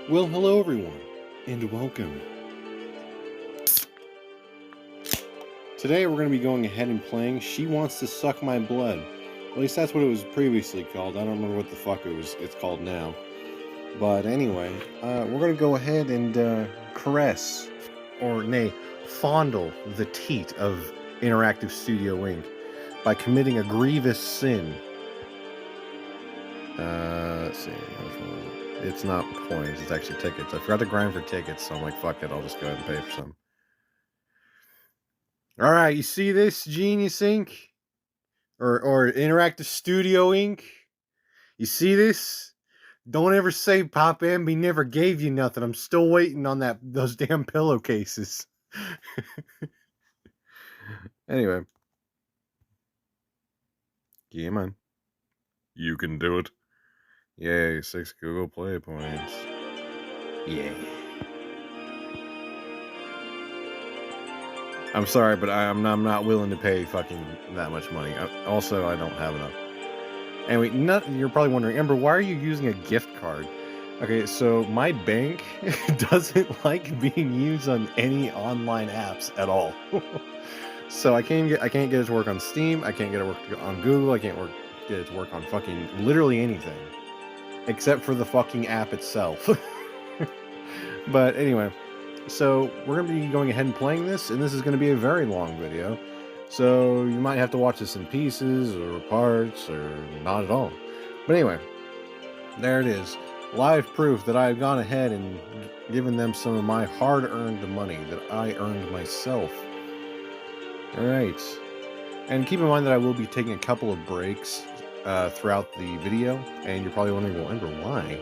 Well, hello everyone, and welcome. Today we're going to be going ahead and playing She Wants to Suck My Blood. At least that's what it was previously called. I don't remember what the fuck it's called now. But anyway, we're going to go ahead and caress, or nay, fondle the teat of Interactive Studio Inc. by committing a grievous sin. Let's see. It's not points, it's actually tickets. I forgot to grind for tickets, so I'm like, fuck it, I'll just go ahead and pay for some. Alright, you see this, Genius Inc? Or Interactive Studio Inc? You see this? Don't ever say Pop Amby never gave you nothing. I'm still waiting on those damn pillowcases. Anyway. Yeah, man. You can do it. Yay, 6 Google Play points. Yeah. I'm sorry, but I'm not willing to pay fucking that much money. Also, I don't have enough. Anyway, you're probably wondering, Ember, why are you using a gift card? Okay, so my bank doesn't like being used on any online apps at all. So I can't get it to work on Steam. I can't get it to work on Google. I can't get it to work on fucking literally anything, except for the fucking app itself. But anyway. So, we're going to be going ahead and playing this, and this is going to be a very long video. So, you might have to watch this in pieces, or parts, or not at all. But anyway, there it is. Live proof that I've gone ahead and given them some of my hard-earned money that I earned myself. Alright. And keep in mind that I will be taking a couple of breaks throughout the video, and you're probably wondering, well, Ember, why?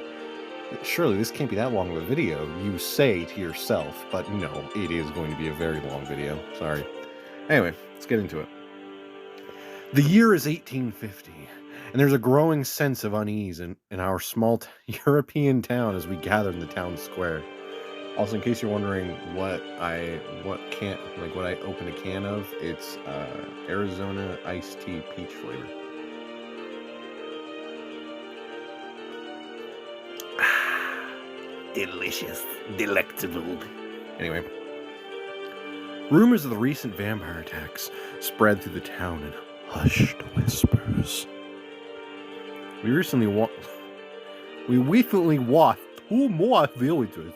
Surely this can't be that long of a video, you say to yourself, but no, it is going to be a very long video. Sorry. Anyway, let's get into it. The year is 1850, and there's a growing sense of unease in our small European town as we gather in the town square. Also, in case you're wondering what I opened a can of, it's Arizona iced tea peach flavor. Delicious, delectable. Anyway, rumors of the recent vampire attacks spread through the town in hushed whispers. We recently lost 2 more villagers.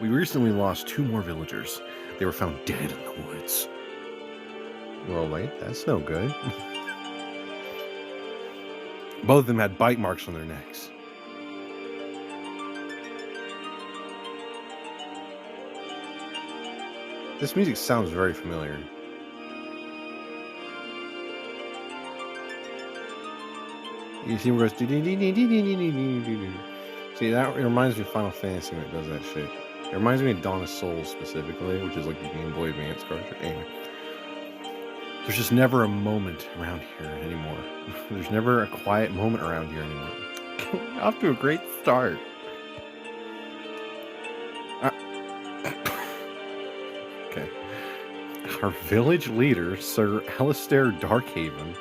We recently lost 2 more villagers. They were found dead in the woods. Well, wait, that's no good. Both of them had bite marks on their necks. This music sounds very familiar. You see where it goes. See, that reminds me of Final Fantasy when it does that shit. It reminds me of Dawn of Souls specifically, which is like the Game Boy Advance cartridge. Anyway, there's just never a moment around here anymore. There's never a quiet moment around here anymore. Off to a great start. Okay. Our village leader, Sir Alistair Darkhaven.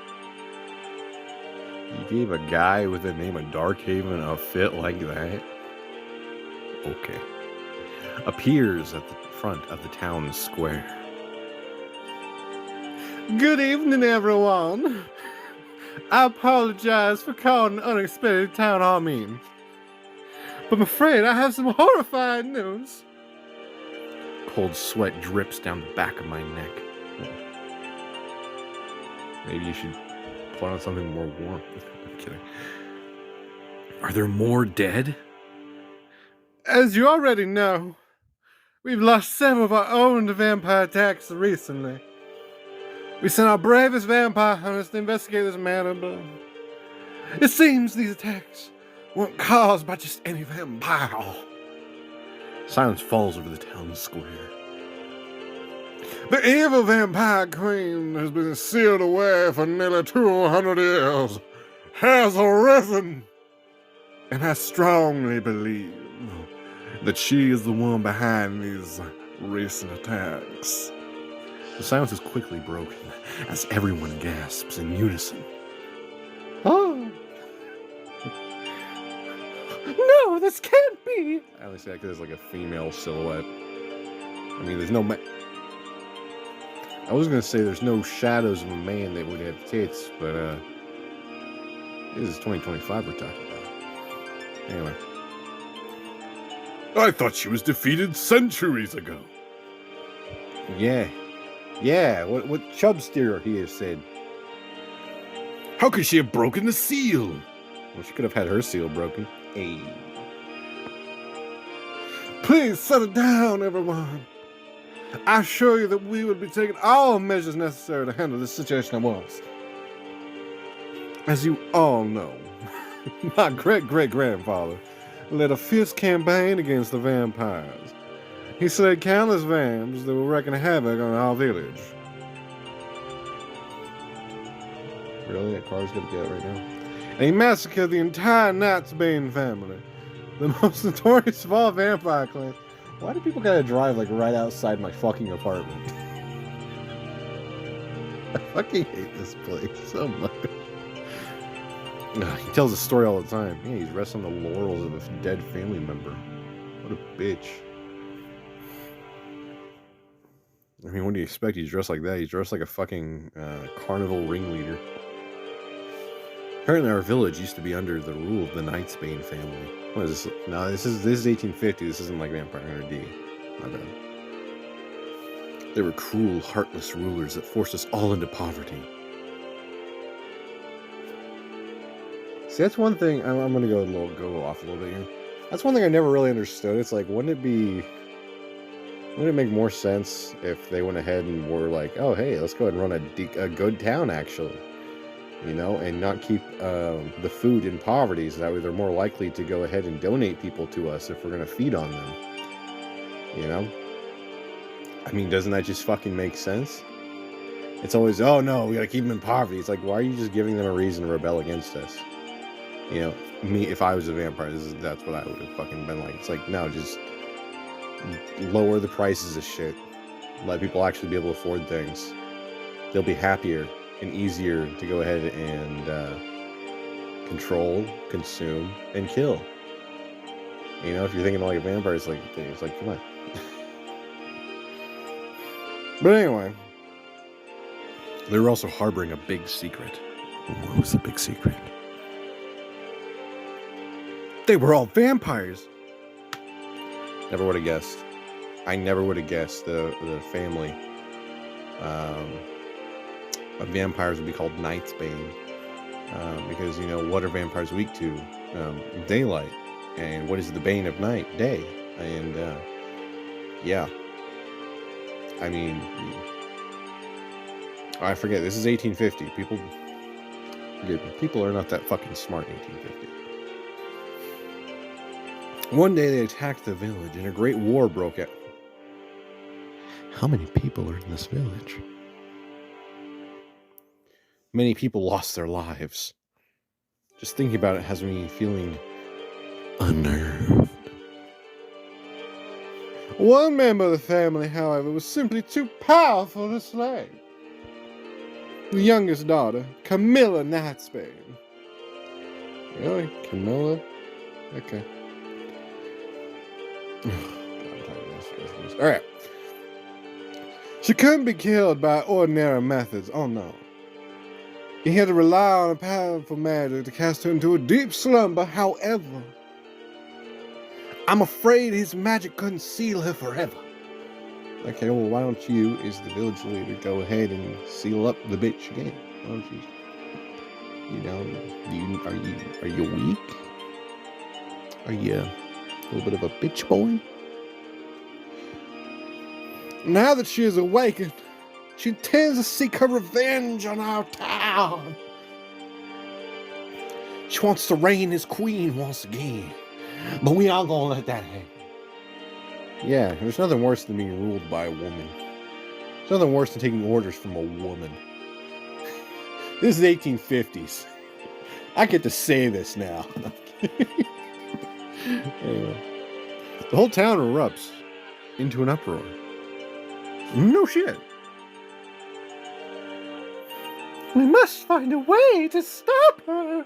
You gave a guy with the name of Darkhaven a fit like that? Okay. Appears at the front of the town square. Good evening, everyone. I apologize for calling an unexpected town hall meeting, but I'm afraid I have some horrifying news. Cold sweat drips down the back of my neck. Maybe you should put on something more warm. I'm kidding. Are there more dead? As you already know, we've lost several of our own to vampire attacks recently. We sent our bravest vampire hunters to investigate this matter, but it seems these attacks weren't caused by just any vampire. Silence falls over the town square. The evil vampire queen has been sealed away for nearly 200 years, has arisen, and I strongly believe that she is the one behind these recent attacks. The silence is quickly broken as everyone gasps in unison. Oh! No, this can't be. I only say that because it's like a female silhouette. I mean, there's no. I was gonna say there's no shadows of a man that would have tits, but this is 2025 we're talking about. Anyway. I thought she was defeated centuries ago. Yeah. Yeah, what Chubster he has said. How could she have broken the seal? Well, she could have had her seal broken. Hey. Please settle down, everyone. I assure you that we would be taking all measures necessary to handle this situation at once. As you all know, my great-great-grandfather led a fierce campaign against the vampires. He slayed countless vamps that were wreaking havoc on our village. Really? That car's gonna get right now? And he massacred the entire Knightsbane family, the most notorious of all vampire clans. Why do people gotta drive like right outside my fucking apartment? I fucking hate this place so much. He tells a story all the time. Yeah, he's resting on the laurels of a dead family member. What a bitch. I mean, what do you expect? He's dressed like that. He's dressed like a fucking carnival ringleader. Apparently our village used to be under the rule of the Knightsbane family. What is this? No, this is 1850. This isn't like Vampire Hunter D. My bad. They were cruel, heartless rulers that forced us all into poverty. See, that's one thing. I'm gonna go off a little bit here. That's one thing I never really understood. It's like, wouldn't it make more sense if they went ahead and were like, oh, hey, let's go ahead and run a good town, actually, you know, and not keep the food in poverty, so that way they're more likely to go ahead and donate people to us if we're gonna feed on them, you know? I mean, doesn't that just fucking make sense? It's always, oh no, we gotta keep them in poverty. It's like, why are you just giving them a reason to rebel against us? You know, me, if I was a vampire, that's what I would have fucking been like. It's like, no, just lower the prices of shit. Let people actually be able to afford things. They'll be happier and easier to go ahead and control, consume, and kill. You know, if you're thinking like a vampire, it's like, come on. But anyway, they were also harboring a big secret. What was the big secret? They were all vampires. Never would have guessed. I never would have guessed the family of vampires would be called Knightsbane. Because, you know, what are vampires weak to? Daylight. And what is the bane of night? Day. And, yeah. I mean, I forget, this is 1850. People are not that fucking smart in 1850. One day they attacked the village and a great war broke out. How many people are in this village? Many people lost their lives. Just thinking about it has me feeling unnerved. One member of the family, however, was simply too powerful to slay. The youngest daughter, Camilla Knightsbane. Really? Camilla? Okay. Alright. She couldn't be killed by ordinary methods. Oh no. He had to rely on a powerful magic to cast her into a deep slumber. However, I'm afraid his magic couldn't seal her forever. Okay, well, why don't you, as the village leader, go ahead and seal up the bitch again? Why don't you? You know, are you weak? Are you a little bit of a bitch boy? Now that she is awakened, she intends to seek her revenge on our town. She wants to reign as queen once again. But we aren't gonna let that happen. Yeah, there's nothing worse than being ruled by a woman. There's nothing worse than taking orders from a woman. This is the 1850s. I get to say this now. Anyway. The whole town erupts into an uproar. No shit. We must find a way to stop her.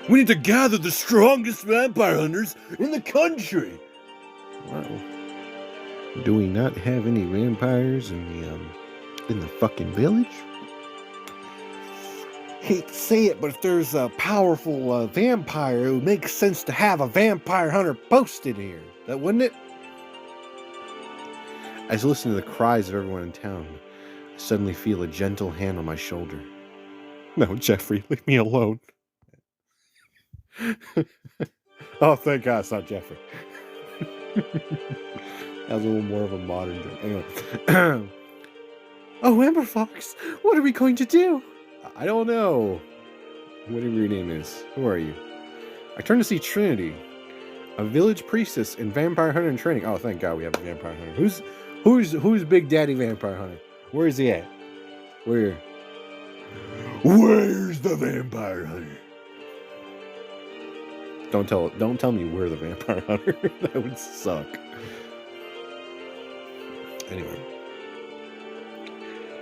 We need to gather the strongest vampire hunters in the country. Wow. Do we not have any vampires in the fucking village? Hate to say it, but if there's a powerful vampire, it would make sense to have a vampire hunter posted here. That wouldn't it? As I listen to the cries of everyone in town, I suddenly feel a gentle hand on my shoulder. No, Jeffrey, leave me alone. Oh, thank God it's not Jeffrey. That was a little more of a modern joke. Anyway. Oh, EmberFox, what are we going to do? I don't know. Whatever your name is. Who are you? I turn to see Trinity, a village priestess and vampire hunter in training. Oh, thank God we have a vampire hunter. Who's Big Daddy Vampire Hunter? Where is he at? Where? Where's the vampire hunter? Don't tell me we're the vampire hunter. That would suck. Anyway.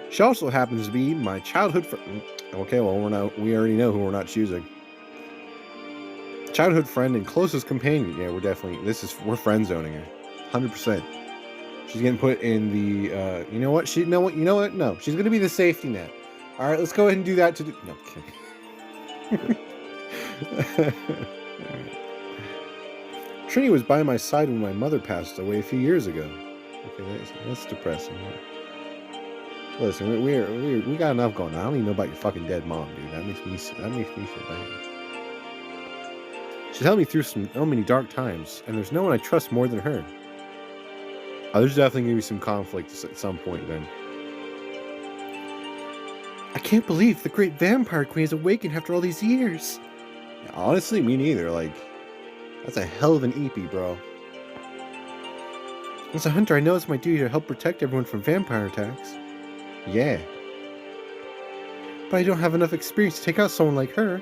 She also happens to be my childhood friend. Okay, well we already know who we're not choosing. Childhood friend and closest companion. Yeah, we're friend zoning her. 100%. She's getting put in the you know what? No, she's gonna be the safety net. Alright, let's go ahead and do that to do. No, I'm kidding. Trini was by my side when my mother passed away a few years ago. Okay, that's depressing. Listen, we got enough going on. I don't even know about your fucking dead mom, dude. That makes me feel bad. She's helped me through so many dark times, and there's no one I trust more than her. Oh, there's definitely gonna be some conflict at some point then. I can't believe the great vampire queen has awakened after all these years. Honestly, me neither. Like, that's a hell of an EP, bro. As a hunter, I know it's my duty to help protect everyone from vampire attacks. Yeah. But I don't have enough experience to take out someone like her.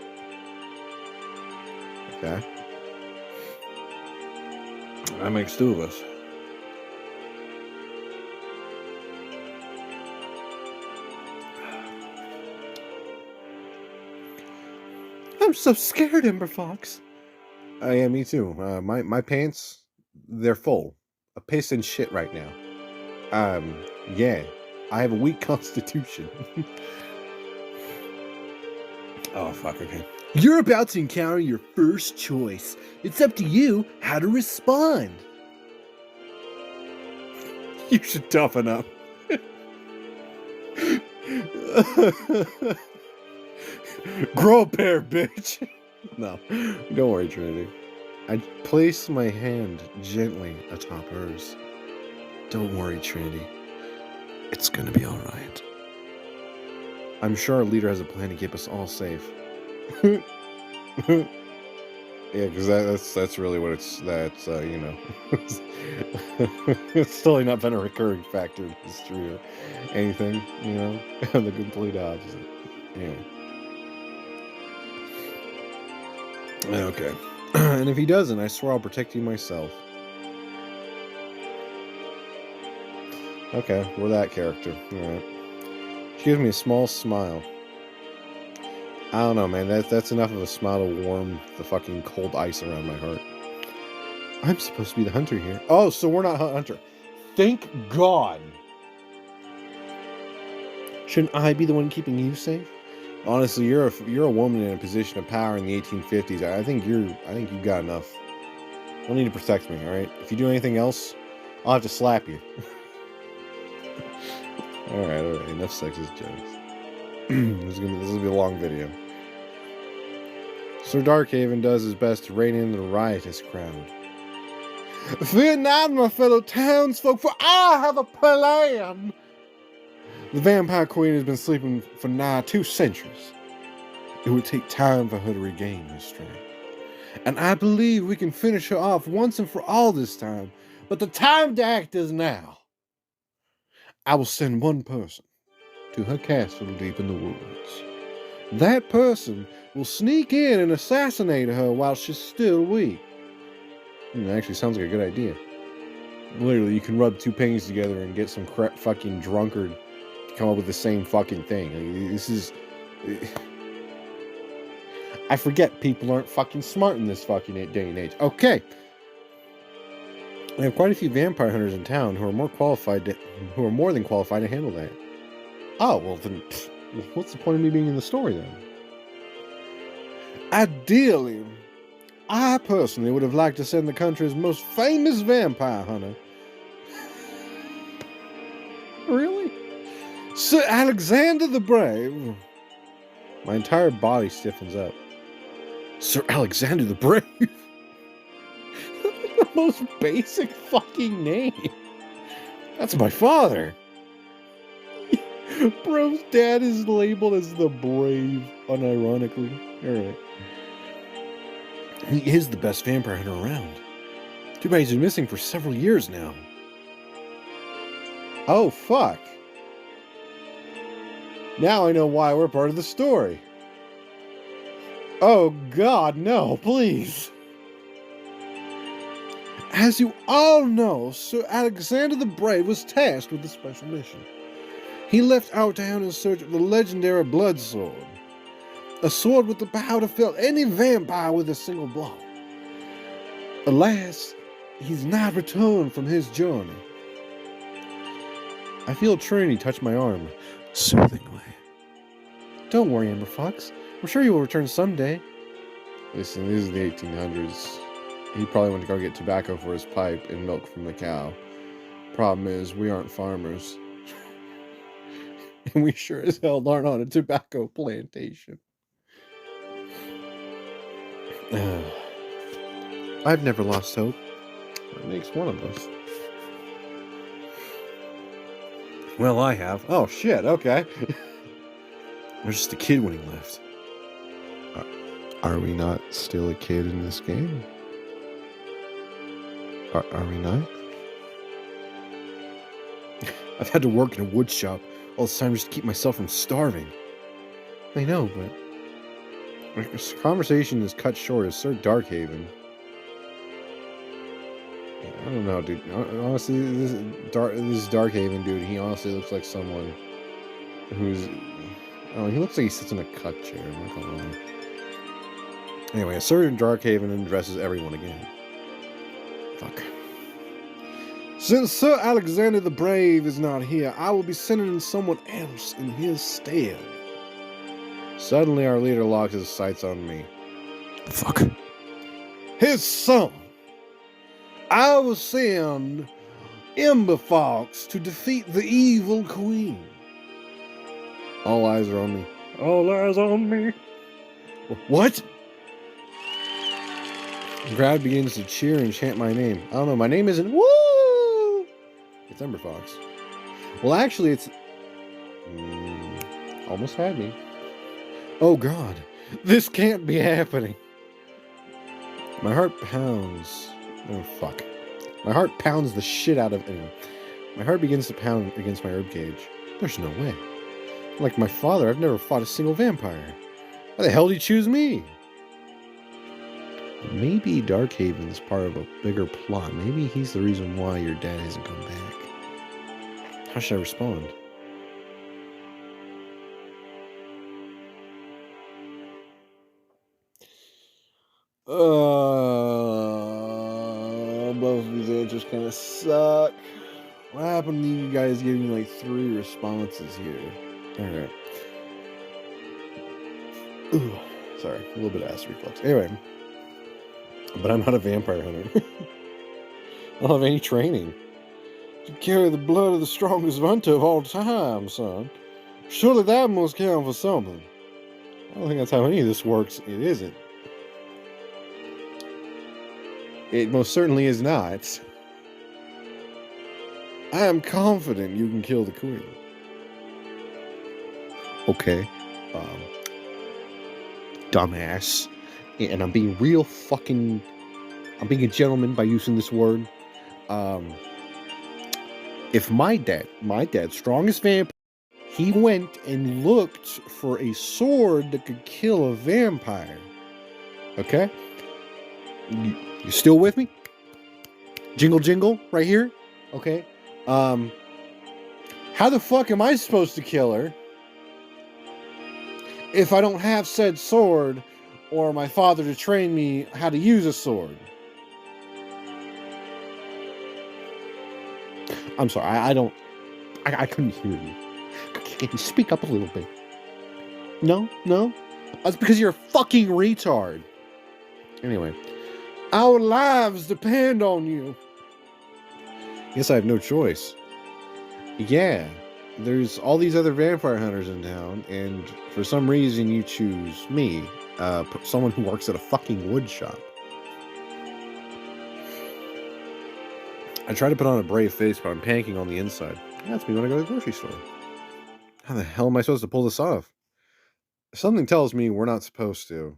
Okay. That makes two of us. I'm so scared, EmberFox. Yeah, me too. My pants, they're full of piss and shit right now. Yeah. I have a weak constitution. Oh, fuck, okay. You're about to encounter your first choice. It's up to you how to respond. You should toughen up. Grow a pair, bitch. No, don't worry, Trinity. I place my hand gently atop hers. Don't worry, Trinity. It's gonna be alright. I'm sure our leader has a plan to keep us all safe. Yeah, because that's really what you know. It's totally not been a recurring factor in history or anything, you know? The complete opposite. Anyway. Okay. And if he doesn't, I swear I'll protect you myself. Okay, we're that character. Alright. She gives me a small smile. I don't know, man. That's enough of a smile to warm the fucking cold ice around my heart. I'm supposed to be the hunter here. Oh, so we're not hunter. Thank God. Shouldn't I be the one keeping you safe? Honestly, you're a woman in a position of power in the 1850s. I think you got enough. You don't need to protect me, all right? If you do anything else, I'll have to slap you. All right. Enough sexist jokes. This is gonna be a long video. Sir Darkhaven does his best to rein in the riotous crowd. Fear not, my fellow townsfolk, for I have a plan. The vampire queen has been sleeping for nigh 2 centuries. It would take time for her to regain her strength. And I believe we can finish her off once and for all this time. But the time to act is now. I will send one person to her castle deep in the woods. That person will sneak in and assassinate her while she's still weak. Actually sounds like a good idea. Literally, you can rub 2 pennies together and get some fucking drunkard to come up with the same fucking thing. This is... I forget people aren't fucking smart in this fucking day and age. Okay. We have quite a few vampire hunters in town who are more than qualified to handle that. Oh, well then, what's the point of me being in the story then? Ideally, I personally would have liked to send the country's most famous vampire hunter. Really? Sir Alexander the Brave. My entire body stiffens up. Sir Alexander the Brave? The most basic fucking name. That's my father. Bro's dad is labeled as the Brave, unironically. Alright. He is the best vampire hunter around. Too bad he's been missing for several years now. Oh, fuck. Now I know why we're part of the story. Oh, God, no, please. As you all know, Sir Alexander the Brave was tasked with a special mission. He left our town in search of the legendary blood sword. A sword with the power to fell any vampire with a single blow. Alas, he's not returned from his journey. I feel Trinity touch my arm, soothingly. Don't worry, EmberFox. I'm sure you will return someday. Listen, this is the 1800s. He probably went to go get tobacco for his pipe and milk from the cow. Problem is, we aren't farmers. And we sure as hell aren't on a tobacco plantation. I've never lost hope. That makes one of us. Well, I have. Oh, shit, okay. There's just a kid when he left. Are we not still a kid in this game? Are we not? I've had to work in a wood shop all this time just to keep myself from starving. I know, but this conversation is cut short as Sir Darkhaven. I don't know, dude. Honestly, this Darkhaven dude, he honestly looks like someone who's... Oh, he looks like he sits in a cut chair. I'm not gonna lie. Anyway, Sir Darkhaven addresses everyone again. Fuck. Since Sir Alexander the Brave is not here, I will be sending in someone else in his stead. Suddenly, our leader locks his sights on me. Fuck. His son. I will send EmberFox to defeat the evil queen. All eyes are on me. All eyes on me. What? The crowd begins to cheer and chant my name. I don't know, my name isn't Woo! It's EmberFox. Well, actually, it's... almost had me. Oh, God. This can't be happening. My heart pounds. Oh, fuck. My heart pounds the shit out of... Anyway. My heart begins to pound against my ribcage. There's no way. Like my father, I've never fought a single vampire. Why the hell did he choose me? Maybe Darkhaven's part of a bigger plot. Maybe he's the reason why your dad hasn't come back. How should I respond? Both of these answers kind of suck. What happened to you guys giving like 3 responses here? Alright. Ooh, sorry, a little bit of acid reflux. Anyway. But I'm not a vampire hunter. I don't have any training. To carry the blood of the strongest hunter of all time, son. Surely that must count for something. I don't think that's how any of this works. It isn't. It most certainly is not. I am confident you can kill the queen. Okay. Dumbass. And I'm being real fucking... I'm being a gentleman by using this word. If my dad's strongest vampire, he went and looked for a sword that could kill a vampire. Okay? You still with me? Jingle jingle right here? Okay. How the fuck am I supposed to kill her if I don't have said sword or my father to train me how to use a sword. I'm sorry, I couldn't hear you. Can you speak up a little bit? No? That's because you're a fucking retard. Anyway, our lives depend on you. Guess I have no choice. Yeah, there's all these other vampire hunters in town, and for some reason you choose me, someone who works at a fucking wood shop. I try to put on a brave face, but I'm panicking on the inside. That's me when I go to the grocery store. How the hell am I supposed to pull this off? Something tells me we're not supposed to.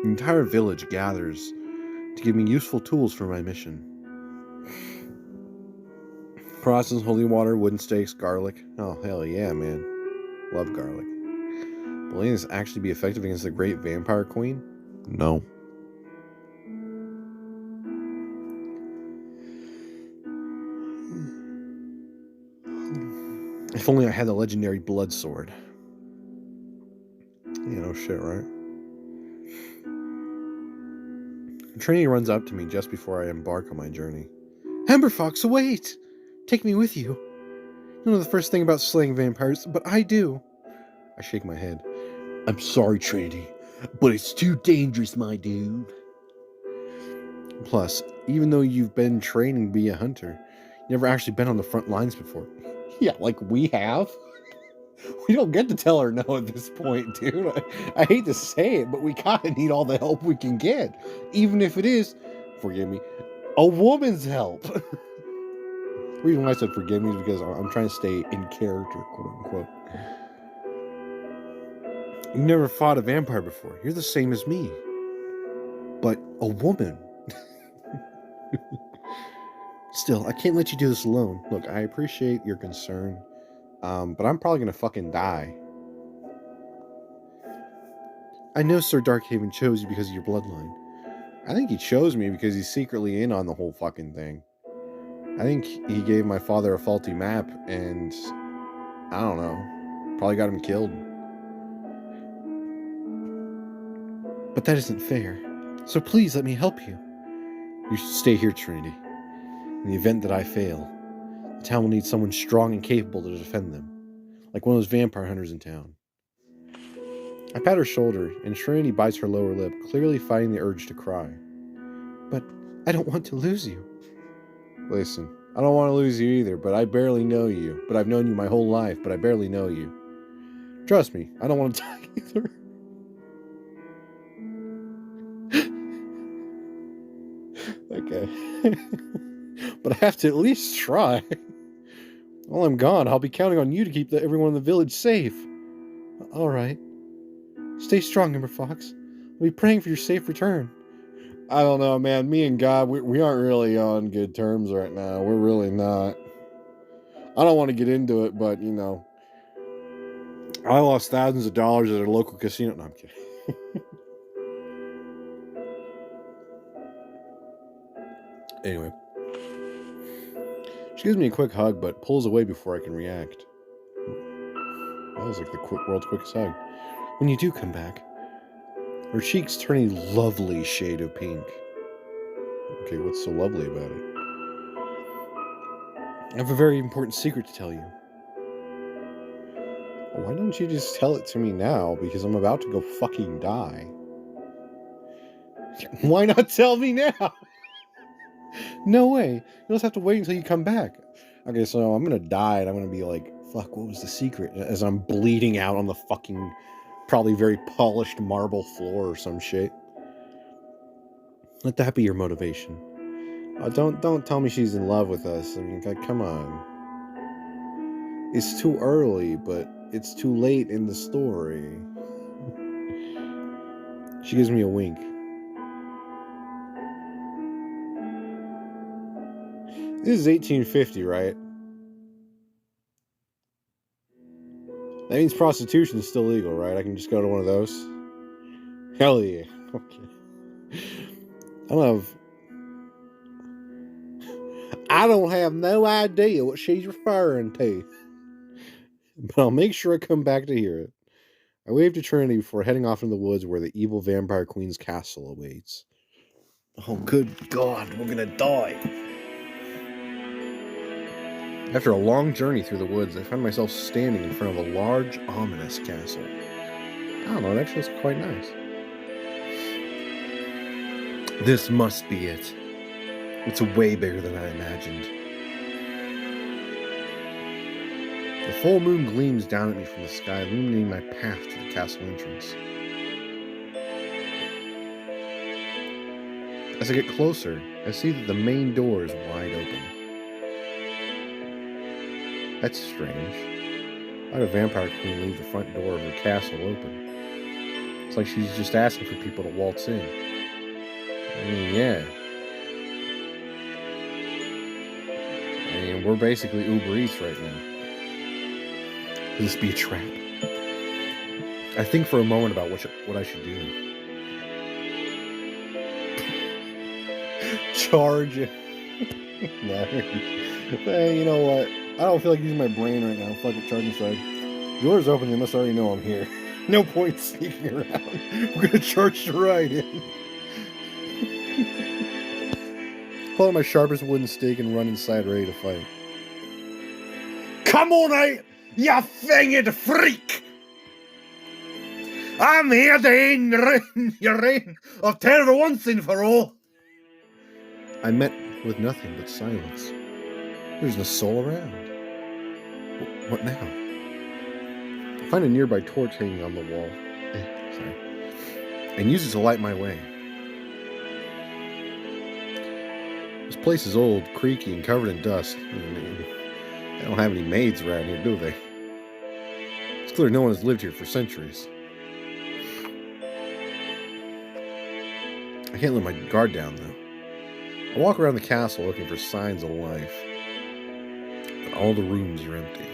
The entire village gathers to give me useful tools for my mission. Crosses, holy water, wooden stakes, garlic. Oh, hell yeah, man. Love garlic. Will any of this actually be effective against the great vampire queen? No. If only I had the legendary blood sword. You know, shit, right? Trinity runs up to me just before I embark on my journey. EmberFox, wait! Take me with you. You know the first thing about slaying vampires, but I do. I shake my head. I'm sorry, Trinity, but it's too dangerous, my dude. Plus, even though you've been training to be a hunter, you've never actually been on the front lines before. Yeah, like we have. We don't get to tell her no at this point, dude. I hate to say it, but we kind of need all the help we can get. Even if it is, forgive me, a woman's help. The reason why I said forgive me is because I'm trying to stay in character, quote unquote. You've never fought a vampire before. You're the same as me. But a woman. Still, I can't let you do this alone. Look, I appreciate your concern, but I'm probably gonna fucking die. I know Sir Darkhaven chose you because of your bloodline. I think he chose me because he's secretly in on the whole fucking thing. I think he gave my father a faulty map, and I don't know, probably got him killed. But that isn't fair. So please let me help you. You should stay here, Trinity. In the event that I fail, the town will need someone strong and capable to defend them, like one of those vampire hunters in town. I pat her shoulder, and Trinity bites her lower lip, clearly fighting the urge to cry. But I don't want to lose you. Listen, I don't want to lose you either, but I barely know you. But I've known you my whole life, but I barely know you. Trust me, I don't want to die either. Okay. But I have to at least try. While I'm gone, I'll be counting on you to keep everyone in the village safe. All right. Stay strong, EmberFox. I'll be praying for your safe return. I don't know, man. Me and God, we aren't really on good terms right now. We're really not. I don't want to get into it, but, you know, I lost thousands of dollars at a local casino. No, I'm kidding. Anyway. She gives me a quick hug, but pulls away before I can react. That was like the world's quickest hug. When you do come back, her cheeks turn a lovely shade of pink. Okay, what's so lovely about it? I have a very important secret to tell you. Why don't you just tell it to me now? Because I'm about to go fucking die. Why not tell me now? No way. You'll just have to wait until you come back. Okay, so I'm gonna die and I'm gonna be like, fuck, what was the secret? As I'm bleeding out on the fucking, probably very polished marble floor or some shit. Let that be your motivation. Don't tell me she's in love with us. I mean, come on. It's too early, but it's too late in the story. She gives me a wink. This is 1850, right? That means prostitution is still legal, right? I can just go to one of those? Hell yeah. Okay. I don't have no idea what she's referring to. but I'll make sure I come back to hear it. I wave to Trinity before heading off into the woods where the evil vampire queen's castle awaits. Oh, good God, we're gonna die. After a long journey through the woods, I find myself standing in front of a large, ominous castle. I don't know, it actually looks quite nice. This must be it. It's way bigger than I imagined. The full moon gleams down at me from the sky, illuminating my path to the castle entrance. As I get closer, I see that the main door is wide open. That's strange. Why would a vampire queen leave the front door of her castle open? It's like she's just asking for people to waltz in. I mean, yeah. I mean, we're basically Uber Eats right now. Could this be a trap? I think for a moment about what I should do. Charge. No. Hey, you know what? I don't feel like using my brain right now. Fuck it, charge inside. Doors open, they must already know I'm here. No point sneaking around. We're gonna charge the ride in. Pull out my sharpest wooden stake and run inside ready to fight. Come on out, you finged freak! I'm here to end your reign of terror once and for all. I met with nothing but silence. There's no soul around. What now? I find a nearby torch hanging on the wall. And use it to light my way. This place is old, creaky, and covered in dust. They don't have any maids around here, do they? It's clear no one has lived here for centuries. I can't let my guard down, though. I walk around the castle looking for signs of life. But all the rooms are empty.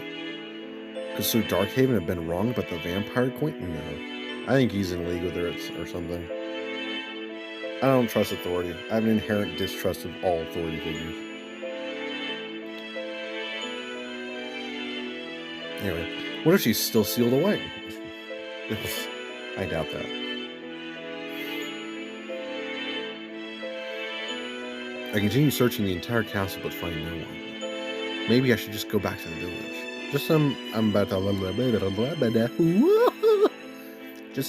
Could Sir Darkhaven have been wrong about the vampire queen? No. I think he's in league with her or something. I don't trust authority. I have an inherent distrust of all authority figures. Anyway, what if she's still sealed away? I doubt that. I continue searching the entire castle but find no one. Maybe I should just go back to the village. Just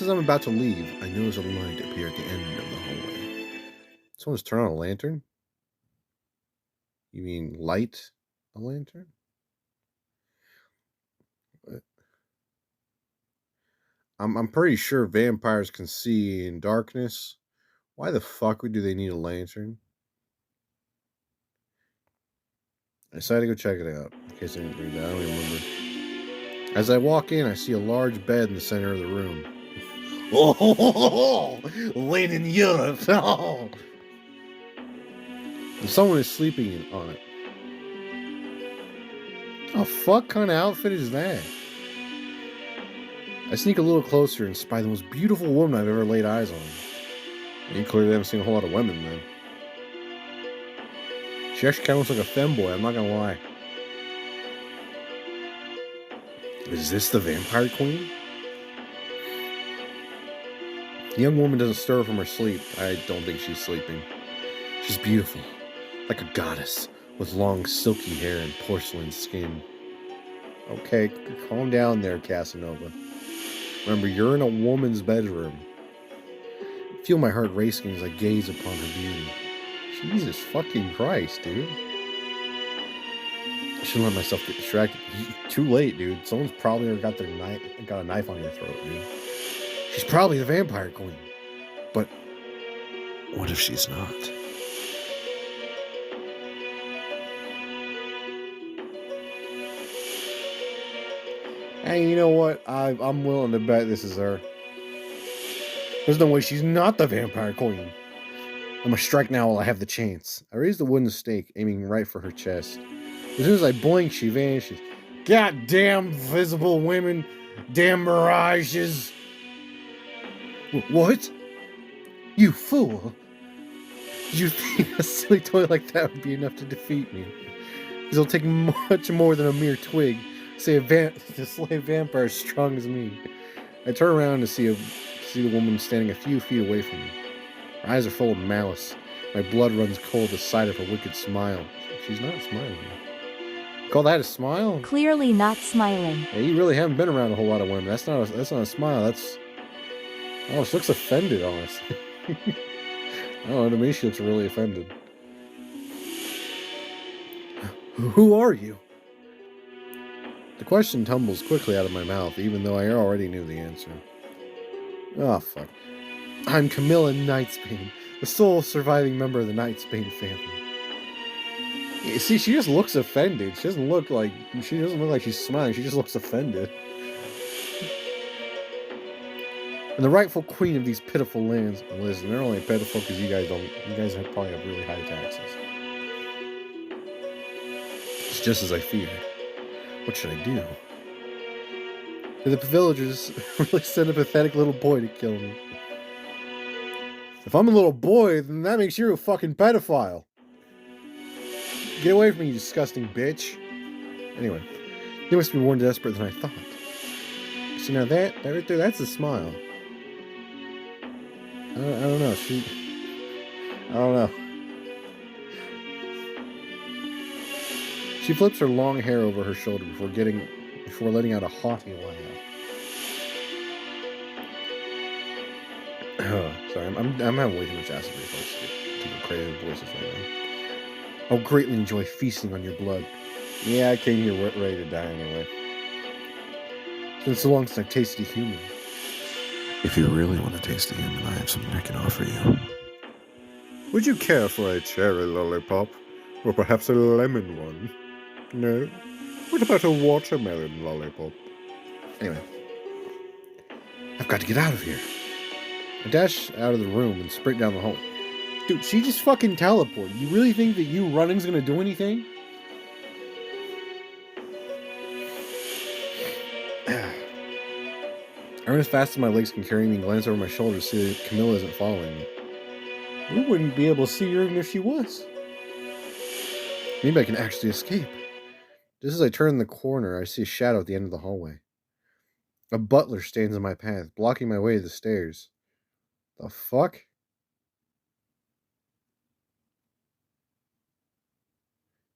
as I'm about to leave, I notice a light appear at the end of the hallway. Someone's turned on a lantern? You mean light a lantern? I'm pretty sure vampires can see in darkness. Why the fuck do they need a lantern? I decided to go check it out, in case I didn't read that. I don't even remember. As I walk in, I see a large bed in the center of the room. Oh, late in Europe. Oh. And someone is sleeping on it. Oh, fuck kind of outfit is that? I sneak a little closer and spy the most beautiful woman I've ever laid eyes on. You clearly haven't seen a whole lot of women, then. She actually kind of looks like a femboy, I'm not gonna lie. Is this the vampire queen? The young woman doesn't stir from her sleep. I don't think she's sleeping. She's beautiful, like a goddess, with long silky hair and porcelain skin. Okay, calm down there, Casanova. Remember, you're in a woman's bedroom. I feel my heart racing as I gaze upon her beauty. Jesus fucking Christ, dude. I shouldn't let myself get distracted. Too late, dude. Someone's probably got a knife on your throat, dude. She's probably the vampire queen. But what if she's not? Hey, you know what? I'm willing to bet this is her. There's no way she's not the vampire queen. I'm gonna strike now while I have the chance. I raise the wooden stake, aiming right for her chest. As soon as I blink, she vanishes. Goddamn visible women. Damn mirages. What? You fool. Did you think a silly toy like that would be enough to defeat me? It'll take much more than a mere twig. say to slay a vampire as strong as me. I turn around to see the woman standing a few feet away from me. Her eyes are full of malice. My blood runs cold at the sight of her wicked smile. She's not smiling. Call that a smile? Clearly not smiling. Yeah, you really haven't been around a whole lot of women. That's not a smile. That's... Oh, she looks offended, honestly. Oh, to me, she looks really offended. Who are you? The question tumbles quickly out of my mouth, even though I already knew the answer. Oh, fuck. I'm Camilla Nightsbane, the sole surviving member of the Nightsbane family. You see, she just looks offended. She doesn't look like she's smiling. She just looks offended. And the rightful queen of these pitiful lands. And listen, they're only pitiful because you guys probably have really high taxes. It's just as I feared. What should I do? Did the villagers really send a pathetic little boy to kill me? If I'm a little boy, then that makes you a fucking pedophile. Get away from me, you disgusting bitch. Anyway, they must be more desperate than I thought. See, now that right there, that's a smile. I don't know. I don't know. She flips her long hair over her shoulder before letting out a haughty laugh. Oh, sorry, I'm having way too much acid reflux to do creative voices right now. I'll greatly enjoy feasting on your blood. Yeah, I came here ready to die anyway. It's been so long since I've tasted a human. If you really want to taste a human, I have something I can offer you. Would you care for a cherry lollipop? Or perhaps a lemon one? No? What about a watermelon lollipop? Anyway. I've got to get out of here. I dash out of the room and sprint down the hall. Dude, she just fucking teleported. You really think that you running's gonna do anything? I run as fast as my legs can carry me and glance over my shoulder to see that Camilla isn't following me. We wouldn't be able to see her even if she was. Maybe I can actually escape. Just as I turn the corner, I see a shadow at the end of the hallway. A butler stands in my path, blocking my way to the stairs. The fuck?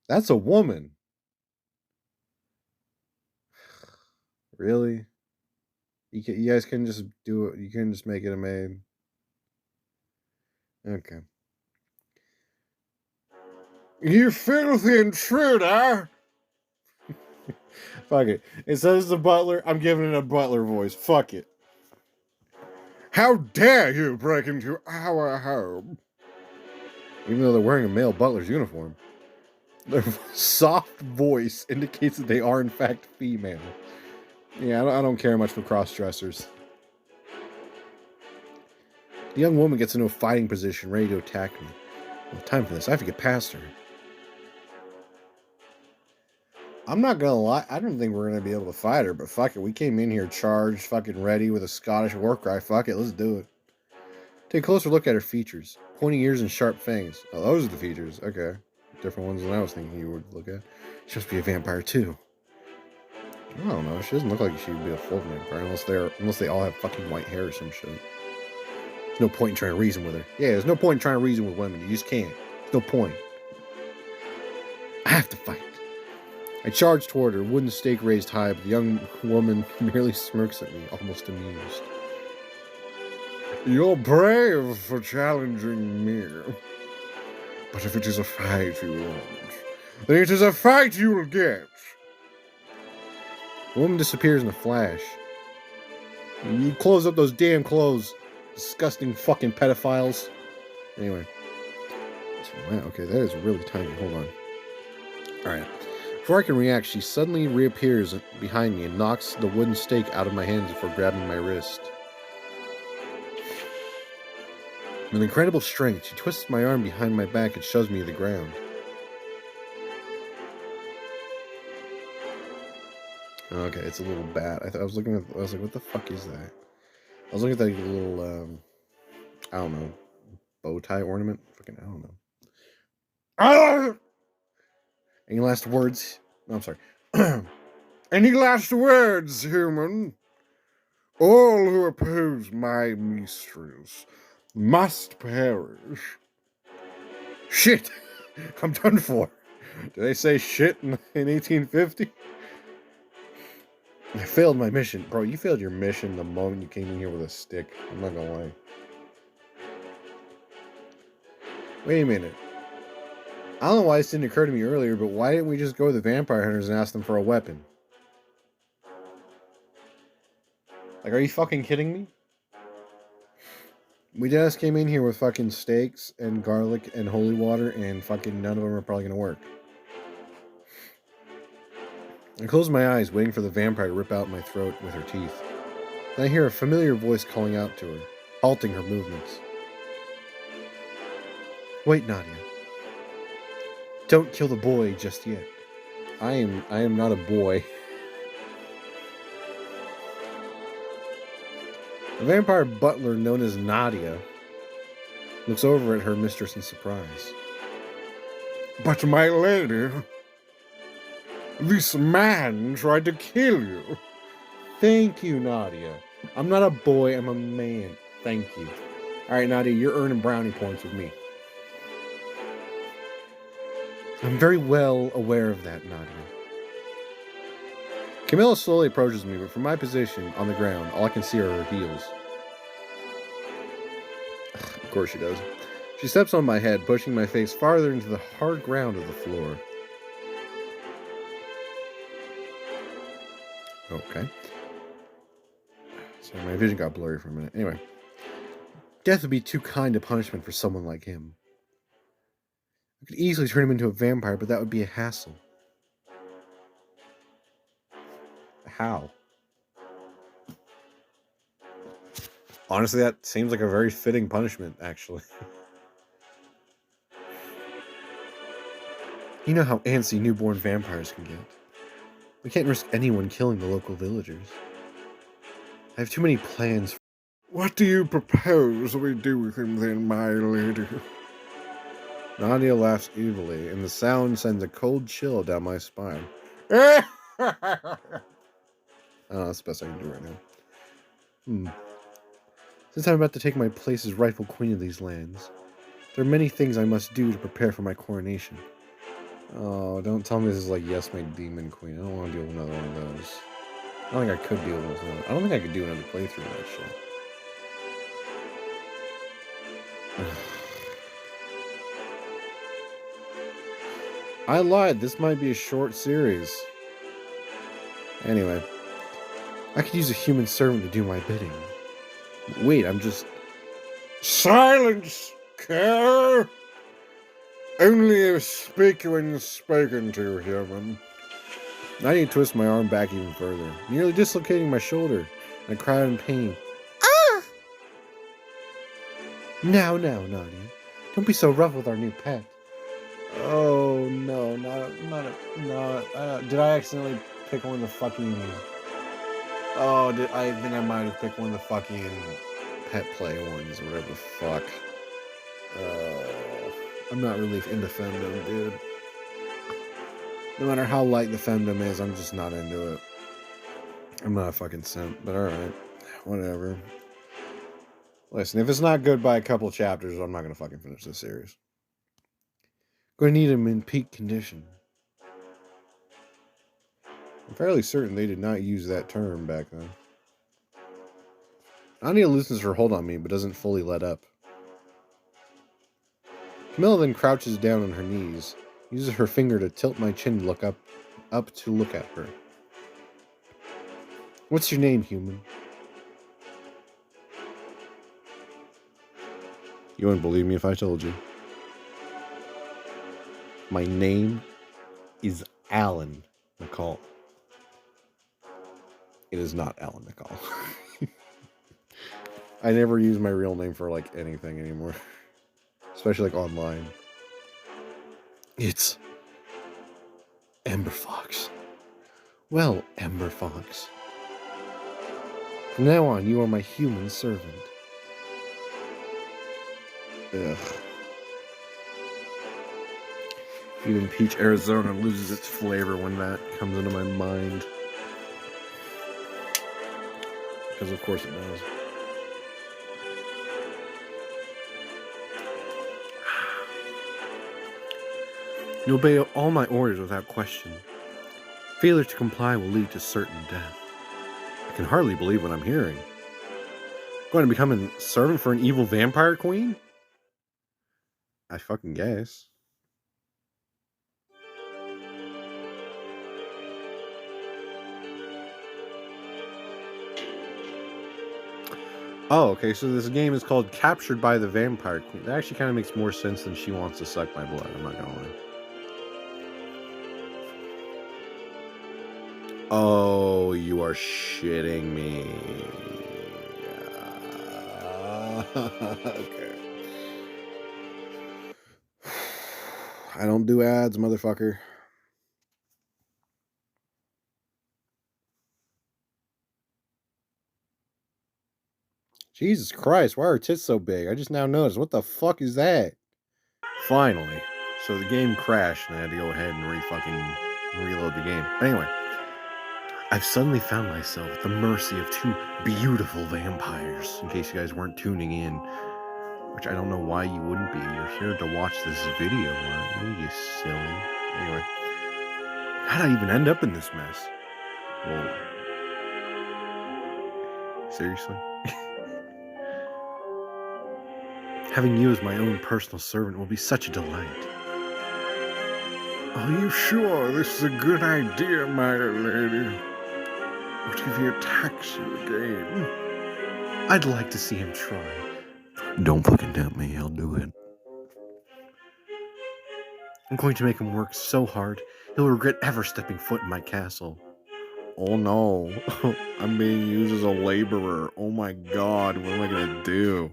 That's a woman. Really? You guys couldn't just do it. You couldn't just make it a maid. Okay. You filthy intruder! Fuck it. It says the butler. I'm giving it a butler voice. Fuck it. How dare you break into our home? Even though they're wearing a male butler's uniform. Their soft voice indicates that they are in fact female. Yeah, I don't care much for cross-dressers. The young woman gets into a fighting position, ready to attack me. Well, time for this. I have to get past her. I'm not gonna lie. I don't think we're gonna be able to fight her, but fuck it. We came in here charged, fucking ready with a Scottish war cry. Fuck it, let's do it. Take a closer look at her features. Pointy ears and sharp fangs. Oh, those are the features. Okay. Different ones than I was thinking you would look at. She must be a vampire too. I don't know. She doesn't look like she would be a full vampire unless they all have fucking white hair or some shit. There's no point in trying to reason with her. Yeah, there's no point in trying to reason with women. You just can't. There's no point. I have to fight. I charge toward her, wooden stake raised high, but the young woman merely smirks at me, almost amused. You're brave for challenging me. But if it is a fight you want, then it is a fight you will get. The woman disappears in a flash. You close up those damn clothes, disgusting fucking pedophiles. Anyway. Wow, okay, that is really tiny. Hold on. Alright. Before I can react, she suddenly reappears behind me and knocks the wooden stake out of my hands before grabbing my wrist. With incredible strength, she twists my arm behind my back and shoves me to the ground. Okay, it's a little bat. I was like, what the fuck is that? I was looking at that little, I don't know, bow tie ornament? Fucking, I don't know. Ah! Any last words? No, I'm sorry. Any last words, human? All who oppose my mysteries must perish. Shit! I'm done for. Did they say shit in 1850? I failed my mission. Bro, you failed your mission the moment you came in here with a stick. I'm not gonna lie. Wait a minute. I don't know why this didn't occur to me earlier, but why didn't we just go to the vampire hunters and ask them for a weapon? Like, are you fucking kidding me? We just came in here with fucking steaks and garlic and holy water, and fucking none of them are probably gonna work. I closed my eyes, waiting for the vampire to rip out my throat with her teeth. Then I hear a familiar voice calling out to her, halting her movements. Wait, Nadia. Don't kill the boy just yet. I am not a boy. The vampire butler known as Nadia looks over at her mistress in surprise. But my lady, this man tried to kill you. Thank you, Nadia. I'm not a boy, I'm a man. Thank you. Alright, Nadia, you're earning brownie points with me. I'm very well aware of that, Nadia. Camilla slowly approaches me, but from my position on the ground, all I can see are her heels. Of course she does. She steps on my head, pushing my face farther into the hard ground of the floor. Okay. Sorry, my vision got blurry for a minute. Anyway. Death would be too kind a punishment for someone like him. I could easily turn him into a vampire, but that would be a hassle. How? Honestly, that seems like a very fitting punishment, actually. You know how antsy newborn vampires can get. We can't risk anyone killing the local villagers. I have too many plans. What do you propose we do with him then, my lady? Nadia laughs evilly, and the sound sends a cold chill down my spine. Oh, that's the best I can do right now. Since I'm about to take my place as rightful queen of these lands, there are many things I must do to prepare for my coronation. Oh, don't tell me this is like, yes, my demon queen. I don't want to deal with another one of those. I don't think I could deal with another. I don't think I could do another playthrough of that shit. I lied. This might be a short series. Anyway, I could use a human servant to do my bidding. Wait, I'm just... Silence, care! Only if speak when spoken to, human. I need to twist my arm back even further, nearly dislocating my shoulder, and I cry in pain. Ah! Now, Nadia. Don't be so rough with our new pet. Oh, no, did I accidentally pick one of the fucking... Oh, I think I might have picked one of the fucking pet play ones, or whatever the fuck. I'm not really into femdom, dude. No matter how light the femdom is, I'm just not into it. I'm not a fucking simp, but alright. Whatever. Listen, if it's not good by a couple chapters, I'm not gonna fucking finish this series. Gonna need him in peak condition. I'm fairly certain they did not use that term back then. Anya loosens her hold on me, but doesn't fully let up. Camilla then crouches down on her knees, uses her finger to tilt my chin to look up to look at her. What's your name, human? You wouldn't believe me if I told you. My name is Alan McCall. It is not Alan McCall. I never use my real name for, like, anything anymore. Especially, like, online. It's... EmberFox. Well, EmberFox. From now on, you are my human servant. Ugh. Even Peach, Arizona loses its flavor when that comes into my mind. Because of course it does. You obey all my orders without question. Failure to comply will lead to certain death. I can hardly believe what I'm hearing. Going to become a servant for an evil vampire queen? I fucking guess. Oh, okay, so this game is called Captured by the Vampire Queen. That actually kind of makes more sense than she wants to suck my blood, I'm not gonna lie. Oh, you are shitting me. Okay. I don't do ads, motherfucker. Jesus Christ, why are her tits so big? I just now noticed. What the fuck is that? Finally. So the game crashed and I had to go ahead and reload the game. But anyway, I've suddenly found myself at the mercy of two beautiful vampires, in case you guys weren't tuning in. Which I don't know why you wouldn't be. You're here to watch this video, aren't you silly? Anyway, how'd I even end up in this mess? Well, seriously? Having you as my own personal servant will be such a delight. Are you sure this is a good idea, my lady? What if he attacks you again? I'd like to see him try. Don't fucking tempt me, I'll do it. I'm going to make him work so hard, he'll regret ever stepping foot in my castle. Oh no, I'm being used as a laborer. Oh my god, what am I gonna do?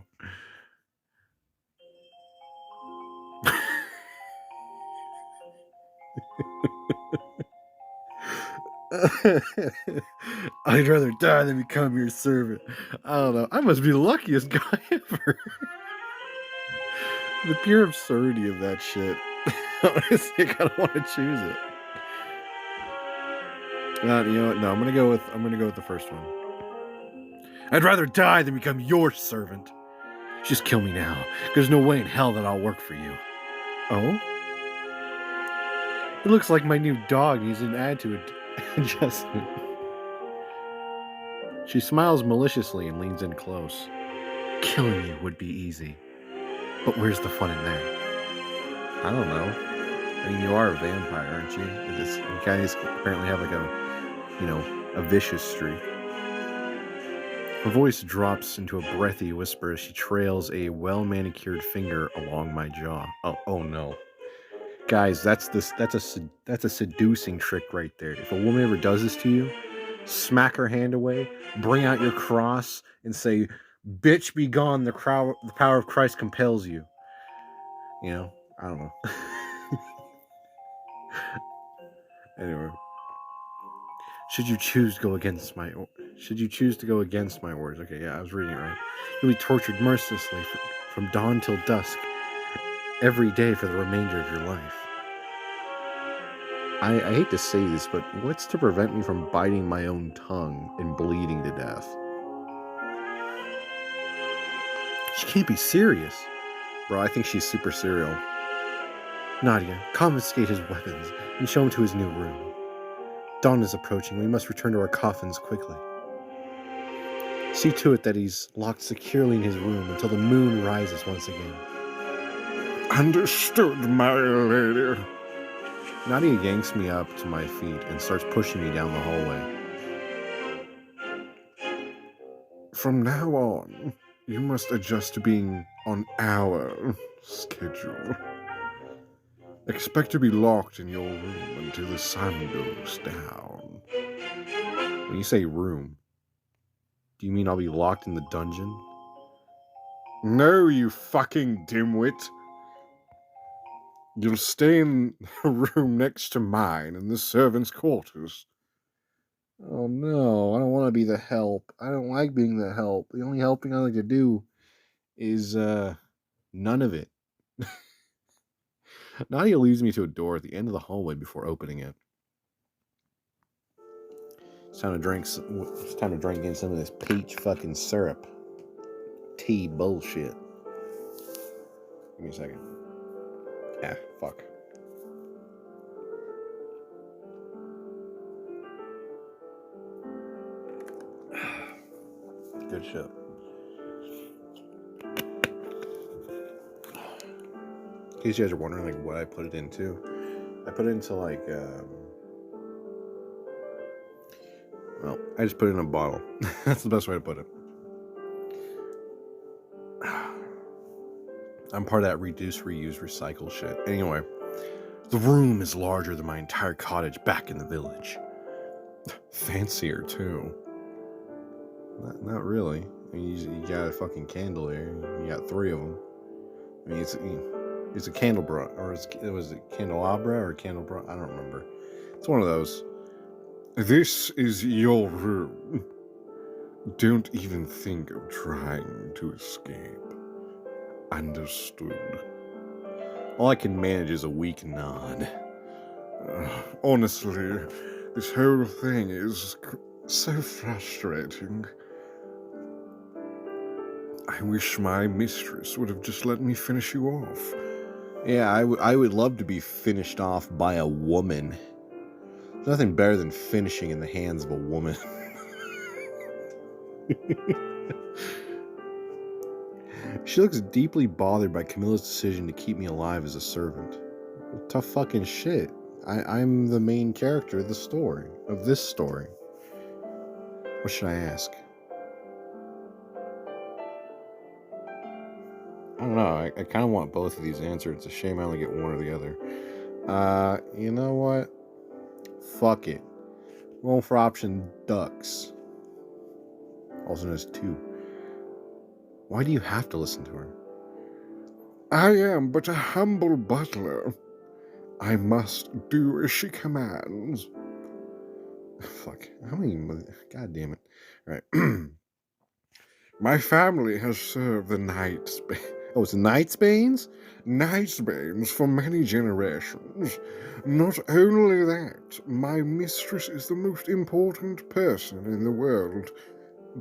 I'd rather die than become your servant. I don't know. I must be the luckiest guy ever. The pure absurdity of that shit. Honestly, I kind of want to choose it. You know what? No, I'm gonna go with the first one. I'd rather die than become your servant. Just kill me now. There's no way in hell that I'll work for you. Oh? It looks like my new dog needs an attitude adjustment. She smiles maliciously and leans in close. Killing you would be easy. But where's the fun in that? I don't know. I mean, you are a vampire, aren't you? You guys apparently have like a vicious streak. Her voice drops into a breathy whisper as she trails a well-manicured finger along my jaw. Oh no. Guys, that's a seducing trick right there. If a woman ever does this to you, smack her hand away, bring out your cross, and say, "Bitch, be gone! The power of Christ compels you." You know, I don't know. Anyway, should you choose to go against my orders? Okay, yeah, I was reading it right. You'll be tortured mercilessly from dawn till dusk, every day for the remainder of your life. I hate to say this, but what's to prevent me from biting my own tongue and bleeding to death? She can't be serious. Bro, I think she's super serial. Nadia, confiscate his weapons and show him to his new room. Dawn is approaching. We must return to our coffins quickly. See to it that he's locked securely in his room until the moon rises once again. Understood, my lady. Nadia yanks me up to my feet and starts pushing me down the hallway. From now on, you must adjust to being on our schedule. Expect to be locked in your room until the sun goes down. When you say room, do you mean I'll be locked in the dungeon? No, you fucking dimwit. You'll stay in the room next to mine in the servants' quarters. Oh no, I don't want to be the help. I don't like being the help. The only helping I like to do is none of it. Nadia leads me to a door at the end of the hallway before opening it. It's time to drink. It's time to drink in some of this peach fucking syrup. Tea bullshit. Give me a second. Ah, fuck. Good shit. In case you guys are wondering, like, what I put it into, I put it into like, well, I just put it in a bottle. That's the best way to put it. I'm part of that reduce, reuse, recycle shit. Anyway, the room is larger than my entire cottage back in the village. Fancier too. Not really. I mean, you got a fucking candle there. You got 3 of them. I mean, it's a candelabra, or was it candelabra or candelabra? I don't remember. It's one of those. This is your room. Don't even think of trying to escape. Understood. All I can manage is a weak nod. Honestly, this whole thing is so frustrating. I wish my mistress would have just let me finish you off. Yeah, I would love to be finished off by a woman. There's nothing better than finishing in the hands of a woman. She looks deeply bothered by Camilla's decision to keep me alive as a servant. Tough fucking shit. I'm the main character of the story. Of this story. What should I ask? I don't know. I kind of want both of these answered. It's a shame I only get one or the other. You know what? Fuck it. Going for option ducks. Also known as 2. Why do you have to listen to her? I am but a humble butler. I must do as she commands. Fuck. How many... God damn it. Alright. My family has served the Nightsbane. Oh, it's the Nightsbanes? Nightsbanes for many generations. Not only that, my mistress is the most important person in the world.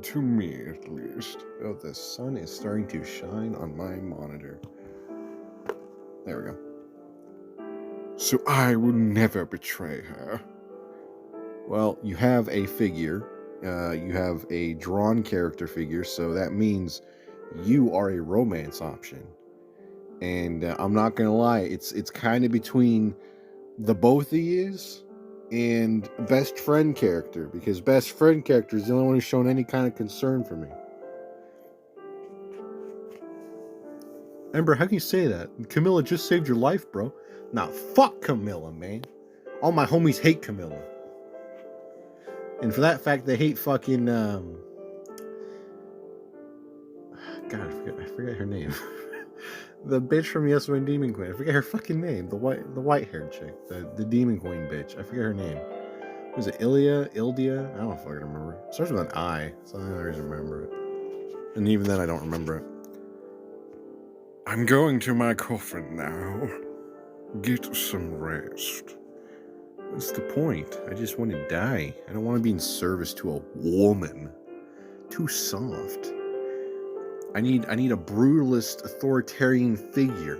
To me, at least. Oh, the sun is starting to shine on my monitor. There we go. So I will never betray her. Well, you have a figure. You have a drawn character figure, so that means you are a romance option. And I'm not gonna lie, it's kind of between the both of yous and best friend character, because best friend character is the only one who's shown any kind of concern for me. Ember, how can you say that? Camilla just saved your life, bro. Nah, fuck Camilla, man. All my homies hate Camilla. And for that fact, they hate fucking, God, I forget her name. The bitch from Yes When Demon Queen. I forget her fucking name. The white-haired chick. The Demon Queen bitch. I forget her name. Was it Ildia? I don't fucking remember. It starts with an I. So I don't always remember it. And even then, I don't remember it. I'm going to my coffin now. Get some rest. What's the point? I just want to die. I don't want to be in service to a woman. Too soft. I need a brutalist, authoritarian figure.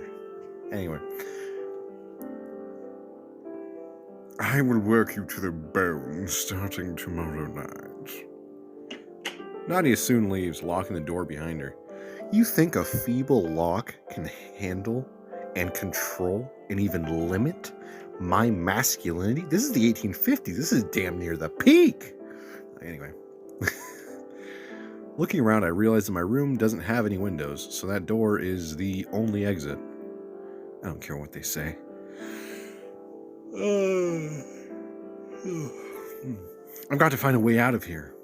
Anyway. I will work you to the bone starting tomorrow night. Nadia soon leaves, locking the door behind her. You think a feeble lock can handle and control and even limit my masculinity? This is the 1850s. This is damn near the peak. Anyway. Looking around, I realize that my room doesn't have any windows, so that door is the only exit. I don't care what they say. I've got to find a way out of here.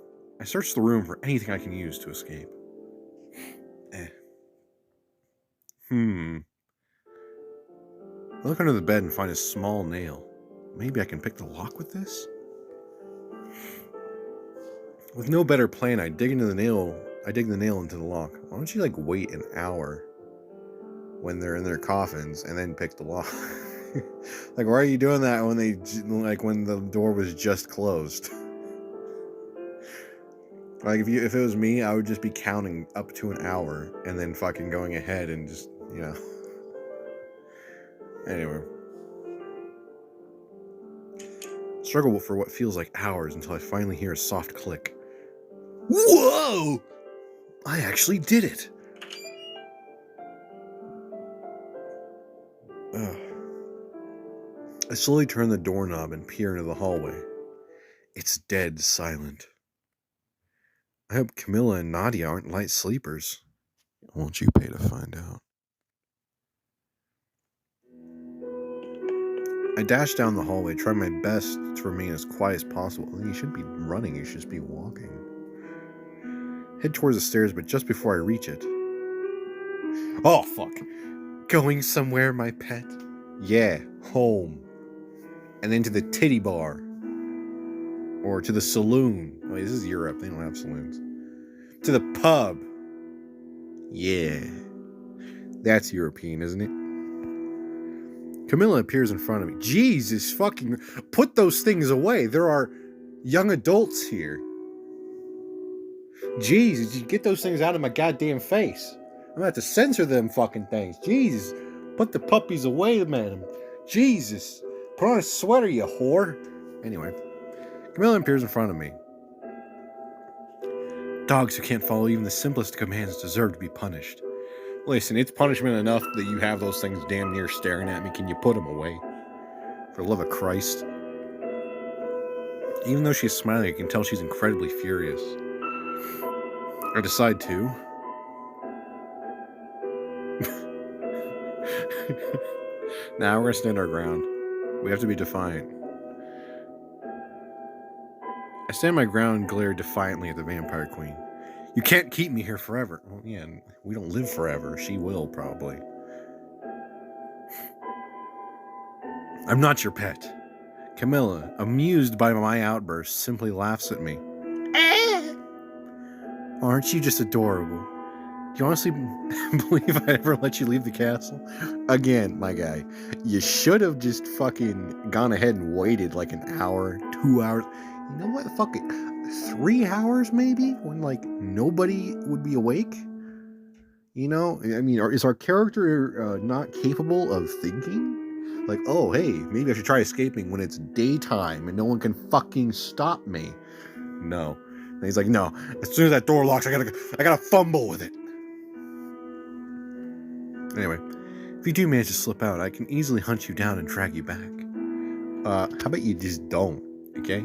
I search the room for anything I can use to escape. I look under the bed and find a small nail. Maybe I can pick the lock with this? With no better plan, I dig the nail into the lock. Why don't you, like, wait an hour when they're in their coffins and then pick the lock? Like, why are you doing that when when the door was just closed? Like, if it was me, I would just be counting up to an hour and then fucking going ahead and just, you know. Anyway. Struggle for what feels like hours until I finally hear a soft click. Whoa! I actually did it! Ugh. I slowly turn the doorknob and peer into the hallway. It's dead silent. I hope Camilla and Nadia aren't light sleepers. Won't you pay to find out? I dash down the hallway, try my best to remain as quiet as possible. You shouldn't be running, you should just be walking. Head towards the stairs, but just before I reach it... Oh, fuck. Going somewhere, my pet? Yeah, home. And then to the titty bar. Or to the saloon. Wait, this is Europe, they don't have saloons. To the pub. Yeah. That's European, isn't it? Camilla appears in front of me. Jesus fucking... Put those things away. There are young adults here. Jesus, you get those things out of my goddamn face. I'm gonna have to censor them fucking things. Jesus. Put the puppies away, man. Jesus. Put on a sweater, you whore. Anyway. Camilla appears in front of me. Dogs who can't follow even the simplest commands deserve to be punished. Listen, it's punishment enough that you have those things damn near staring at me. Can you put them away? For the love of Christ. Even though she's smiling, I can tell she's incredibly furious. I decide to. Now we're gonna stand our ground. We have to be defiant. I stand my ground and glare defiantly at the Vampire Queen. You can't keep me here forever. Well, yeah, we don't live forever. She will, probably. I'm not your pet. Camilla, amused by my outburst, simply laughs at me. Aren't you just adorable? Do you honestly believe I ever let you leave the castle? Again, my guy, you should have just fucking gone ahead and waited like an hour, 2 hours. You know what? Fuck it. 3 hours maybe? When like nobody would be awake? You know? I mean, is our character not capable of thinking? Like, oh, hey, maybe I should try escaping when it's daytime and no one can fucking stop me. No. And he's like, no, as soon as that door locks, I gotta fumble with it. Anyway, if you do manage to slip out, I can easily hunt you down and drag you back. How about you just don't, okay?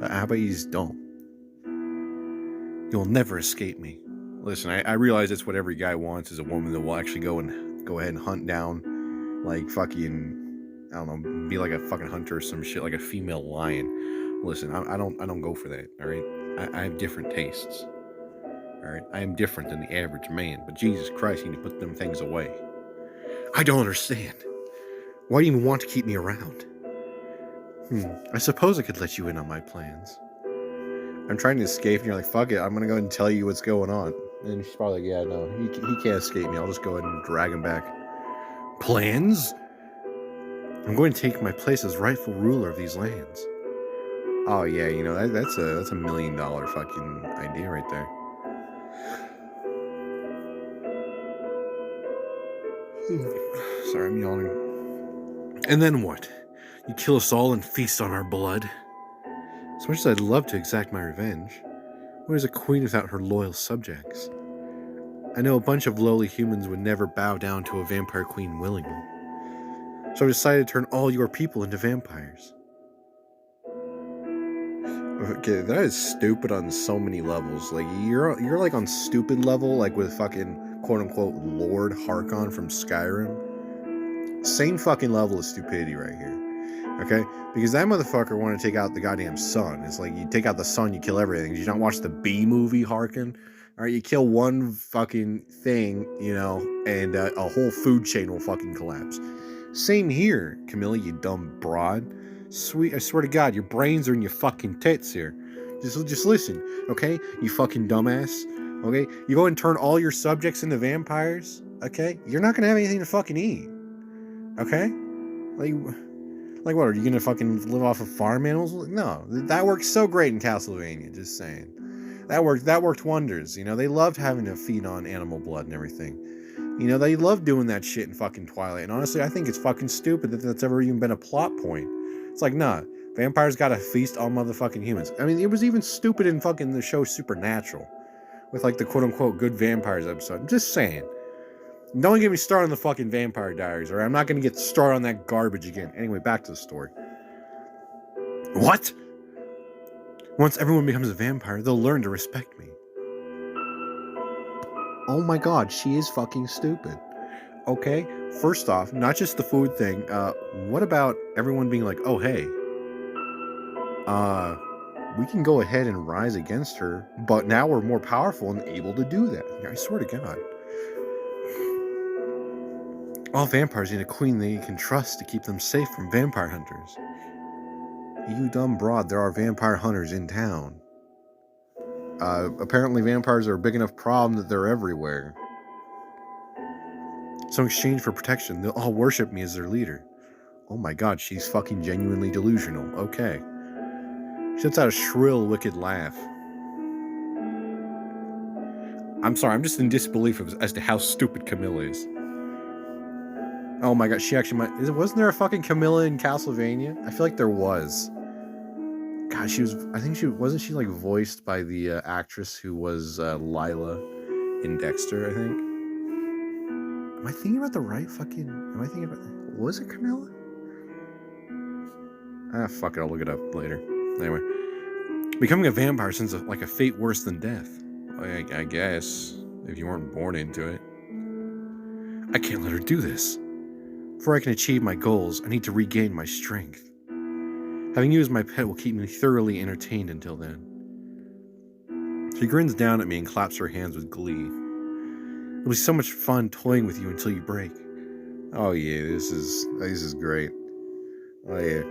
How about you just don't? You'll never escape me. Listen, I realize that's what every guy wants is a woman that will actually go ahead and hunt down, like fucking, I don't know, be like a fucking hunter or some shit, like a female lion. Listen, I don't go for that, alright? I have different tastes. Alright? I am different than the average man, but Jesus Christ, you need to put them things away. I don't understand. Why do you even want to keep me around? I suppose I could let you in on my plans. I'm trying to escape, and you're like, fuck it, I'm gonna go ahead and tell you what's going on. And she's probably like, yeah, no, he can't escape me. I'll just go ahead and drag him back. Plans? I'm going to take my place as rightful ruler of these lands. Oh yeah, you know, that's a $1 million fucking idea right there. Sorry, I'm yawning. And then what? You kill us all and feast on our blood? As much as I'd love to exact my revenge, what is a queen without her loyal subjects? I know a bunch of lowly humans would never bow down to a vampire queen willingly. So I've decided to turn all your people into vampires. Okay, that is stupid on so many levels. Like, you're like on stupid level, like with fucking quote-unquote Lord Harkon from Skyrim. Same fucking level of stupidity right here. Okay? Because that motherfucker wanted to take out the goddamn sun. It's like, you take out the sun, you kill everything. Did you not watch the B movie, Harkon? Alright, you kill one fucking thing, you know, and a whole food chain will fucking collapse. Same here, Camilla, you dumb broad. Sweet, I swear to God, your brains are in your fucking tits here. Just listen, okay? You fucking dumbass. Okay? You go and turn all your subjects into vampires, okay? You're not gonna have anything to fucking eat. Okay? Like what, are you gonna fucking live off of farm animals? No, that works so great in Castlevania, just saying. That worked wonders. You know, they loved having to feed on animal blood and everything. You know, they love doing that shit in fucking Twilight. And honestly, I think it's fucking stupid that that's ever even been a plot point. It's like, nah, vampires gotta feast on motherfucking humans. I mean, it was even stupid in fucking the show Supernatural. With like the quote-unquote good vampires episode. I'm just saying. Don't get me started on the fucking Vampire Diaries, or I'm not gonna get started on that garbage again. Anyway, back to the story. What? Once everyone becomes a vampire, they'll learn to respect me. Oh my god, she is fucking stupid. Okay, first off, not just the food thing, what about everyone being like, oh hey, we can go ahead and rise against her, but now we're more powerful and able to do that. I swear to God. All vampires need a queen they can trust to keep them safe from vampire hunters. You dumb broad, there are vampire hunters in town. Apparently vampires are a big enough problem that they're everywhere. So in exchange for protection, they'll all worship me as their leader. Oh my god, she's fucking genuinely delusional. Okay. She lets out a shrill, wicked laugh. I'm sorry, I'm just in disbelief as to how stupid Camilla is. Oh my god, she actually might... Wasn't there a fucking Camilla in Castlevania? I feel like there was. God, she was... I think she... Wasn't she, like, voiced by the actress who was Lila in Dexter, I think? Am I thinking about the right fucking... Am I thinking about... Was it Camilla? Ah, fuck it, I'll look it up later. Anyway. Becoming a vampire sounds like a fate worse than death. I guess. If you weren't born into it. I can't let her do this. Before I can achieve my goals, I need to regain my strength. Having you as my pet will keep me thoroughly entertained until then. She grins down at me and claps her hands with glee. It'll be so much fun toying with you until you break. Oh yeah, this is great. Oh yeah,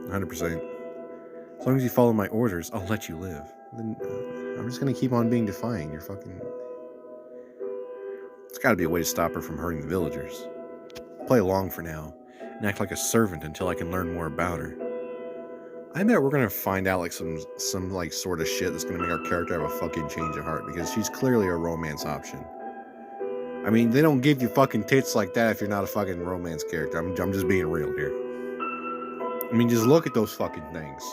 100%. As long as you follow my orders, I'll let you live. Then I'm just gonna keep on being defiant. You're fucking... There's gotta be a way to stop her from hurting the villagers. Play along for now, and act like a servant until I can learn more about her. I bet we're gonna find out like some like sort of shit that's gonna make our character have a fucking change of heart, because she's clearly a romance option. I mean, they don't give you fucking tits like that if you're not a fucking romance character. I'm just being real here. I mean, just look at those fucking things.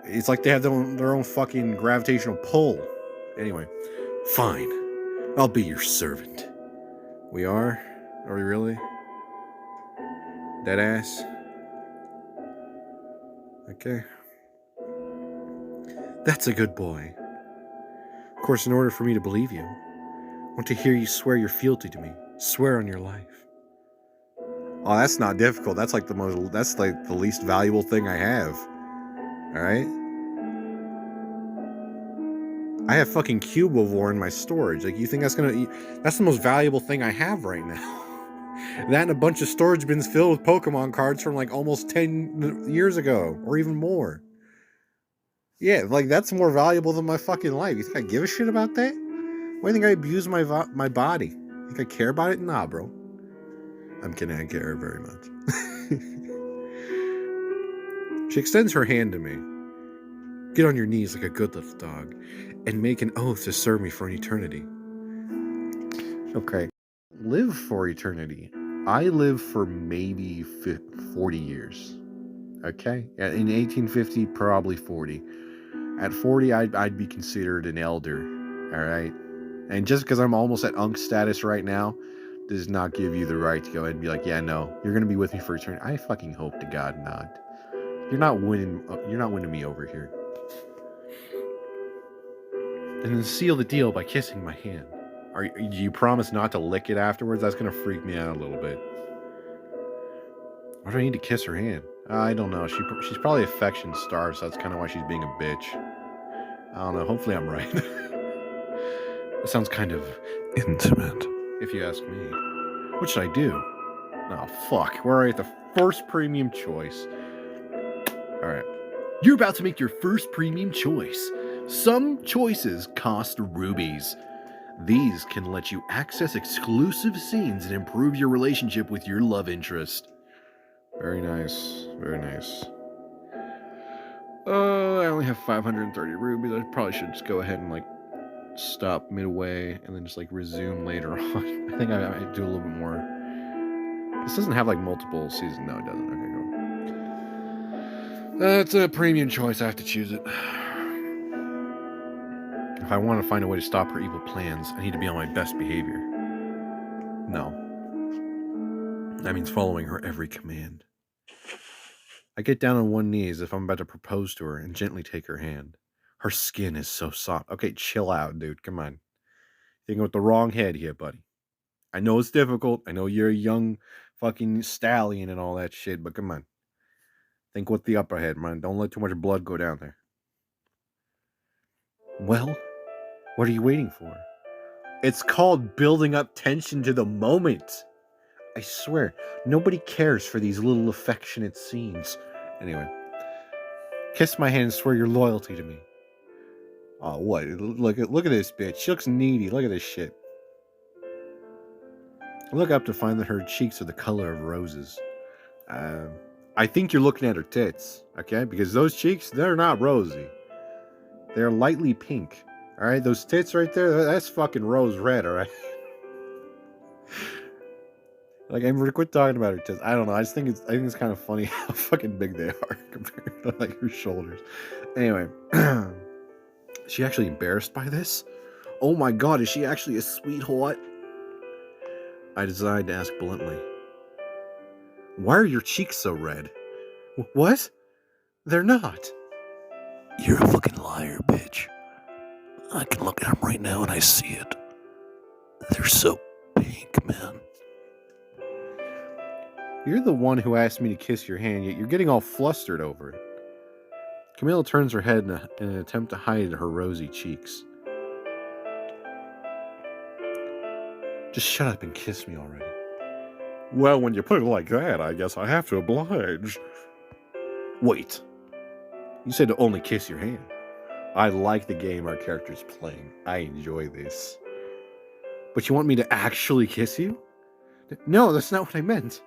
It's like they have their own fucking gravitational pull. Anyway, fine. I'll be your servant. We are? Are we really? Deadass? Okay. That's a good boy. Of course, in order for me to believe you, I want to hear you swear your fealty to me. Swear on your life. Oh, that's not difficult. That's like the least valuable thing I have. Alright? I have fucking Cubivore in my storage. Like, you think that's the most valuable thing I have right now. That and a bunch of storage bins filled with Pokemon cards from like almost 10 years ago, or even more. Yeah, like that's more valuable than my fucking life. You think I give a shit about that? Why do you think I abuse my body? Think I care about it? Nah, bro. I'm kidding, I care very much. She extends her hand to me. Get on your knees like a good little dog, and make an oath to serve me for an eternity. Okay. Live for eternity. I live for maybe 40 years. Okay? In 1850, probably 40. At 40, I'd be considered an elder. Alright? And just because I'm almost at Unk status right now, does not give you the right to go ahead and be like, yeah, no, you're going to be with me for eternity. I fucking hope to God not. You're not winning me over here. And then seal the deal by kissing my hand. Do you promise not to lick it afterwards? That's gonna freak me out a little bit. Why do I need to kiss her hand? I don't know. She's probably affection starved, so that's kind of why she's being a bitch. I don't know. Hopefully I'm right. That sounds kind of Intimate. if you ask me. What should I do? Oh, fuck. We're already at the first premium choice. Alright. You're about to make your first premium choice. Some choices cost rubies. These can let you access exclusive scenes and improve your relationship with your love interest. Very nice. Very nice. I only have 530 rubies. I probably should just go ahead and like stop midway and then just like resume later on. I think I might do a little bit more. This doesn't have like multiple seasons. No, it doesn't. Okay, go. That's a premium choice. I have to choose it. If I want to find a way to stop her evil plans, I need to be on my best behavior. No. That means following her every command. I get down on one knee as if I'm about to propose to her and gently take her hand. Her skin is so soft. Okay, chill out, dude. Come on. Thinking with the wrong head here, buddy. I know it's difficult. I know you're a young fucking stallion and all that shit, but come on. Think with the upper head, man. Don't let too much blood go down there. Well, what are you waiting for? It's called building up tension to the moment. I swear, nobody cares for these little affectionate scenes. Anyway, kiss my hand and swear your loyalty to me. Oh, what? Look at this bitch. She looks needy. Look at this shit. I look up to find that her cheeks are the color of roses. I think you're looking at her tits, okay? Because those cheeks, they're not rosy. They're lightly pink. All right, those tits right there, that's fucking rose red, all right? Like, Ember, quit talking about her tits. I don't know. I think it's kind of funny how fucking big they are compared to like her shoulders. Anyway, is she actually embarrassed by this? Oh my god, is she actually a sweetheart? I decided to ask bluntly. Why are your cheeks so red? What? They're not. You're a fucking liar, bitch. I can look at them right now and I see it. They're so pink, man. You're the one who asked me to kiss your hand, yet you're getting all flustered over it. Camilla turns her head in an attempt to hide her rosy cheeks. Just shut up and kiss me already. Well, when you put it like that, I guess I have to oblige. Wait. You said to only kiss your hand. I like the game our character's playing. I enjoy this. But you want me to actually kiss you? No, that's not what I meant.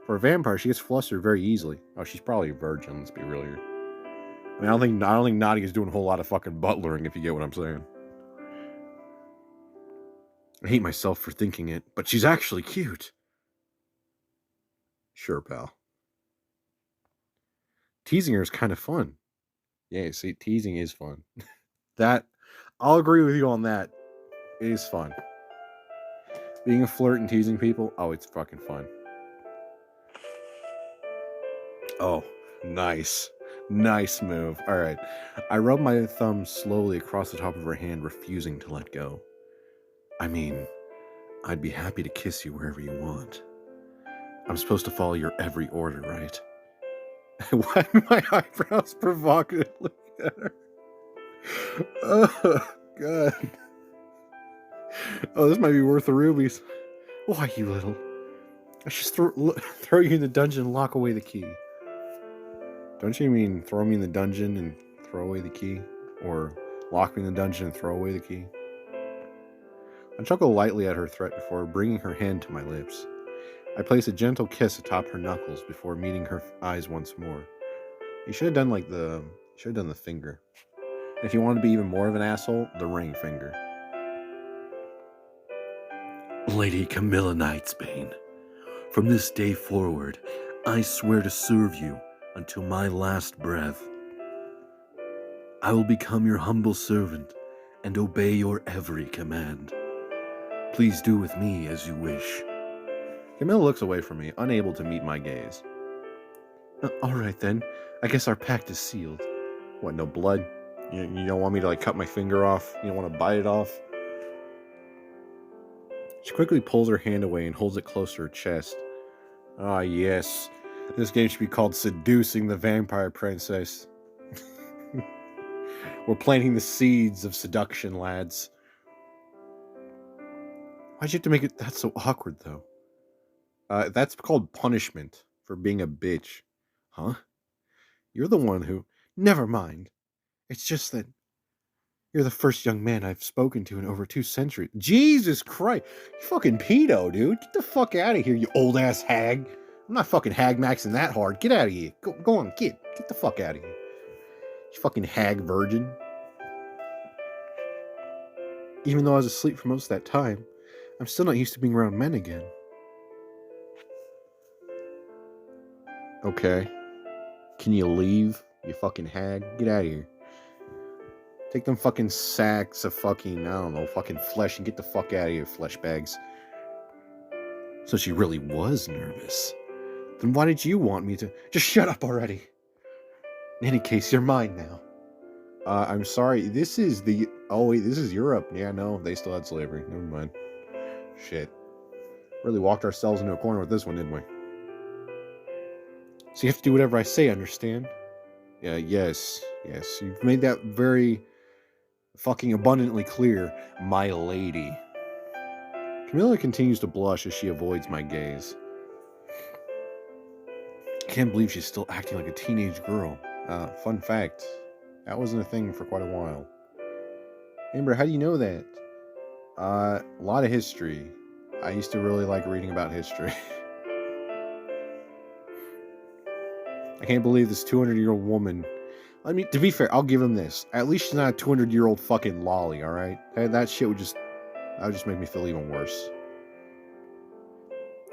For a vampire, she gets flustered very easily. Oh, she's probably a virgin, let's be real here. I mean, I don't think Nadia is doing a whole lot of fucking butlering, if you get what I'm saying. I hate myself for thinking it, but she's actually cute. Sure, pal. Teasing her is kind of fun. Yeah, see, teasing is fun. That, I'll agree with you on that. It is fun. Being a flirt and teasing people, oh, it's fucking fun. Oh, nice. Nice move. All right. I rub my thumb slowly across the top of her hand, refusing to let go. I mean, I'd be happy to kiss you wherever you want. I'm supposed to follow your every order, right? Why are my eyebrows provocatively at her? Oh, God. Oh, this might be worth the rubies. Why, you little... I should throw you in the dungeon and lock away the key. Don't you mean throw me in the dungeon and throw away the key? Or lock me in the dungeon and throw away the key? I chuckle lightly at her threat before bringing her hand to my lips. I place a gentle kiss atop her knuckles before meeting her eyes once more. You should have done the finger. If you want to be even more of an asshole, the ring finger. Lady Camilla Knightsbane, from this day forward, I swear to serve you until my last breath. I will become your humble servant and obey your every command. Please do with me as you wish. Camilla looks away from me, unable to meet my gaze. All right then, I guess our pact is sealed. What, no blood? You don't want me to like cut my finger off? You don't want to bite it off? She quickly pulls her hand away and holds it close to her chest. Ah, yes. This game should be called Seducing the Vampire Princess. We're planting the seeds of seduction, lads. Why'd you have to make it that's so awkward, though? That's called punishment for being a bitch. Huh? You're the one who... Never mind. It's just that you're the first young man I've spoken to in over 2 centuries. Jesus Christ. You fucking pedo, dude. Get the fuck out of here, you old-ass hag. I'm not fucking hag maxing that hard. Get out of here. Go on, kid. Get the fuck out of here. You fucking hag virgin. Even though I was asleep for most of that time, I'm still not used to being around men again. Okay. Can you leave, you fucking hag? Get out of here. Take them fucking sacks of fucking, I don't know, fucking flesh and get the fuck out of here, flesh bags. So she really was nervous. Then why did you want me to? Just shut up already. In any case, you're mine now. I'm sorry. This is the... Oh, wait, this is Europe. Yeah, no, they still had slavery. Never mind. Shit. Really walked ourselves into a corner with this one, didn't we? So you have to do whatever I say, understand? Yeah, yes. You've made that very fucking abundantly clear, my lady. Camilla continues to blush as she avoids my gaze. I can't believe she's still acting like a teenage girl. Fun fact, that wasn't a thing for quite a while. Amber, how do you know that? A lot of history. I used to really like reading about history. I can't believe this 200-year-old woman... I mean, to be fair, I'll give him this. At least she's not a 200-year-old fucking lolly, alright? That shit would just... That would just make me feel even worse.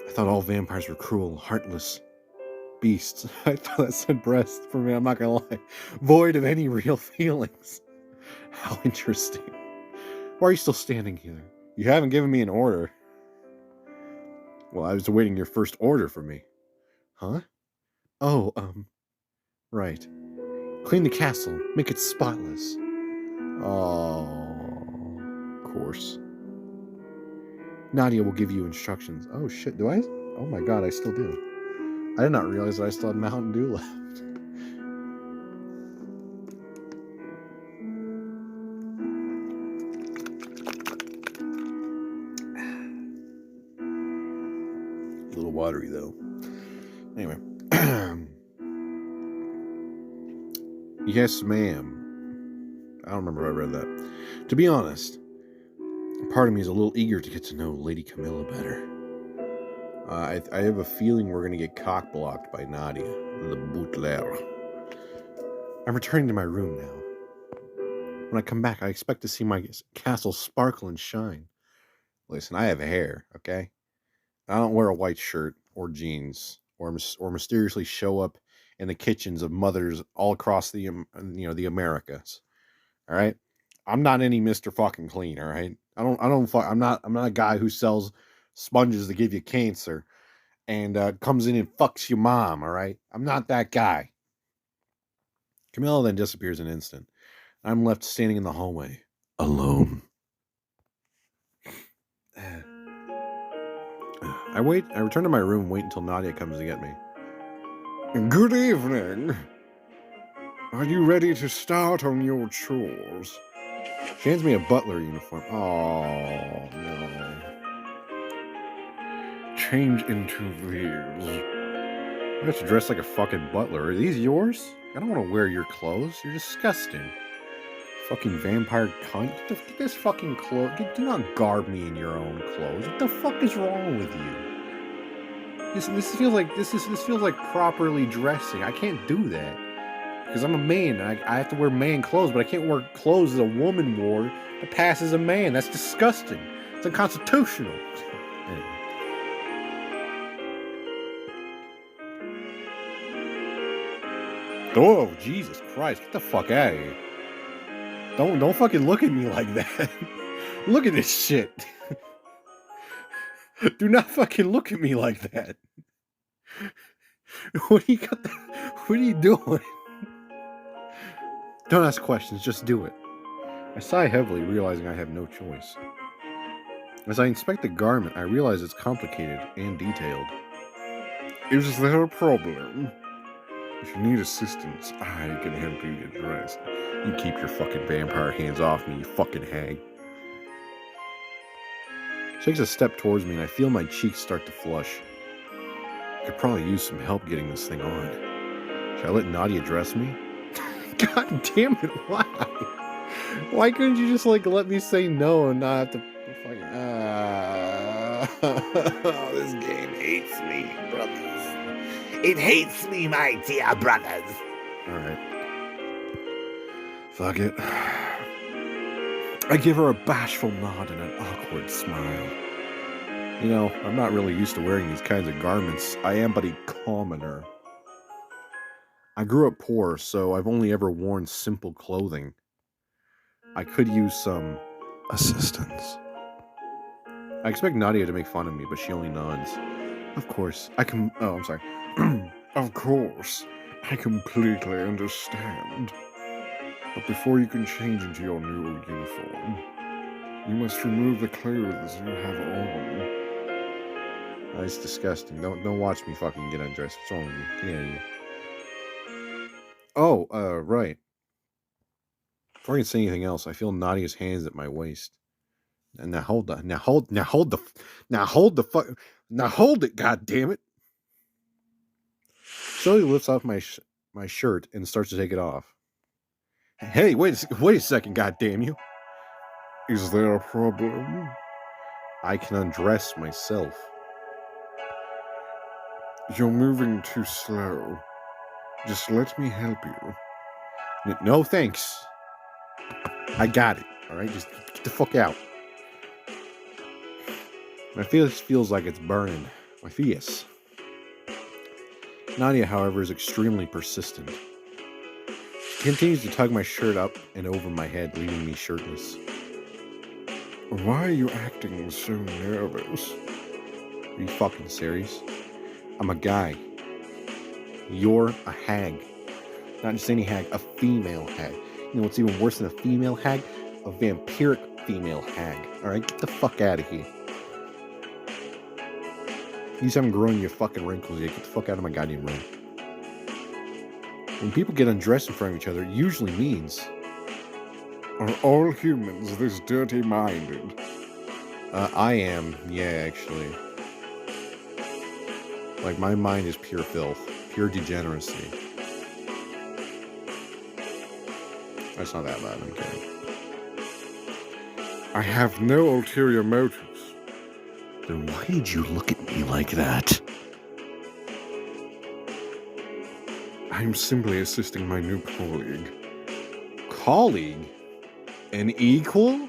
I thought all vampires were cruel, heartless beasts. I thought that said breast for me, I'm not gonna lie. Void of any real feelings. How interesting. Why are you still standing here? You haven't given me an order. Well, I was awaiting your first order from me. Huh? Oh, right. Clean the castle. Make it spotless. Oh, of course. Nadia will give you instructions. Oh, shit. Do I? Oh, my God. I still do. I did not realize that I still had Mountain Dew left. A little watery, though. Anyway. Yes, ma'am. I don't remember if I read that. To be honest, part of me is a little eager to get to know Lady Camilla better. I have a feeling we're going to get cock-blocked by Nadia, the bootler. I'm returning to my room now. When I come back, I expect to see my castle sparkle and shine. Listen, I have hair, okay? I don't wear a white shirt or jeans or mysteriously show up in the kitchens of mothers all across the the Americas. All right, I'm not any Mr. Fucking Clean. All right, I'm not a guy who sells sponges to give you cancer and comes in and fucks your mom. All right, I'm not that guy. Camilla then disappears in an instant. I'm left standing in the hallway alone. I return to my room and wait until Nadia comes to get me. Good evening. Are you ready to start on your chores? She hands me a butler uniform. Oh, no. Change into these. I have to dress like a fucking butler. Are these yours? I don't want to wear your clothes. You're disgusting. Fucking vampire cunt. Get this fucking clothes. Do not garb me in your own clothes. What the fuck is wrong with you? This feels like properly dressing. I can't do that because I'm a man. I have to wear man clothes, but I can't wear clothes that a woman wore to pass as a man. That's disgusting. It's unconstitutional. Anyway. Oh, Jesus Christ! Get the fuck out of here! Don't fucking look at me like that. Look at this shit. Do not fucking look at me like that. What are you doing? Don't ask questions, just do it. I sigh heavily, realizing I have no choice. As I inspect the garment, I realize it's complicated and detailed. Is there a problem? If you need assistance, I can help you get dressed. You keep your fucking vampire hands off me, you fucking hag. She takes a step towards me and I feel my cheeks start to flush. I could probably use some help getting this thing on. Should I let Nadia dress me? God damn it, why? Why couldn't you just let me say no and not have to fucking this game hates me, brothers. It hates me, my dear brothers. Alright. Fuck it. I give her a bashful nod and an awkward smile. You know, I'm not really used to wearing these kinds of garments. I am but a commoner. I grew up poor, so I've only ever worn simple clothing. I could use some assistance. I expect Nadia to make fun of me, but she only nods. Of course, I can... Oh, I'm sorry. Of course, I completely understand. But before you can change into your new uniform, you must remove the clothes you have on. That's disgusting. Don't watch me fucking get undressed. What's wrong with you? Get out of here. Oh, right. Before I can say anything else, I feel Nadia's hands at my waist. And now hold it, god damn it. Slowly lifts off my shirt and starts to take it off. Hey, wait a second, god damn you. Is there a problem? I can undress myself. You're moving too slow. Just let me help you. No thanks. I got it, alright? Just get the fuck out. My face feels like it's burning. My face. Nadia, however, is extremely persistent. She continues to tug my shirt up and over my head, leaving me shirtless. Why are you acting so nervous? Are you fucking serious? I'm a guy. You're a hag. Not just any hag, a female hag. You know what's even worse than a female hag? A vampiric female hag. Alright, get the fuck out of here. You just haven't grown your fucking wrinkles yet. Get the fuck out of my goddamn room. When people get undressed in front of each other, it usually means... Are all humans this dirty-minded? I am. Yeah, actually. Like, my mind is pure filth. Pure degeneracy. That's not that bad, I'm kidding. I have no ulterior motives. Then why did you look at me like that? I'm simply assisting my new colleague. Colleague? An equal?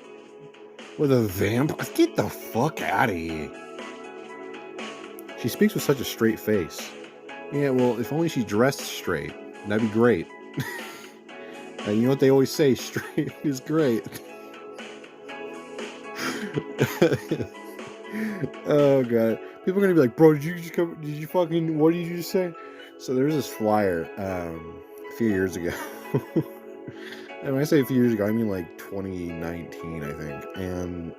With a vampire? Get the fuck out of here. She speaks with such a straight face. Yeah, well, if only she dressed straight. That'd be great. You know what they always say? Straight is great. Oh god, people are gonna be like, bro, did you just come? Did you fucking? What did you just say? So there's this flyer a few years ago. And when I say a few years ago, I mean like 2019, I think. And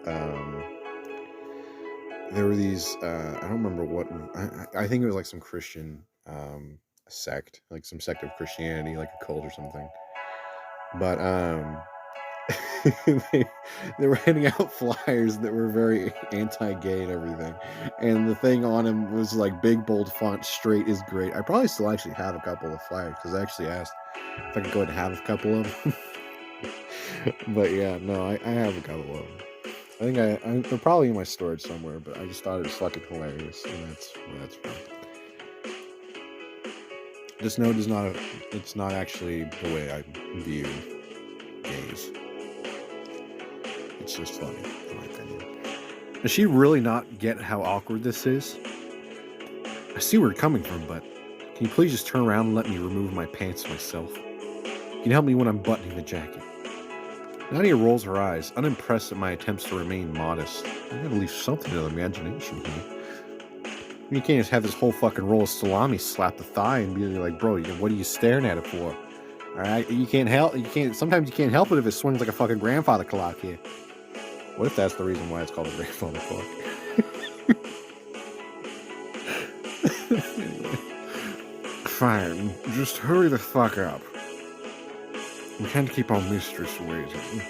there were these. I don't remember what. I think it was like some Christian sect, like some sect of Christianity, like a cult or something. But they were handing out flyers that were very anti-gay and everything, and the thing on them was like big bold font, straight is great. I probably still actually have a couple of flyers because I actually asked if I could go ahead and have a couple of them. But yeah, no, I have a couple of them. I think they're probably in my storage somewhere, but I just thought it was fucking hilarious, and that's where that's from. This note is not it's not actually the way I view gays. It's just funny, in my opinion. Does she really not get how awkward this is? I see where you're coming from, but can you please just turn around and let me remove my pants myself? Can you help me when I'm buttoning the jacket? Nadia rolls her eyes, unimpressed at my attempts to remain modest. I gotta leave something to the imagination here. You can't just have this whole fucking roll of salami slap the thigh and be like, bro, what are you staring at it for? Alright, sometimes you can't help it if it swings like a fucking grandfather clock here. What if that's the reason why it's called a grandfather clock? Anyway. Fine, just hurry the fuck up. We can't keep our mistress waiting.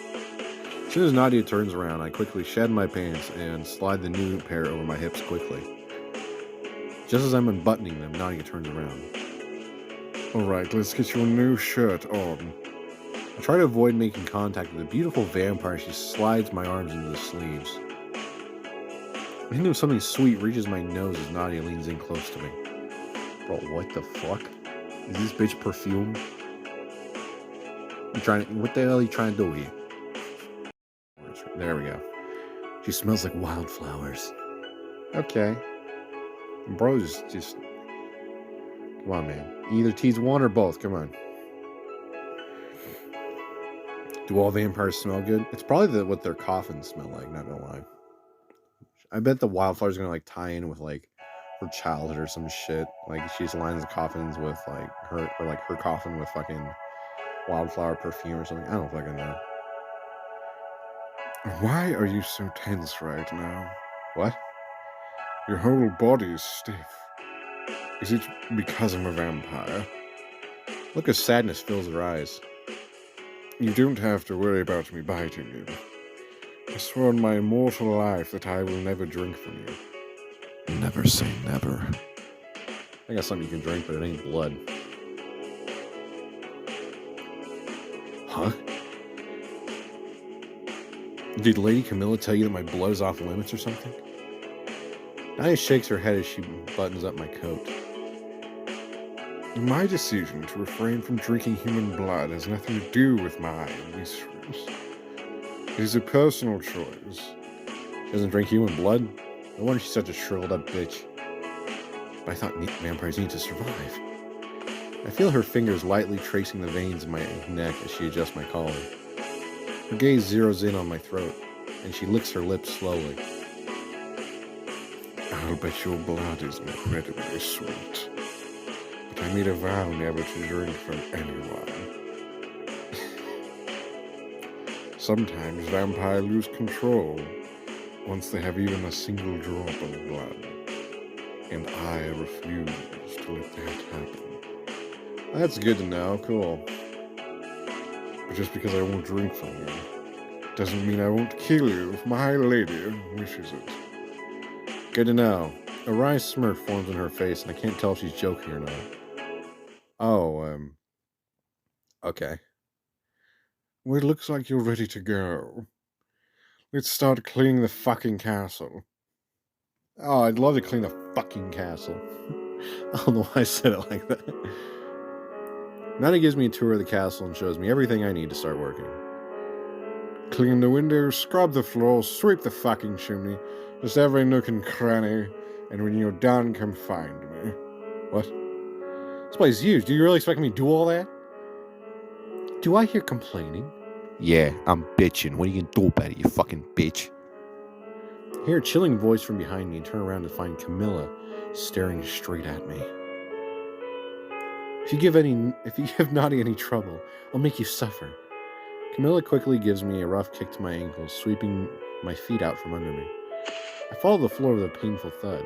As soon as Nadia turns around, I quickly shed my pants and slide the new pair over my hips quickly. Just as I'm unbuttoning them, Nadia turns around. Alright, let's get your new shirt on. I try to avoid making contact with the beautiful vampire. She slides my arms into the sleeves. I think something sweet reaches my nose as Nadia leans in close to me. Bro, what the fuck? Is this bitch perfume? What the hell are you trying to do here? There we go. She smells like wildflowers. Okay. Bro's just... Come on, man. Either tease one or both. Come on. Do all vampires smell good? It's probably what their coffins smell like, not gonna lie. I bet the wildflower's gonna like tie in with like her childhood or some shit. Like she's lines the coffins with like her coffin with fucking wildflower perfume or something. I don't fucking know. Why are you so tense right now? What? Your whole body is stiff. Is it because I'm a vampire? Look as sadness fills her eyes. You don't have to worry about me biting you. I swear on my immortal life that I will never drink from you. Never say never. I got something you can drink, but it ain't blood. Huh? Did Lady Camilla tell you that my blood is off limits or something? Nadia shakes her head as she buttons up my coat. My decision to refrain from drinking human blood has nothing to do with my mistress. It is a personal choice. She doesn't drink human blood? No wonder she's such a shrilled up bitch. But I thought vampires need to survive. I feel her fingers lightly tracing the veins in my neck as she adjusts my collar. Her gaze zeroes in on my throat, and she licks her lips slowly. I'll bet your blood is incredibly sweet. But I made a vow never to drink from anyone. Sometimes vampires lose control once they have even a single drop of blood. And I refuse to let that happen. That's good to know. Cool. But just because I won't drink from you doesn't mean I won't kill you if my lady wishes it. Good to know. A wry smirk forms on her face, and I can't tell if she's joking or not. Oh, okay. Well, it looks like you're ready to go. Let's start cleaning the fucking castle. Oh, I'd love to clean the fucking castle. I don't know why I said it like that. Nana gives me a tour of the castle and shows me everything I need to start working. Clean the windows, scrub the floors, sweep the fucking chimney, just every nook and cranny, and when you're done, come find me. What? This place is huge. Do you really expect me to do all that? Do I hear complaining? Yeah, I'm bitching. What are you gonna do about it, you fucking bitch? I hear a chilling voice from behind me and turn around to find Camilla staring straight at me. If you give Nadia any trouble, I'll make you suffer. Camilla quickly gives me a rough kick to my ankles, sweeping my feet out from under me. I fall to the floor with a painful thud.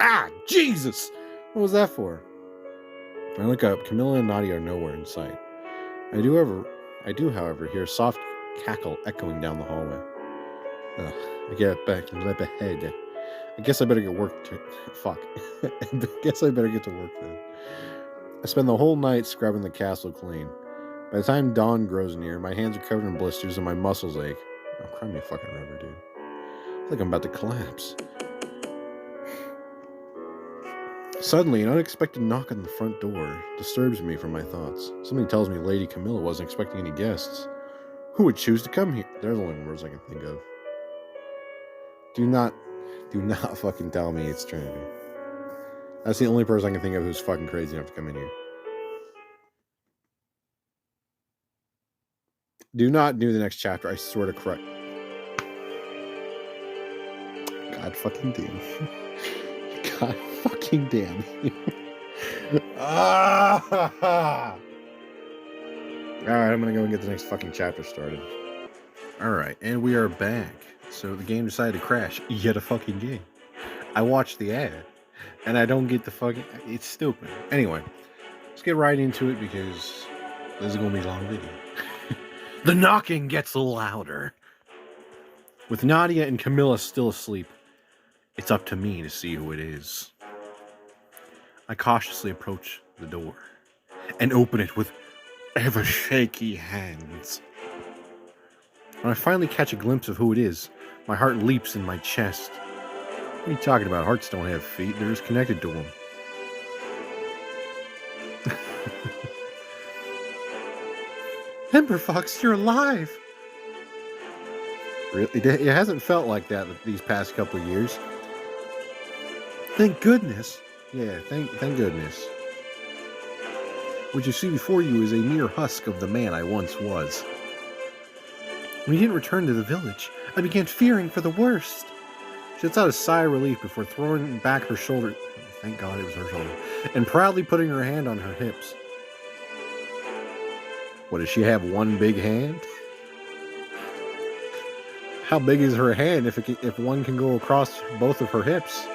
Ah, Jesus! What was that for? When I look up, Camilla and Nadia are nowhere in sight. I do, however, hear a soft cackle echoing down the hallway. Ugh, I get back and leap ahead. I guess I better get Fuck. I guess I better get to work then. I spend the whole night scrubbing the castle clean. By the time dawn grows near, my hands are covered in blisters and my muscles ache. Oh, cry me a fucking river, dude. I feel like I'm about to collapse. Suddenly, an unexpected knock on the front door disturbs me from my thoughts. Something tells me Lady Camilla wasn't expecting any guests. Who would choose to come here? There's only words I can think of. Do not fucking tell me it's Trinity. That's the only person I can think of who's fucking crazy enough to come in here. Do not do the next chapter, I swear to Christ. God fucking damn. God fucking damn you. Alright, I'm gonna go and get the next fucking chapter started. Alright, and we are back. So the game decided to crash yet a fucking game. I watched the ad, and I don't get the fucking... It's stupid. Anyway, let's get right into it because this is gonna be a long video. The knocking gets louder. With Nadia and Camilla still asleep, it's up to me to see who it is. I cautiously approach the door and open it with ever shaky hands. When I finally catch a glimpse of who it is, my heart leaps in my chest. What are you talking about? Hearts don't have feet, they're just connected to them. EmberFox, you're alive! Really? It hasn't felt like that these past couple of years. Thank goodness. Yeah, thank goodness. What you see before you is a mere husk of the man I once was. When you didn't return to the village, I began fearing for the worst. She lets out a sigh of relief before throwing back her shoulder. Thank God it was her shoulder. And proudly putting her hand on her hips. What, does she have one big hand? How big is her hand if one can go across both of her hips?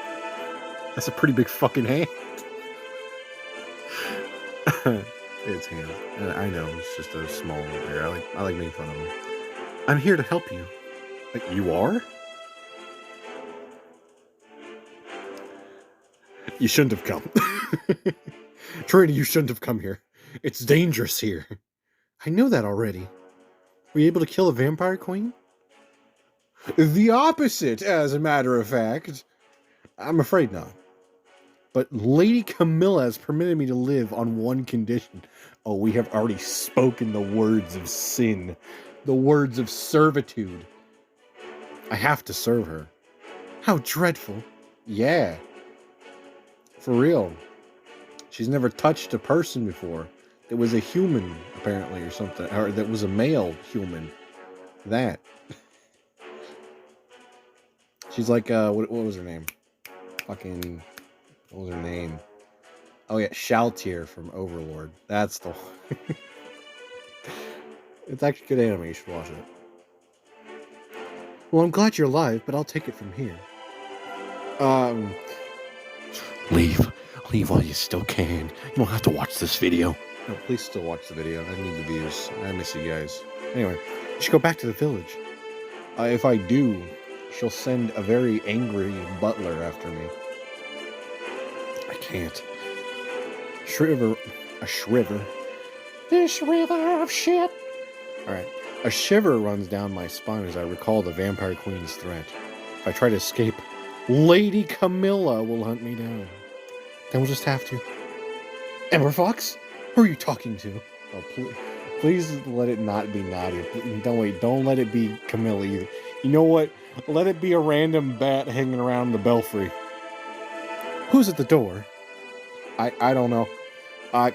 That's a pretty big fucking hand. It's hand. I know, it's just a small bear. I like making fun of him. I'm here to help you. Like, you are? You shouldn't have come. Trini, you shouldn't have come here. It's dangerous here. I know that already. Were you able to kill a vampire queen? The opposite, as a matter of fact. I'm afraid not. But Lady Camilla has permitted me to live on one condition. Oh, we have already spoken the words of sin. The words of servitude. I have to serve her. How dreadful. Yeah. For real. She's never touched a person before. That was a human, apparently, or something. Or that was a male human. That. She's like, what was her name? Fucking, what was her name? Oh yeah, Shaltier from Overlord. That's the one. It's actually good anime, you should watch it. Well, I'm glad you're alive, but I'll take it from here. Leave while you still can. You don't have to watch this video. No, please still watch the video. I need the views. I miss you guys. Anyway, you should go back to the village. If I do, she'll send a very angry butler after me. I can't. A shriver. This river of shit. Alright. A shiver runs down my spine as I recall the Vampire Queen's threat. If I try to escape, Lady Camilla will hunt me down. Then we'll just have to. EmberFox? Who are you talking to? Oh, please let it not be Nadia. Don't let it be Camilla either. You know what? Let it be a random bat hanging around the belfry. Who's at the door? I don't know.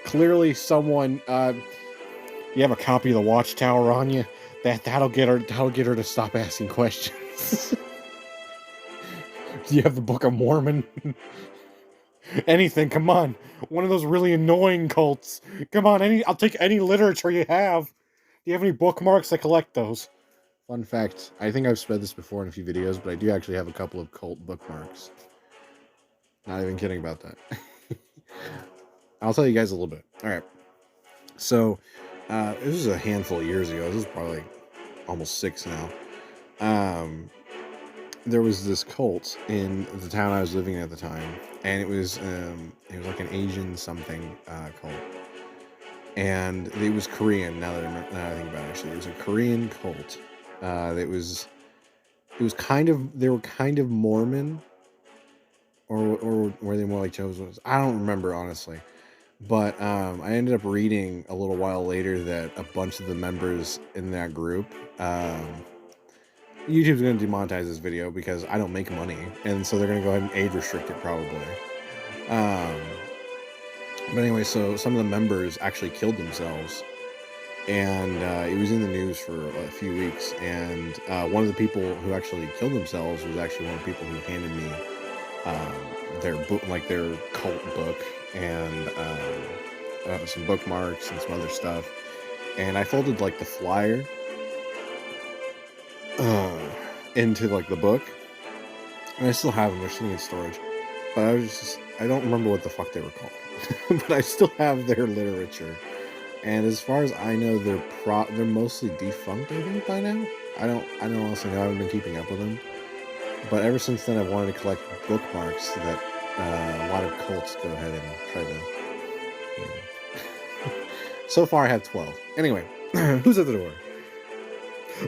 Clearly someone, you have a copy of the Watchtower on you? That'll get her to stop asking questions. Do you have the Book of Mormon? Anything, come on. One of those really annoying cults. Come on, I'll take any literature you have. Do you have any bookmarks? I collect those. Fun fact, I think I've said this before in a few videos, but I do actually have a couple of cult bookmarks. Not even kidding about that. I'll tell you guys a little bit. Alright. So, this was a handful of years ago. This is probably almost 6 now. There was this cult in the town I was living in at the time, and it was like an Asian something cult, and it was Korean. Now that I think about it, actually, it was a Korean cult. It was kind of, they were kind of Mormon, or were they more like Jehovah's Witnesses? I don't remember honestly, but I ended up reading a little while later that a bunch of the members in that group. YouTube's going to demonetize this video because I don't make money, and so they're going to go ahead and age restrict it probably. But anyway, so some of the members actually killed themselves, and it was in the news for a few weeks, and one of the people who actually killed themselves was actually one of the people who handed me their book, like their cult book, and some bookmarks and some other stuff, and I folded like the flyer into like the book, and I still have them. They're sitting in storage, but I don't remember what the fuck they were called. But I still have their literature, and as far as I know, they're mostly defunct, I think, by now. I don't honestly know. I haven't been keeping up with them, but ever since then I've wanted to collect bookmarks that a lot of cults go ahead and try to, you know. So far I have 12. Anyway, who's at the door?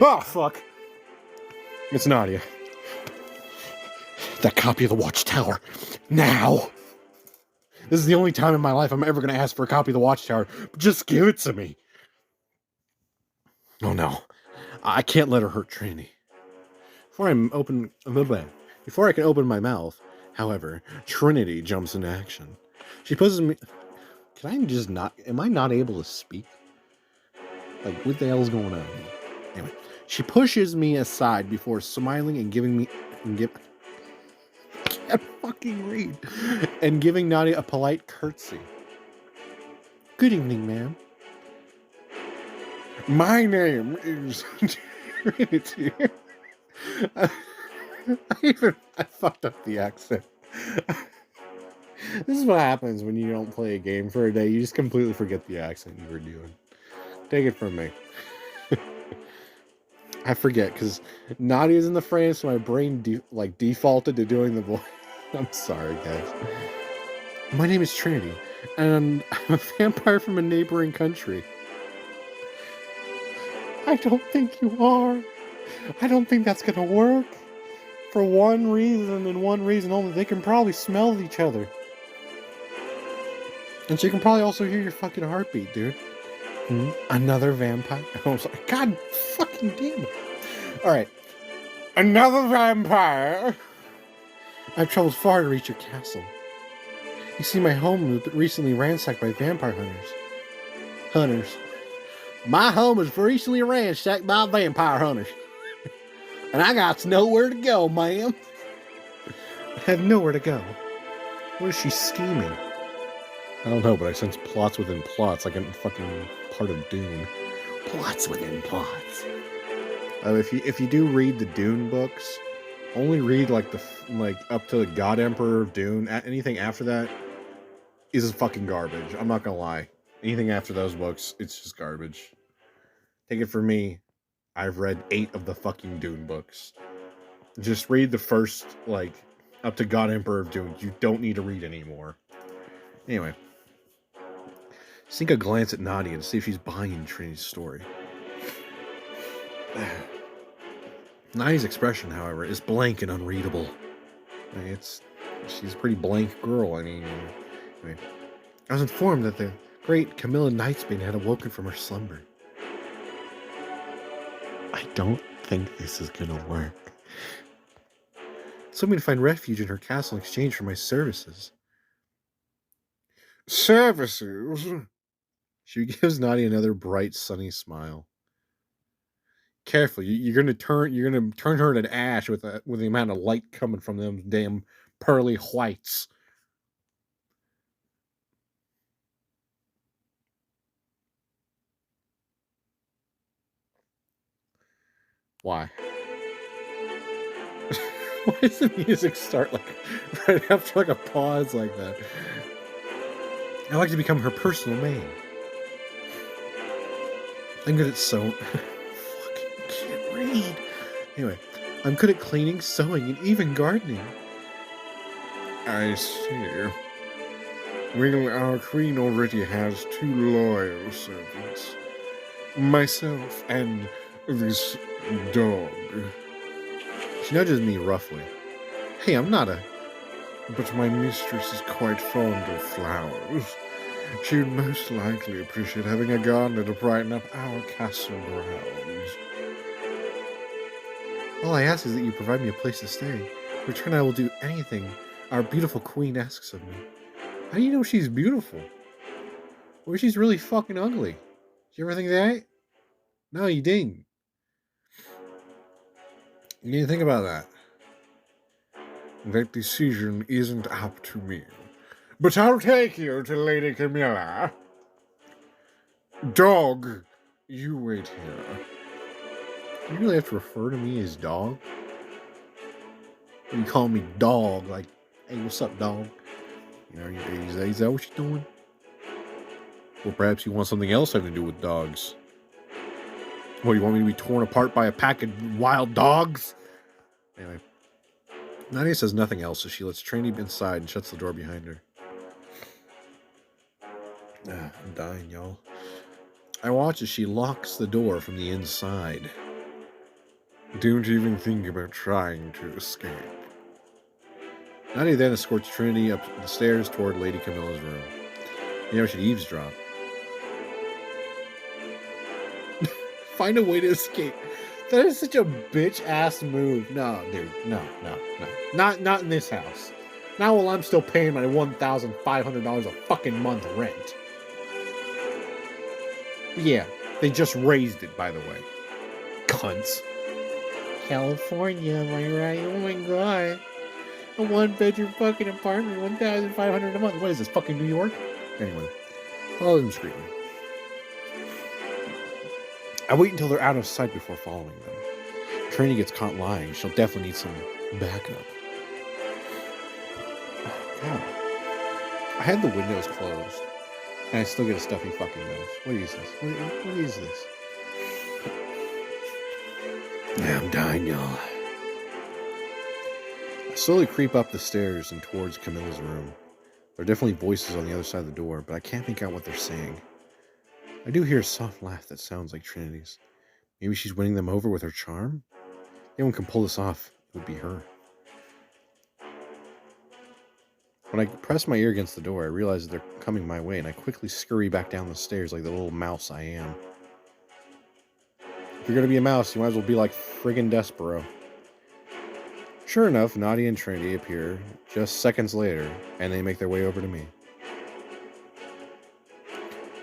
Oh fuck, it's Nadia. That copy of the Watchtower. Now! This is the only time in my life I'm ever going to ask for a copy of the Watchtower. Just give it to me. Oh no, I can't let her hurt Trinity. Before I can open my mouth, however, Trinity jumps into action. She pushes me. Can I just not? Am I not able to speak? Like, what the hell's going on here? Anyway, she pushes me aside before smiling and giving me I can't fucking read and giving Nadia a polite curtsy. Good evening, ma'am. My name is Trinity. I fucked up the accent. This is what happens when you don't play a game for a day. You just completely forget the accent you were doing. Take it from me. I forget because Nadia's in the frame, so my brain defaulted to doing the voice. I'm sorry, guys. My name is Trinity, and I'm a vampire from a neighboring country. I don't think you are. I don't think that's gonna work. For one reason and one reason only, they can probably smell each other. And she can probably also hear your fucking heartbeat, dude. Another vampire? I was like, God fucking damn it. Alright. Another vampire! I've traveled far to reach your castle. You see, my home was recently ransacked by vampire hunters. My home was recently ransacked by vampire hunters. And I got nowhere to go, ma'am. I have nowhere to go. What is she scheming? I don't know, but I sense plots within plots, like I'm fucking part of Dune. Plots within plots. If you do read the Dune books, only read like up to the God Emperor of Dune. Anything after that is fucking garbage. I'm not gonna lie. Anything after those books, it's just garbage. Take it from me. I've read 8 of the fucking Dune books. Just read the first, up to God Emperor of Dune. You don't need to read anymore. Anyway. Sink a glance at Nadia to see if she's buying Trinity's story. Nadia's expression, however, is blank and unreadable. She's a pretty blank girl. Anyway. I was informed that the great Camilla Nightsbane had awoken from her slumber. I don't think this is gonna work. So I'm going to find refuge in her castle in exchange for my services. Services? She gives Nadia another bright, sunny smile. Careful, you're gonna turn her to ash with the amount of light coming from them damn pearly whites. Why? Why does the music start right after a pause like that? I like to become her personal maid. I'm good at sewing. Fucking can't read. Anyway, I'm good at cleaning, sewing, and even gardening. I see. Well, our queen already has 2 loyal servants. Myself and this dog. She nudges me roughly. Hey, I'm not a... But my mistress is quite fond of flowers. She would most likely appreciate having a gardener to brighten up our castle grounds. All I ask is that you provide me a place to stay. In return, I will do anything our beautiful queen asks of me. How do you know she's beautiful? Or she's really fucking ugly? Did you ever think that? No, you didn't. You need to think about that. That decision isn't up to me. But I'll take you to Lady Camilla. Dog, you wait here. You really have to refer to me as dog? You call me dog, like, hey, what's up, dog? You know, is that what you're doing? Or perhaps you want something else having to do with dogs. What, you want me to be torn apart by a pack of wild dogs? Anyway. Nadia says nothing else as she lets Trinity inside and shuts the door behind her. I'm dying, y'all. I watch as she locks the door from the inside. Don't even think about trying to escape. Nadia then escorts Trinity up the stairs toward Lady Camilla's room. You know, she eavesdrop. find a way to escape. That is such a bitch-ass move. No, dude. No. Not in this house. Not while I'm still paying my $1,500 a fucking month rent. Yeah, they just raised it, by the way. Cunts. California, am I right? Oh my god. A one-bedroom fucking apartment, $1,500 a month. What is this, fucking New York? Anyway, follow them screaming. I wait until they're out of sight before following them. If Trini gets caught lying, she'll definitely need some backup. God. I had the windows closed, and I still get a stuffy fucking nose. What is this? What is this? Yeah, I'm dying, y'all. I slowly creep up the stairs and towards Camilla's room. There are definitely voices on the other side of the door, but I can't make out what they're saying. I do hear a soft laugh that sounds like Trinity's. Maybe she's winning them over with her charm? If anyone can pull this off, it would be her. When I press my ear against the door, I realize that they're coming my way, and I quickly scurry back down the stairs like the little mouse I am. If you're gonna be a mouse, you might as well be like friggin' Despero. Sure enough, Nadia and Trinity appear just seconds later, and they make their way over to me.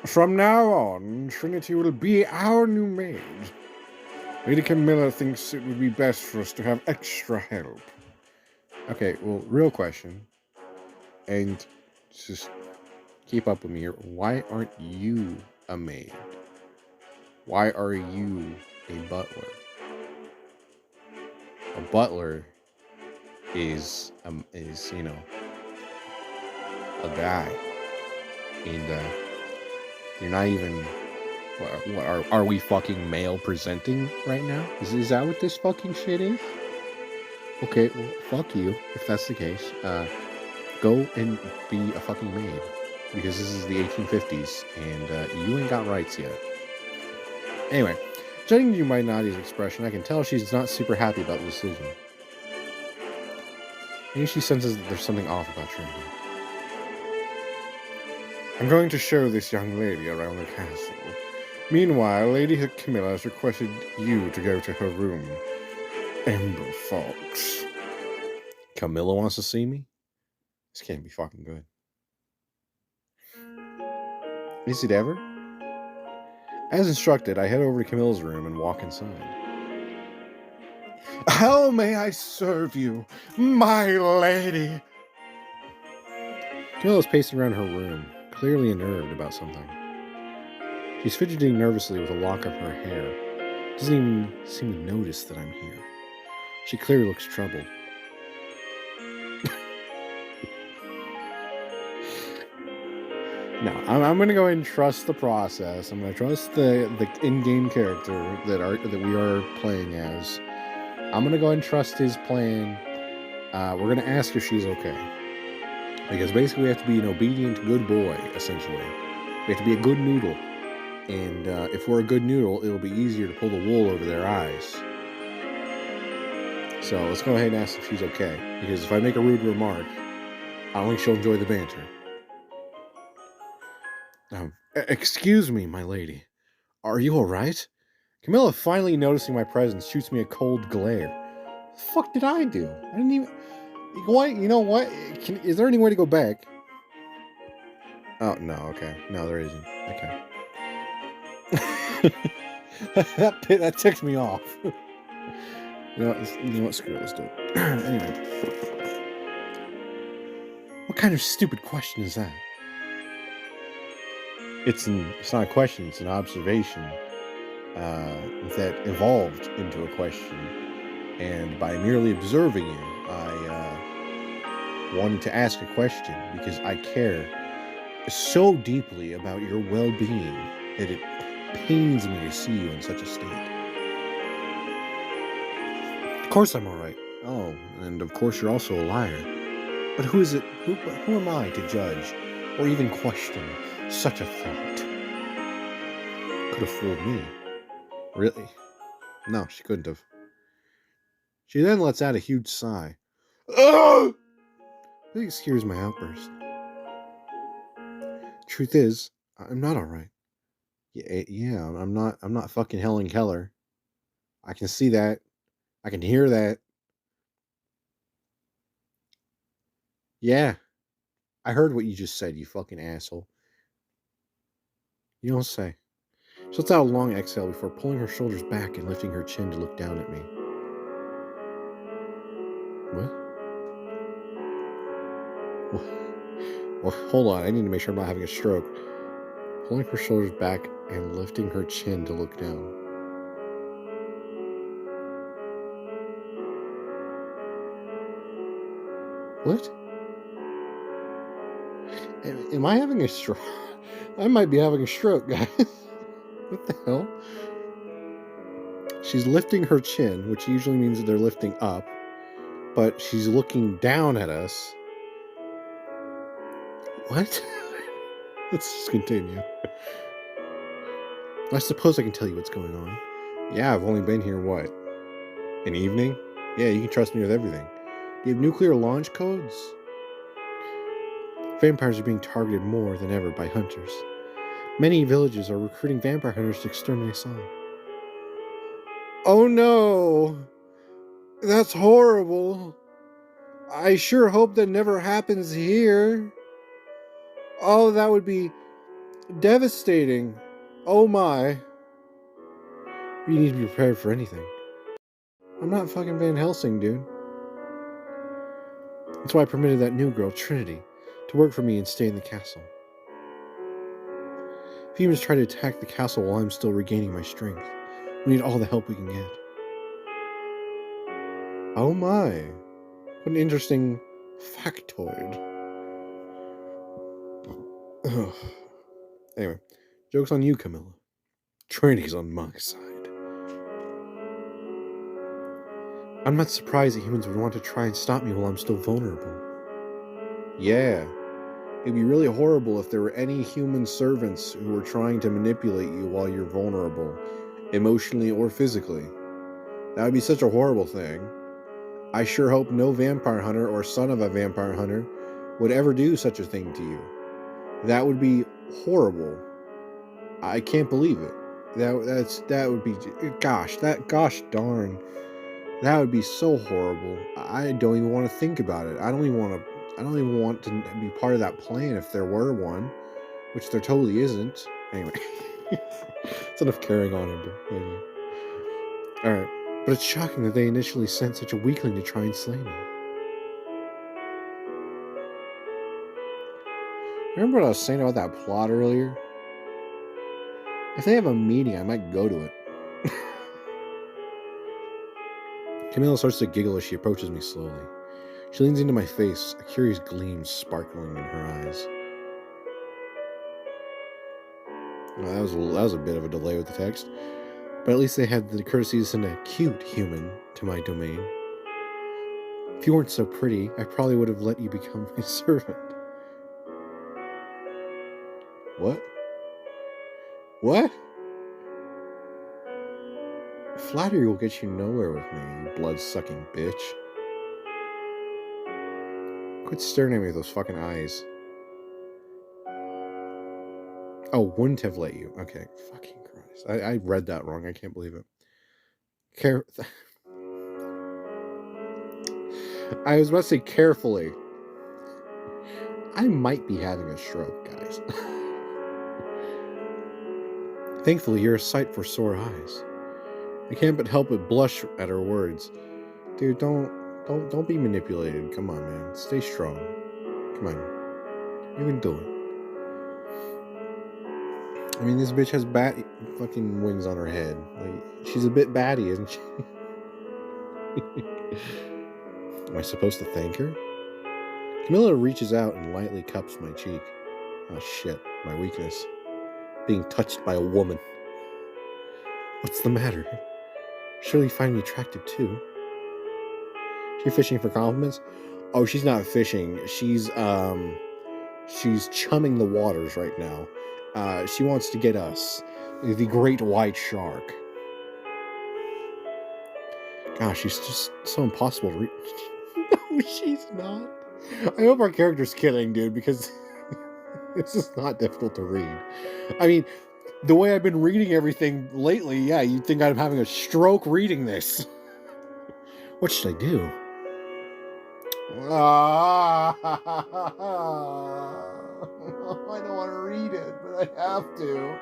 From now on, Trinity will be our new maid. Lady Camilla thinks it would be best for us to have extra help. Okay, well, real question. And just keep up with me here. Why aren't you a maid? Why are you a butler? A butler is you know, a guy, and you're not even. What are we fucking male presenting right now? Is that what this fucking shit is? Okay, well, fuck you if that's the case. Go and be a fucking maid, because this is the 1850s, and you ain't got rights yet. Anyway, judging by Nadia's expression, I can tell she's not super happy about the decision. Maybe she senses that there's something off about Trinity. I'm going to show this young lady around the castle. Meanwhile, Lady Camilla has requested you to go to her room. EmberFox. Camilla wants to see me? This can't be fucking good. Is it ever? As instructed, I head over to Camilla's room and walk inside. How may I serve you, my lady? Camilla's pacing around her room, clearly unnerved about something. She's fidgeting nervously with a lock of her hair. Doesn't even seem to notice that I'm here. She clearly looks troubled. No, I'm gonna go ahead and trust the process. I'm gonna trust the in-game character that we are playing as. I'm gonna go ahead and trust his plan. We're gonna ask if she's okay, because basically we have to be an obedient good boy. Essentially, we have to be a good noodle, and if we're a good noodle, it'll be easier to pull the wool over their eyes. So let's go ahead and ask if she's okay, because if I make a rude remark, I don't think she'll enjoy the banter. Excuse me, my lady. Are you alright? Camilla, finally noticing my presence, shoots me a cold glare. The fuck did I do? I didn't even... What? You know what? Is there any way to go back? Oh, no, okay. No, there isn't. Okay. that ticked me off. You know what? Screw it. Let's do it. Anyway. What kind of stupid question is that? It's not a question, it's an observation that evolved into a question. And by merely observing you, I wanted to ask a question because I care so deeply about your well-being that it pains me to see you in such a state. Of course I'm alright. Oh, and of course you're also a liar. But who is it? Who am I to judge or even question such a thought? Could have fooled me. Really? No, she couldn't have. She then lets out a huge sigh. Ugh! Please excuse my outburst. Truth is, I'm not alright. Yeah, I'm not fucking Helen Keller. I can see that. I can hear that. Yeah, I heard what you just said, you fucking asshole. You don't say. She lets out a long exhale before pulling her shoulders back and lifting her chin to look down at me. What? Well, hold on. I need to make sure I'm not having a stroke. Pulling her shoulders back and lifting her chin to look down. What? Am I having a stroke? I might be having a stroke, guys. What the hell? She's lifting her chin, which usually means that they're lifting up, but she's looking down at us. What? Let's just continue. I suppose I can tell you what's going on. Yeah, I've only been here, what? An evening? Yeah, you can trust me with everything. Do you have nuclear launch codes? Vampires are being targeted more than ever by hunters. Many villages are recruiting vampire hunters to exterminate us all. Oh no! That's horrible! I sure hope that never happens here. Oh, that would be devastating. Oh my. You need to be prepared for anything. I'm not fucking Van Helsing, dude. That's why I permitted that new girl, Trinity, to work for me and stay in the castle. If humans try to attack the castle while I'm still regaining my strength, we need all the help we can get. Oh my. What an interesting factoid. Ugh. Anyway, joke's on you, Camilla. Trinity's on my side. I'm not surprised that humans would want to try and stop me while I'm still vulnerable. Yeah. It'd be really horrible if there were any human servants who were trying to manipulate you while you're vulnerable, emotionally or physically. That would be such a horrible thing. I sure hope no vampire hunter or son of a vampire hunter would ever do such a thing to you. That would be horrible. I can't believe it. That would be gosh darn. That would be so horrible. I don't even want to think about it. I don't even want to be part of that plan if there were one, which there totally isn't. Anyway. It's enough carrying on, Ember. Alright. But it's shocking that they initially sent such a weakling to try and slay me. Remember what I was saying about that plot earlier? If they have a meeting, I might go to it. Camilla starts to giggle as she approaches me slowly. She leans into my face, a curious gleam sparkling in her eyes. Well, that was a bit of a delay with the text, but at least they had the courtesy to send a cute human to my domain. If you weren't so pretty, I probably would have let you become my servant. What? What? Flattery will get you nowhere with me, you blood-sucking bitch. Quit staring at me with those fucking eyes. Oh, wouldn't have let you. Okay, fucking Christ. I read that wrong. I can't believe it. I was about to say carefully. I might be having a stroke, guys. Thankfully, you're a sight for sore eyes. I can't but help but blush at her words. Dude, don't be manipulated. Come on, man. Stay strong. Come on. You can do it. I mean, this bitch has bat fucking wings on her head. Like, she's a bit batty, isn't she? Am I supposed to thank her? Camilla reaches out and lightly cups my cheek. Oh shit, my weakness. Being touched by a woman. What's the matter? Surely you find me attractive too. She fishing for compliments? Oh, she's not fishing. She's chumming the waters right now. She wants to get us. The great white shark. Gosh, she's just so impossible to read. No, she's not. I hope our character's kidding, dude, because this is not difficult to read. I mean, The way I've been reading everything lately, yeah, you'd think I'm having a stroke reading this. What should I do? I don't want to read it, but I have to.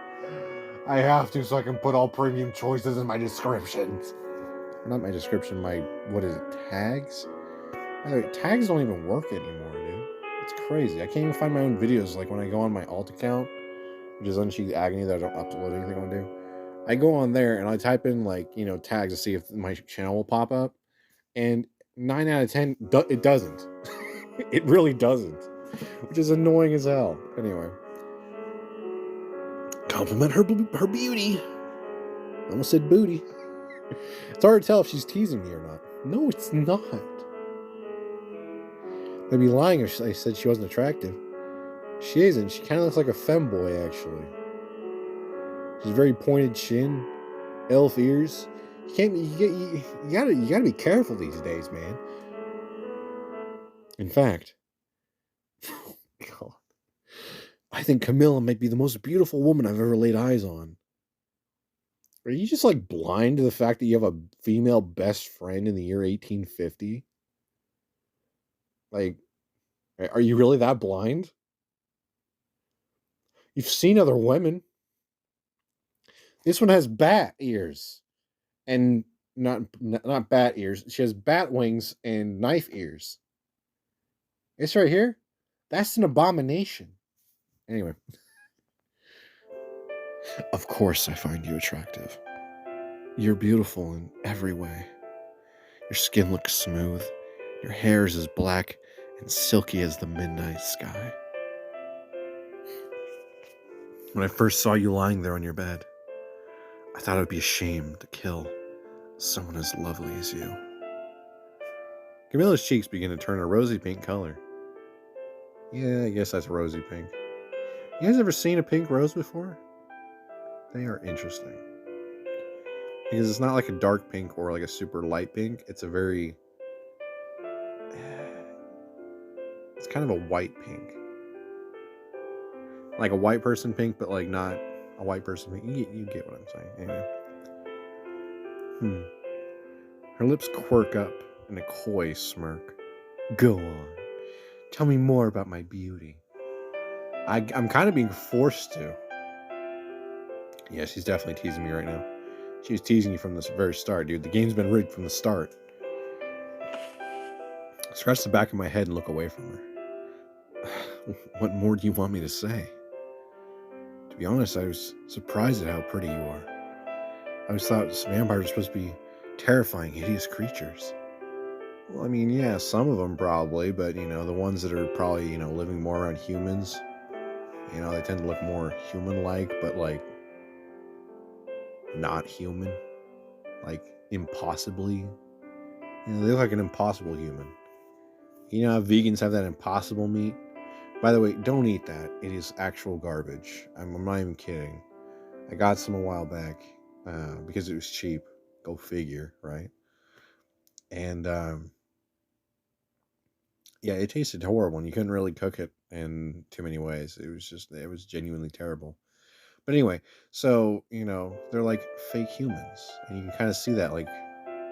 I have to so I can put all premium choices in my descriptions. Not my description, my, what is it, tags? By the way, tags don't even work anymore, dude. It's crazy. I can't even find my own videos. Like when I go on my alt account, which is Unsheathed Agony, that I don't upload anything on do. I go on there and I type in like, you know, tags to see if my channel will pop up. And 9 out of 10, it doesn't. It really doesn't. Which is annoying as hell. Anyway. Compliment her beauty. I almost said booty. It's hard to tell if she's teasing me or not. No, it's not. I'd be lying if I said she wasn't attractive. She isn't. She kind of looks like a femboy, actually. She's very pointed chin, elf ears. You gotta be careful these days, man. In fact, God, I think Camilla might be the most beautiful woman I've ever laid eyes on. Are you just like blind to the fact that you have a female best friend in the year 1850? Like, are you really that blind? You've seen other women. This one has bat ears. And not bat ears. She has bat wings and knife ears. This right here, that's an abomination. Anyway. Of course I find you attractive. You're beautiful in every way. Your skin looks smooth. Your hair is as black and silky as the midnight sky. When I first saw you lying there on your bed, I thought it would be a shame to kill someone as lovely as you. Camilla's cheeks begin to turn a rosy pink color. Yeah, I guess that's rosy pink. You guys ever seen a pink rose before? They are interesting. Because it's not like a dark pink or like a super light pink. It's a very... It's kind of a white pink. Like a white person pink, but like not a white person pink. You get what I'm saying. Anyway. Her lips quirk up in a coy smirk. Go on. Tell me more about my beauty. I'm kind of being forced to. Yeah, she's definitely teasing me right now. She was teasing you from the very start, dude. The game's been rigged from the start. I scratch the back of my head and look away from her. What more do you want me to say? To be honest, I was surprised at how pretty you are. I always thought vampires were supposed to be terrifying, hideous creatures. Well, I mean, yeah, some of them probably, but, you know, the ones that are probably, you know, living more around humans, you know, they tend to look more human-like, but, like, not human. Like, impossibly. You know, they look like an impossible human. You know how vegans have that impossible meat? By the way, don't eat that. It is actual garbage. I'm not even kidding. I got some a while back because it was cheap. Go figure, right? And yeah, it tasted horrible, and you couldn't really cook it in too many ways. It was genuinely terrible. But anyway, so, you know, they're like fake humans, and you can kind of see that, like,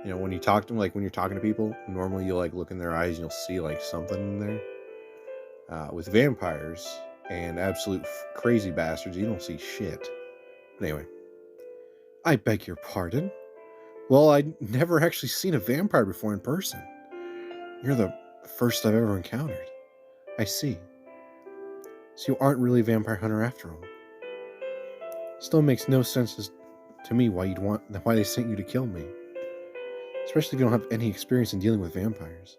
you know, when you talk to them, like when you're talking to people, normally you'll like look in their eyes and you'll see like something in there. With vampires and absolute crazy bastards, you don't see shit. But anyway, I beg your pardon. Well, I'd never actually seen a vampire before in person. You're the first I've ever encountered. I see. So you aren't really a vampire hunter after all. Still makes no sense to me why they sent you to kill me. Especially if you don't have any experience in dealing with vampires.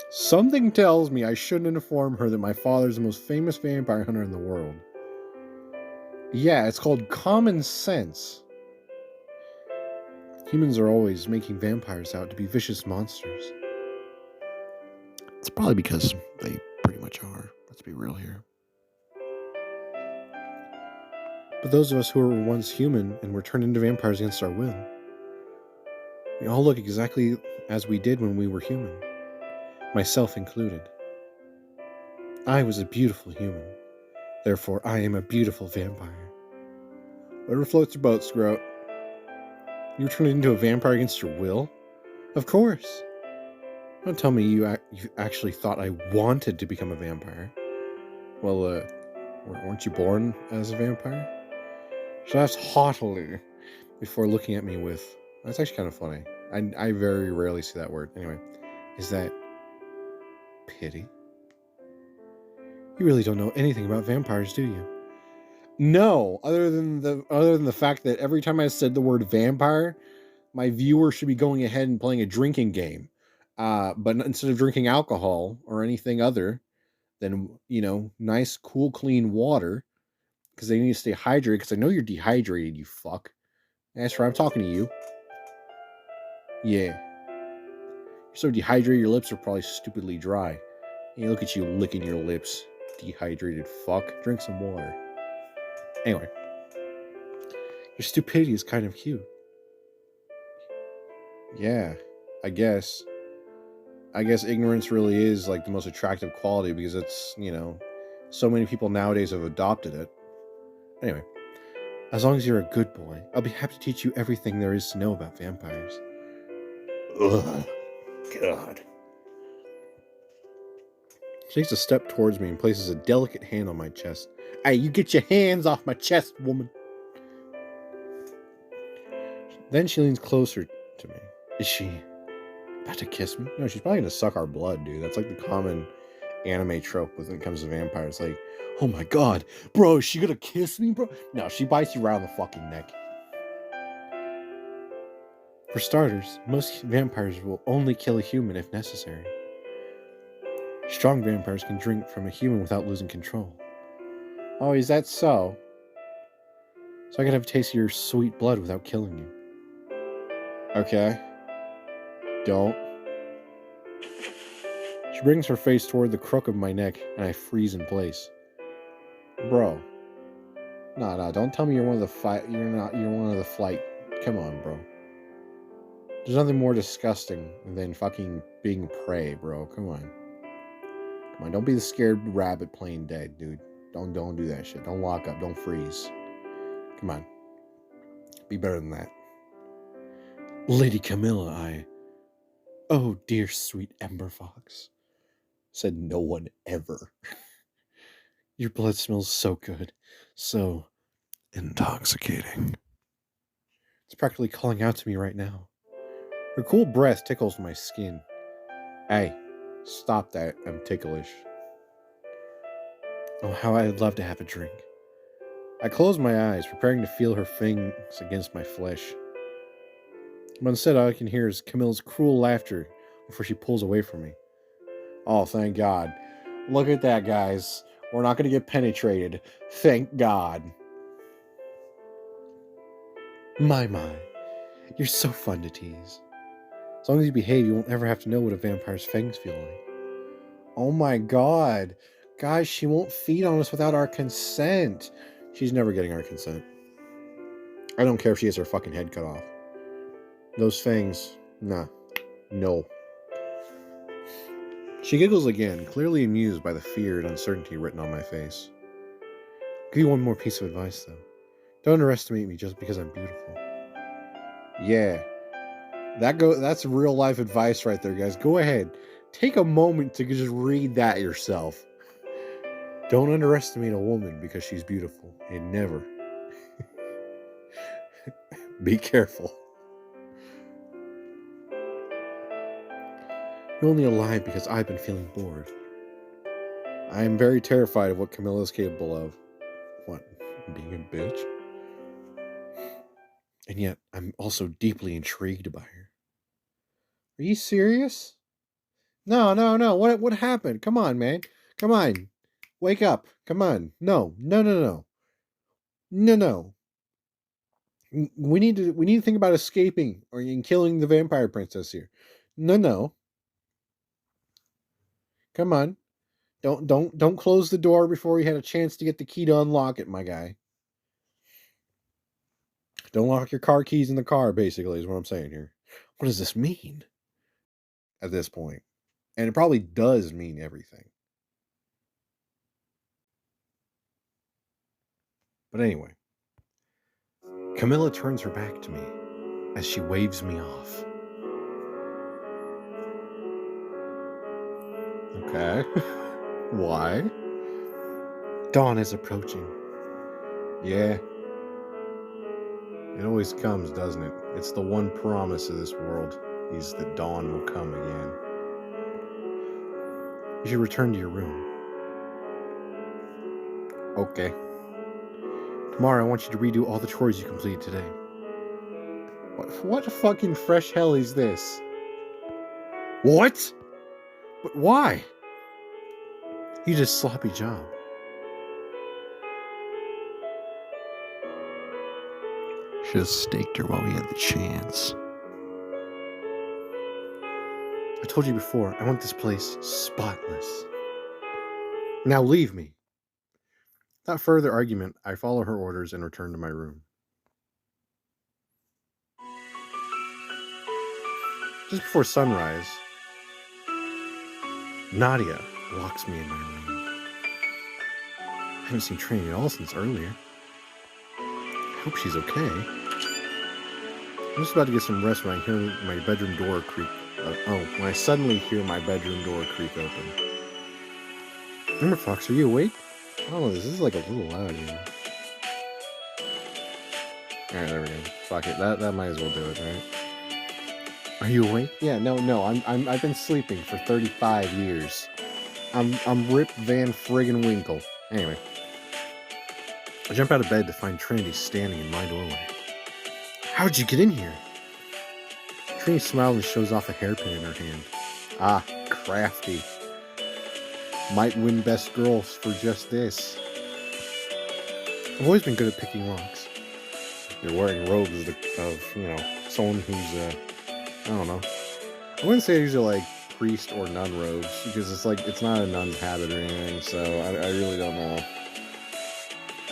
Something tells me I shouldn't inform her that my father's the most famous vampire hunter in the world. Yeah, it's called common sense. Humans are always making vampires out to be vicious monsters. It's probably because they pretty much are. Let's be real here. But those of us who were once human and were turned into vampires against our will, we all look exactly as we did when we were human. Myself included. I was a beautiful human. Therefore, I am a beautiful vampire. Whatever floats your boat, Scroat. You were turned into a vampire against your will? Of course. Don't tell me you actually thought I wanted to become a vampire. Well, weren't you born as a vampire? She laughs haughtily before looking at me with... That's actually kind of funny. I very rarely see that word. Anyway, is that pity? You really don't know anything about vampires, do you? No, other than the fact that every time I said the word vampire, my viewer should be going ahead and playing a drinking game. But instead of drinking alcohol or anything other than, nice, cool, clean water, because they need to stay hydrated, because I know you're dehydrated, you fuck. Asher, I'm talking to you. Yeah. You're so dehydrated, your lips are probably stupidly dry. Hey, look at you licking your lips. Dehydrated fuck. Drink some water. Anyway. Your stupidity is kind of cute. Yeah, I guess. I guess ignorance really is like the most attractive quality because it's, so many people nowadays have adopted it. Anyway, as long as you're a good boy, I'll be happy to teach you everything there is to know about vampires. Ugh. God. She takes a step towards me and places a delicate hand on my chest. Hey, you get your hands off my chest, woman. Then she leans closer to me. Is she about to kiss me? No, she's probably going to suck our blood, dude. That's like the common anime trope when it comes to vampires. Like, oh my god, bro, is she going to kiss me, bro? No, she bites you around the fucking neck. For starters, most vampires will only kill a human if necessary. Strong vampires can drink from a human without losing control. Oh, is that so? So I could have a taste of your sweet blood without killing you. Okay. Don't. She brings her face toward the crook of my neck, and I freeze in place. Bro. No, don't tell me you're one of the you're one of the flight. Come on, bro. There's nothing more disgusting than fucking being prey, bro. Come on. Come on, don't be the scared rabbit playing dead, dude. Don't do that shit. Don't lock up. Don't freeze. Come on. Be better than that. Lady Camilla, Oh, dear sweet EmberFox, said no one ever. Your blood smells so good. So intoxicating. It's practically calling out to me right now. Her cool breath tickles my skin. Hey, stop that. I'm ticklish. Oh, how I'd love to have a drink. I close my eyes, preparing to feel her fangs against my flesh. But instead, all I can hear is Camilla's cruel laughter before she pulls away from me. Oh, thank God. Look at that, guys. We're not going to get penetrated. Thank God. My. You're so fun to tease. As long as you behave, you won't ever have to know what a vampire's fangs feel like. Oh my God. Guys, she won't feed on us without our consent. She's never getting our consent. I don't care if she gets her fucking head cut off. Those fangs, nah. No. She giggles again, clearly amused by the fear and uncertainty written on my face. I'll give you one more piece of advice, though. Don't underestimate me just because I'm beautiful. Yeah. That's real life advice right there, guys. Go ahead. Take a moment to just read that yourself. Don't underestimate a woman because she's beautiful. And never. Be careful. You're only alive because I've been feeling bored. I am very terrified of what Camilla is capable of. What? Being a bitch? And yet, I'm also deeply intrigued by her. Are you serious? No. What happened? Come on, man. Come on. Wake up. Come on. No. No. We need to think about escaping or killing the vampire princess here. No. Come on. Don't close the door before we had a chance to get the key to unlock it, my guy. Don't lock your car keys in the car, basically, is what I'm saying here. What does this mean? At this point. And it probably does mean everything. But anyway. Camilla turns her back to me as she waves me off. Okay. Why? Dawn is approaching. Yeah. It always comes, doesn't it? It's the one promise of this world is that dawn will come again. You should return to your room. Okay. Tomorrow I want you to redo all the chores you completed today. What fucking fresh hell is this? What? But why? You did a sloppy job. Should have staked her while we had the chance. I told you before, I want this place spotless. Now leave me. Without further argument, I follow her orders and return to my room. Just before sunrise, Nadia locks me in my room. I haven't seen Trinity at all since earlier. I hope she's okay. I'm just about to get some rest when I hear my bedroom door creak. When I suddenly hear my bedroom door creak open. EmberFox, are you awake? I don't know, this is like a little loud here. Alright, there we go. Fuck it, that might as well do it, right? Are you awake? Yeah, no, I've been sleeping for 35 years. I'm Rip Van Friggin' Winkle. Anyway. I jump out of bed to find Trinity standing in my doorway. How'd you get in here? Trinity smiles and shows off a hairpin in her hand. Ah, crafty. Might win best girls for just this. I've always been good at picking locks. You're wearing robes of you know, someone who's, I don't know. I wouldn't say these are like priest or nun robes, because it's not a nun's habit or anything, so I really don't know.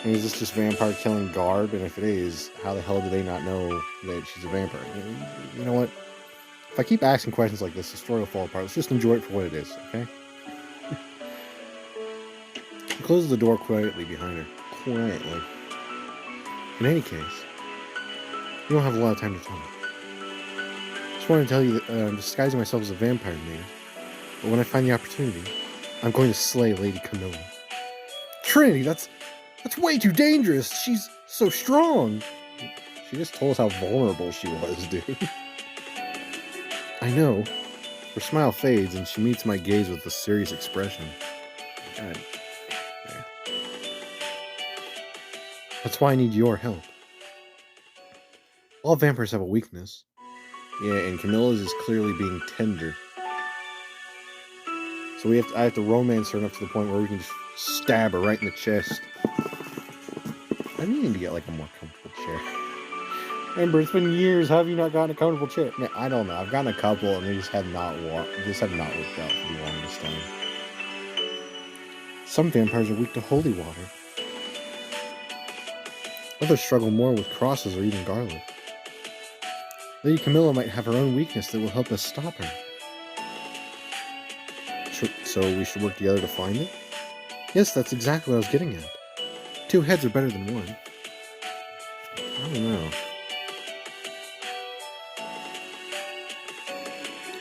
I mean, is this just vampire killing garb? And if it is, how the hell do they not know that she's a vampire? You know what? If I keep asking questions like this, the story will fall apart. Let's just enjoy it for what it is, okay? She closes the door quietly behind her. Quietly. In any case, you don't have a lot of time to talk. Just wanted to tell you that I'm disguising myself as a vampire man, but when I find the opportunity, I'm going to slay Lady Camilla. Trinity, that's way too dangerous. She's so strong. She just told us how vulnerable she was, dude. I know. Her smile fades and she meets my gaze with a serious expression. God. That's why I need your help. All vampires have a weakness. Yeah, and Camilla's is clearly being tender. So I have to romance her enough to the point where we can just stab her right in the chest. I need to get like a more comfortable chair. Ember, it's been years. How have you not gotten a comfortable chair? Man, I don't know. I've gotten a couple, and they just have not worked out for the longest time. Some vampires are weak to holy water. Others struggle more with crosses or even garlic. Lady Camilla might have her own weakness that will help us stop her. So we should work together to find it? Yes, that's exactly what I was getting at. 2 heads are better than 1. I don't know.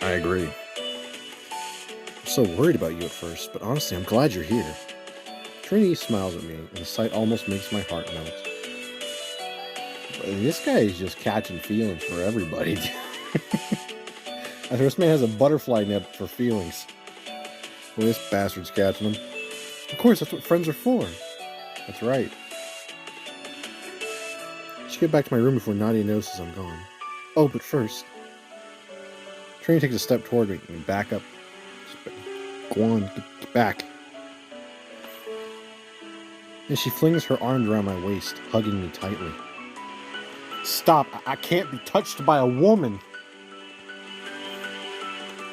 I agree. I'm so worried about you at first, but honestly, I'm glad you're here. Trinity smiles at me, and the sight almost makes my heart melt. But this guy is just catching feelings for everybody. This man has a butterfly net for feelings. Well, this bastard's catching them. Of course, that's what friends are for. That's right. I should get back to my room before Nadia notices I'm gone. Oh, but first... Trinity takes a step toward me and back up. Go on, get back. And she flings her arms around my waist, hugging me tightly. Stop! I can't be touched by a woman!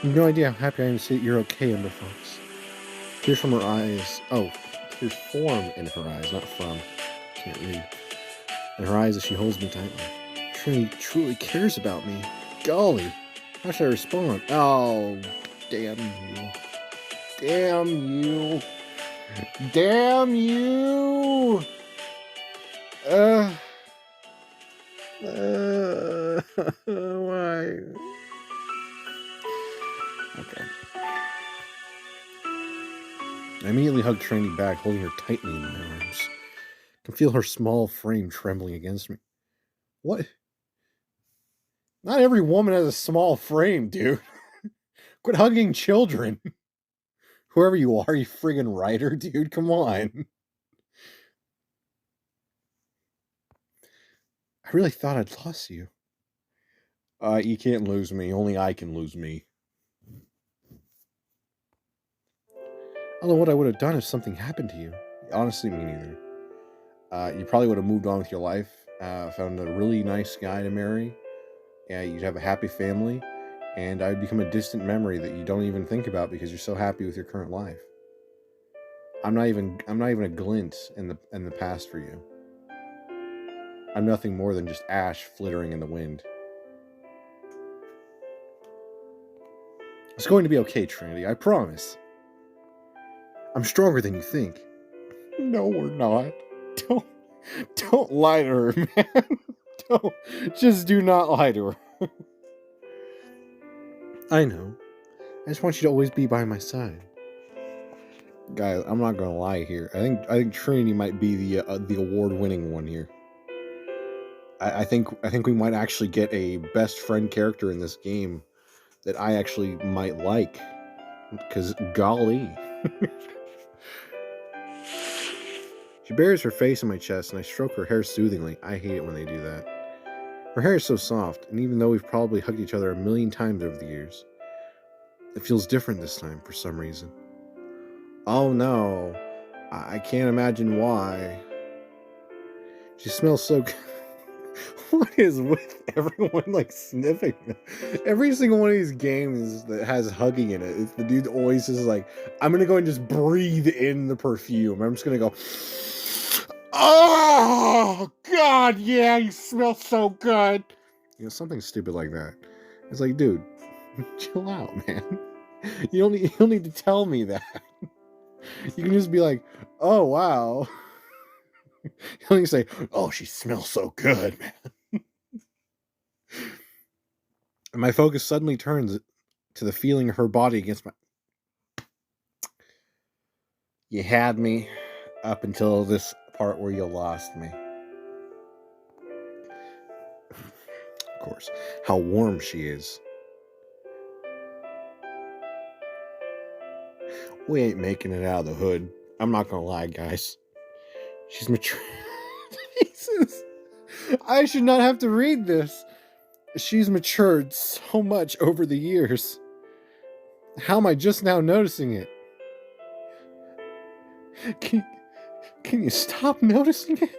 You have no idea how happy I am to see that you're okay, EmberFox. Tears from her eyes. Oh, tears form in her eyes, not from. Can't read. In her eyes as she holds me tightly. Trinity truly cares about me. Golly, how should I respond? Oh, damn you. Damn you. Damn you! Why? Okay. I immediately hugged Trinity back, holding her tightly in my arms. I can feel her small frame trembling against me. What? Not every woman has a small frame, dude. Quit hugging children. Whoever you are, you friggin' writer, dude. Come on. I really thought I'd lost you. You can't lose me. Only I can lose me. I don't know what I would have done if something happened to you. Honestly, me neither. You probably would have moved on with your life, found a really nice guy to marry. Yeah, you'd have a happy family, and I'd become a distant memory that you don't even think about because you're so happy with your current life. I'm not even a glint in the past for you. I'm nothing more than just ash flittering in the wind. It's going to be okay, Trinity, I promise. I'm stronger than you think. No, we're not. Don't lie to her, man. Just do not lie to her. I know. I just want you to always be by my side. Guys, I'm not gonna lie here. I think Trinity might be the award-winning one here. I think we might actually get a best friend character in this game that I actually might like. Because golly. She buries her face in my chest and I stroke her hair soothingly. I hate it when they do that. Her hair is so soft, and even though we've probably hugged each other a million times over the years, it feels different this time for some reason. Oh no, I can't imagine why. She smells so good. What is with everyone like sniffing? Every single one of these games that has hugging in it, the dude always is like, I'm gonna go and just breathe in the perfume. I'm just gonna go, oh god, yeah, you smell so good. You know, something stupid like that. It's like, dude, chill out, man. You don't need to tell me that. You can just be like, oh wow. You don't need to say, oh, she smells so good, man. And my focus suddenly turns to the feeling of her body against my... You had me up until this part where you lost me. Of course. How warm she is. We ain't making it out of the hood. I'm not gonna lie, guys. She's mature. Jesus. I should not have to read this. She's matured so much over the years. How am I just now noticing it? Can you stop noticing it?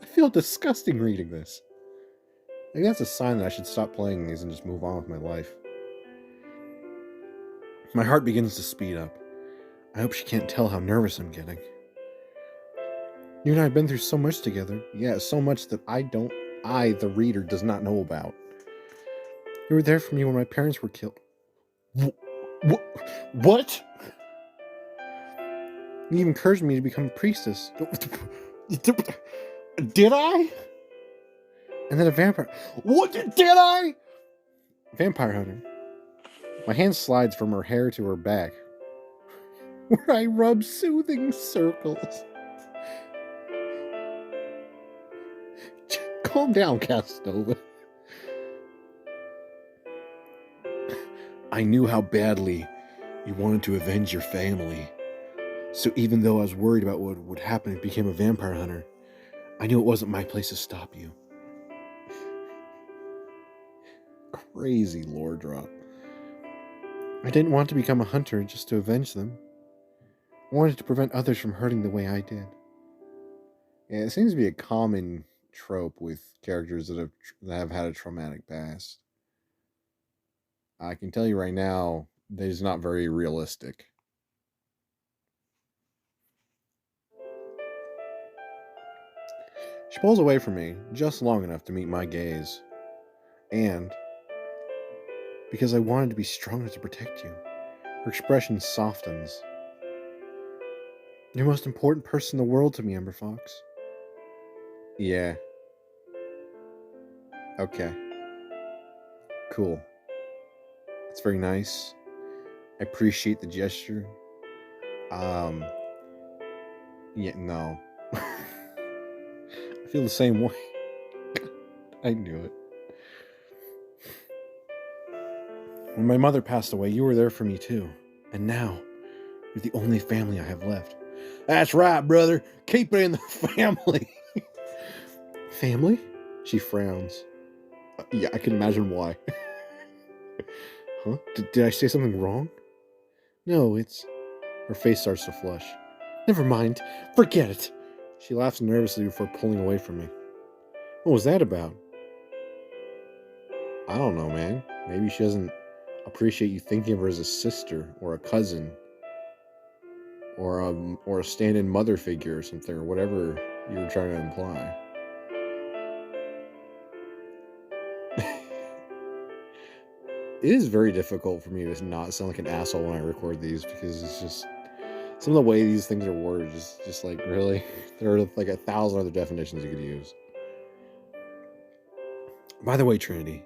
I feel disgusting reading this. Maybe that's a sign that I should stop playing these and just move on with my life. My heart begins to speed up. I hope she can't tell how nervous I'm getting. You and I have been through so much together. Yeah, so much that I, the reader, does not know about. You were there for me when my parents were killed. What? You even encouraged me to become a priestess. Did I? And then a vampire. What? Did I? Vampire hunter. My hand slides from her hair to her back, where I rub soothing circles. Calm down, Casanova. I knew how badly you wanted to avenge your family. So even though I was worried about what would happen if you became a vampire hunter, I knew it wasn't my place to stop you. Crazy lore drop. I didn't want to become a hunter just to avenge them. I wanted to prevent others from hurting the way I did. Yeah, it seems to be a common trope with characters that have had a traumatic past. I can tell you right now, that is not very realistic. She pulls away from me just long enough to meet my gaze. And because I wanted to be strong enough to protect you, her expression softens. You're the most important person in the world to me, EmberFox. Yeah. Okay. Cool. That's very nice. I appreciate the gesture. Yeah, no. I feel the same way. I knew it. When my mother passed away, you were there for me too. And now, you're the only family I have left. That's right, brother. Keep it in the family. Family? She frowns. Yeah, I can imagine why. Huh? Did I say something wrong? No, it's... Her face starts to flush. Never mind. Forget it. She laughs nervously before pulling away from me. What was that about? I don't know, man. Maybe she doesn't appreciate you thinking of her as a sister or a cousin or a stand-in mother figure or something, or whatever you were trying to imply. It is very difficult for me to not sound like an asshole when I record these, because it's just some of the way these things are worded is just like, really? There are like 1,000 other definitions you could use. By the way, Trinity,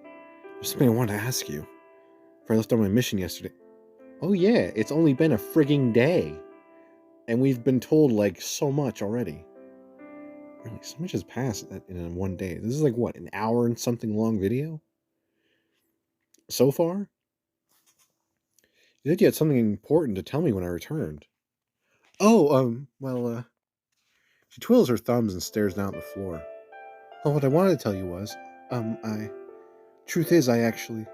there's something I wanted to ask you. Before I left on my mission yesterday. Oh yeah, it's only been a frigging day. And we've been told like so much already. Really, so much has passed in one day. This is like what, an hour and something long video? So far? You said you had something important to tell me when I returned. Oh, she twirls her thumbs and stares down at the floor. Oh, what I wanted to tell you was, truth is, I actually...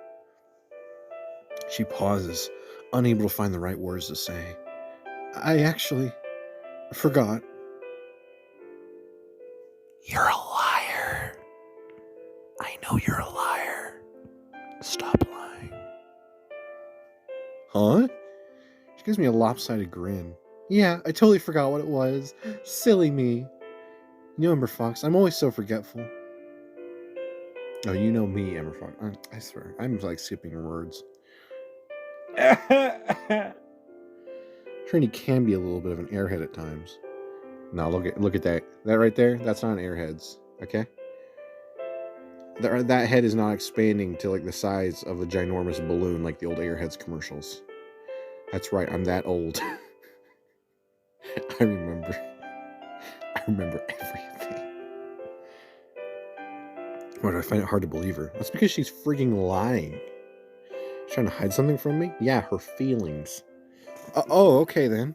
She pauses, unable to find the right words to say. I actually forgot. You're a liar. I know you're a liar. Stop lying. Huh? She gives me a lopsided grin. Yeah, I totally forgot what it was. Silly me. You know, EmberFox, I'm always so forgetful. Oh, you know me, EmberFox. I swear, I'm like skipping words. Trinity can be a little bit of an airhead at times. No, look at that. That right there, that's not an airheads, okay? That head is not expanding to like the size of a ginormous balloon like the old Airheads commercials. That's right, I'm that old. I remember everything. Why do I find it hard to believe her? That's because she's freaking lying. She's trying to hide something from me? Yeah, her feelings. Oh, okay then.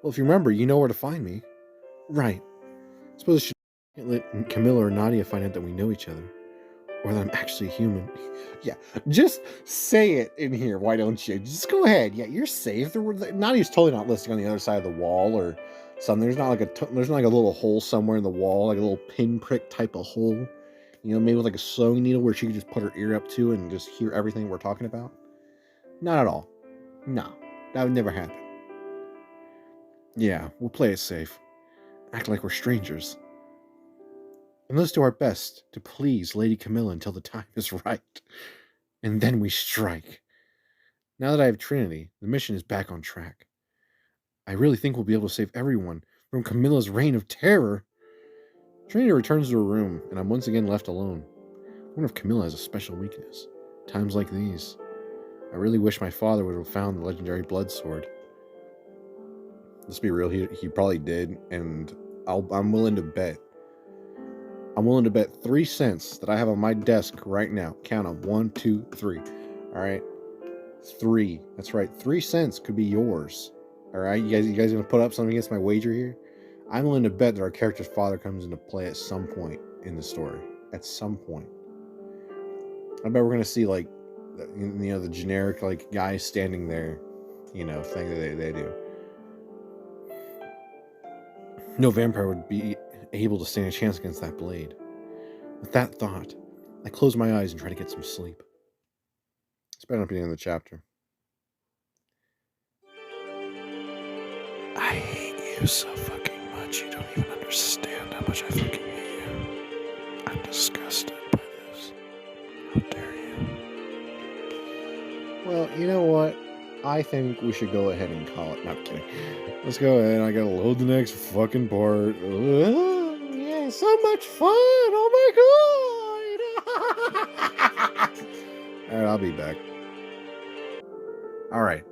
Well, if you remember, you know where to find me. Right. Suppose I should let Camilla or Nadia find out that we know each other. Or that I'm actually human. Yeah, just say it in here, why don't you? Just go ahead. Yeah, you're safe. Nadia's totally not listening on the other side of the wall or something. There's not like a little hole somewhere in the wall, like a little pinprick type of hole. You know, maybe with like a sewing needle where she could just put her ear up to and just hear everything we're talking about. Not at all. No, that would never happen. Yeah, we'll play it safe. Act like we're strangers. And let's do our best to please Lady Camilla until the time is right. And then we strike. Now that I have Trinity, the mission is back on track. I really think we'll be able to save everyone from Camilla's reign of terror. Trinity returns to her room, and I'm once again left alone. I wonder if Camilla has a special weakness. Times like these. I really wish my father would have found the legendary blood sword. Let's be real, he probably did, and I'm willing to bet. I'm willing to bet 3 cents that I have on my desk right now. Count them. 1, 2, 3. All right. 3. That's right. 3 cents could be yours. All right. You guys gonna put up something against my wager here? I'm willing to bet that our character's father comes into play at some point in the story. At some point. I bet we're gonna see like, you know, the generic like guy standing there, you know, thing that they do. No vampire would be able to stand a chance against that blade. With that thought, I close my eyes and try to get some sleep. It's better not be the end of the chapter. I hate you so fucking much. You don't even understand how much I fucking hate you. I'm disgusted by this. How dare you? Well, you know what? I think we should go ahead and call it. No, I'm kidding. Let's go ahead. I gotta load the next fucking part. Yeah, so much fun! Oh my god! Alright, I'll be back. Alright,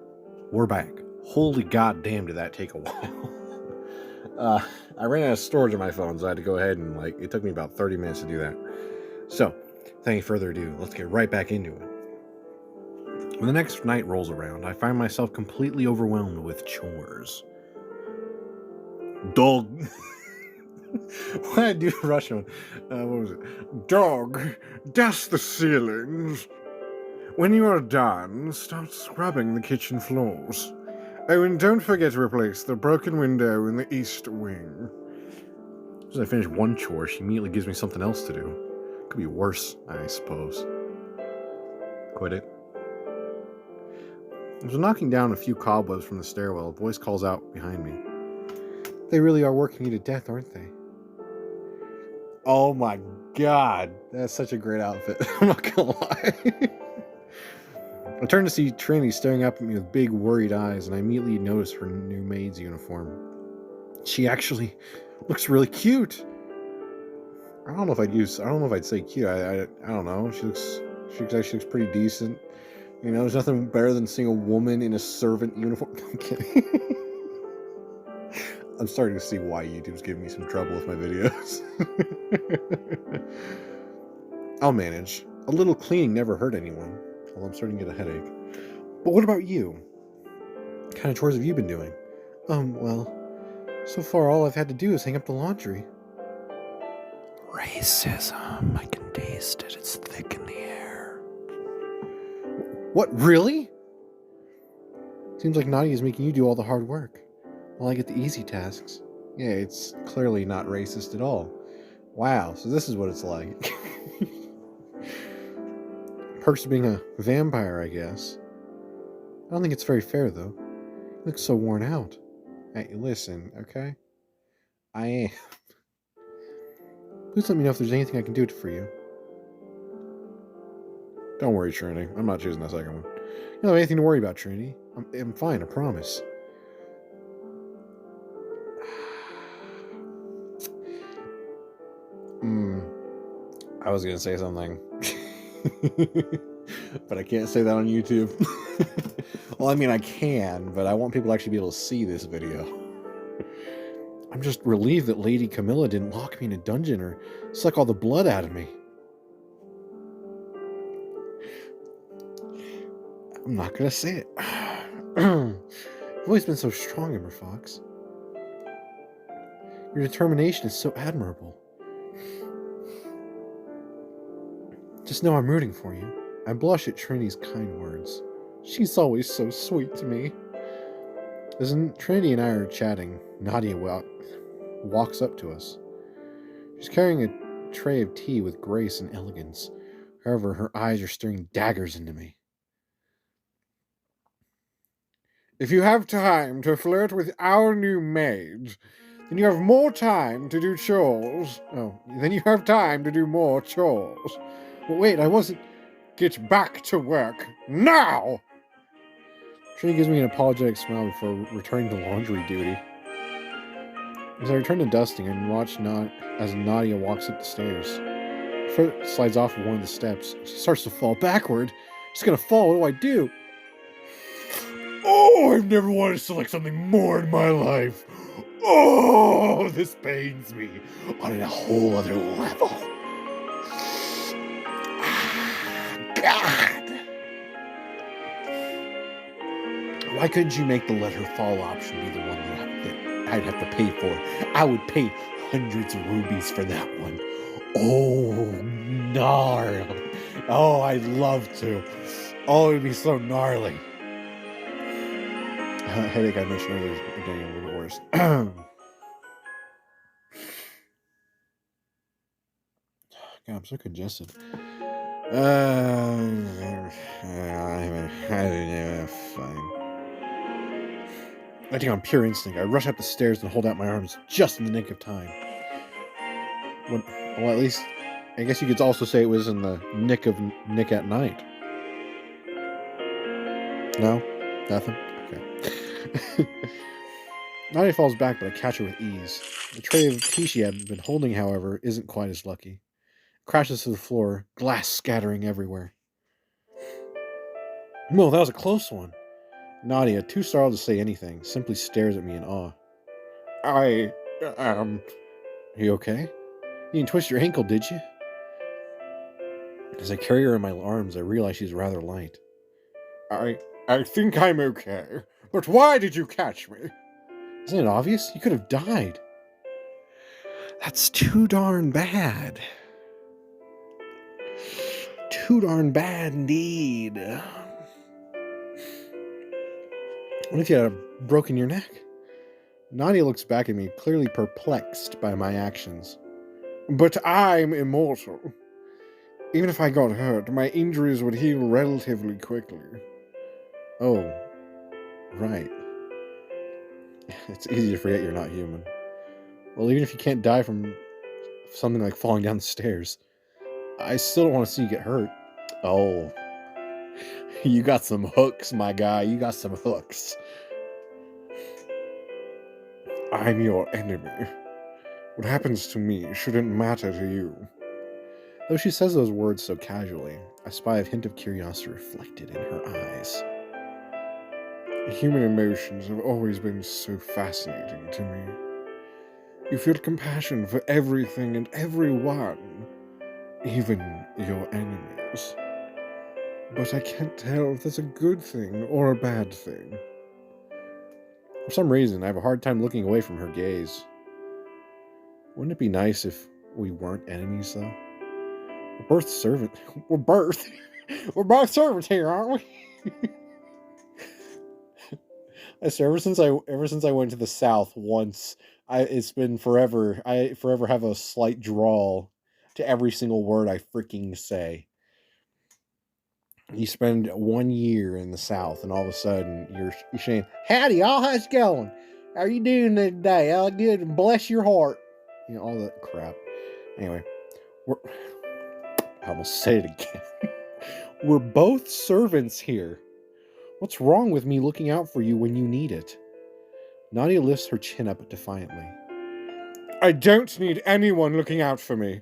we're back. Holy goddamn, did that take a while. I ran out of storage on my phone, so I had to go ahead and, it took me about 30 minutes to do that. So, without any further ado, let's get right back into it. When the next night rolls around, I find myself completely overwhelmed with chores. Dog. What did I do Russian? What was it? Dog, dust the ceilings. When you are done, start scrubbing the kitchen floors. Oh, and don't forget to replace the broken window in the east wing. As soon as I finish one chore, she immediately gives me something else to do. Could be worse, I suppose. Quit it. As I'm knocking down a few cobwebs from the stairwell, a voice calls out behind me. They really are working you to death, aren't they? Oh my god, that's such a great outfit. I'm not gonna lie. I turn to see Trinity staring up at me with big, worried eyes, and I immediately notice her new maid's uniform. She actually looks really cute. I don't know if I'd say cute. I don't know. She actually looks pretty decent. You know, there's nothing better than seeing a woman in a servant uniform. I'm kidding. I'm starting to see why YouTube's giving me some trouble with my videos. I'll manage. A little cleaning never hurt anyone. Although I'm starting to get a headache. But what about you? What kind of chores have you been doing? Well, so far all I've had to do is hang up the laundry. Racism. I can taste it. It's thick in the air. What, really? Seems like Nadia's making you do all the hard work, while I get the easy tasks. Yeah, it's clearly not racist at all. Wow, so this is what it's like. Perks of being a vampire, I guess. I don't think it's very fair, though. You look so worn out. Hey, listen, okay? I am. Please let me know if there's anything I can do for you. Don't worry, Trinity. I'm not choosing that second one. You don't have anything to worry about, Trinity. I'm fine, I promise. I was gonna say something. But I can't say that on YouTube. Well, I mean, I can, but I want people to actually be able to see this video. I'm just relieved that Lady Camilla didn't lock me in a dungeon or suck all the blood out of me. I'm not gonna say it. You've always been so strong, EmberFox. Your determination is so admirable. Just know I'm rooting for you. I blush at Trinity's kind words. She's always so sweet to me. As Trinity and I are chatting, Nadia walks up to us. She's carrying a tray of tea with grace and elegance. However, her eyes are staring daggers into me. If you have time to flirt with our new maid, then you have more time to do chores. Oh, then you have time to do more chores. But wait, I wasn't... Get back to work, now! Trinity gives me an apologetic smile before returning to laundry duty. As I return to dusting and watch as Nadia walks up the stairs. Her foot slides off of one of the steps. She starts to fall backward. She's gonna fall, what do? Oh, I've never wanted to select something more in my life. Oh, this pains me on a whole other level. God! Why couldn't you make the let her fall option be the one that I'd have to pay for? I would pay hundreds of rubies for that one. Oh, gnarly. Oh, I'd love to. Oh, it would be so gnarly. Headache I mentioned earlier is getting a little bit worse. God, I'm so congested. Fine. Acting on pure instinct, I rush up the stairs and hold out my arms just in the nick of time. Well, at least, I guess you could also say it was in the nick at night. No? Nothing? Okay. Nadia falls back, but I catch her with ease. The tray of tea she had been holding, however, isn't quite as lucky. Crashes to the floor, glass scattering everywhere. Well, that was a close one. Nadia, too startled to say anything, simply stares at me in awe. I, Are you okay? You didn't twist your ankle, did you? As I carry her in my arms, I realize she's rather light. I think I'm okay. But why did you catch me? Isn't it obvious? You could have died. That's too darn bad. Too darn bad indeed. What if you had broken your neck? Nadia looks back at me, clearly perplexed by my actions. But I'm immortal. Even if I got hurt, my injuries would heal relatively quickly. Oh, right. It's easy to forget you're not human. Well, even if you can't die from something like falling down the stairs, I still don't want to see you get hurt. Oh, you got some hooks, my guy. You got some hooks. I'm your enemy. What happens to me shouldn't matter to you. Though she says those words so casually, I spy a hint of curiosity reflected in her eyes. Human emotions have always been so fascinating to me. You feel compassion for everything and everyone, even your enemies. But I can't tell if that's a good thing or a bad thing. For some reason, I have a hard time looking away from her gaze. Wouldn't it be nice if we weren't enemies, though? We're both servants. We're both servants here, aren't we? Ever since I went to the South once, it's been forever. I forever have a slight drawl to every single word I freaking say. You spend 1 year in the South, and all of a sudden you're saying, "Howdy, y'all, how's it going? How are you doing today? All good, and bless your heart." You know, all that crap. Anyway, I almost said it again. We're both servants here. What's wrong with me looking out for you when you need it? Nadia lifts her chin up defiantly. I don't need anyone looking out for me.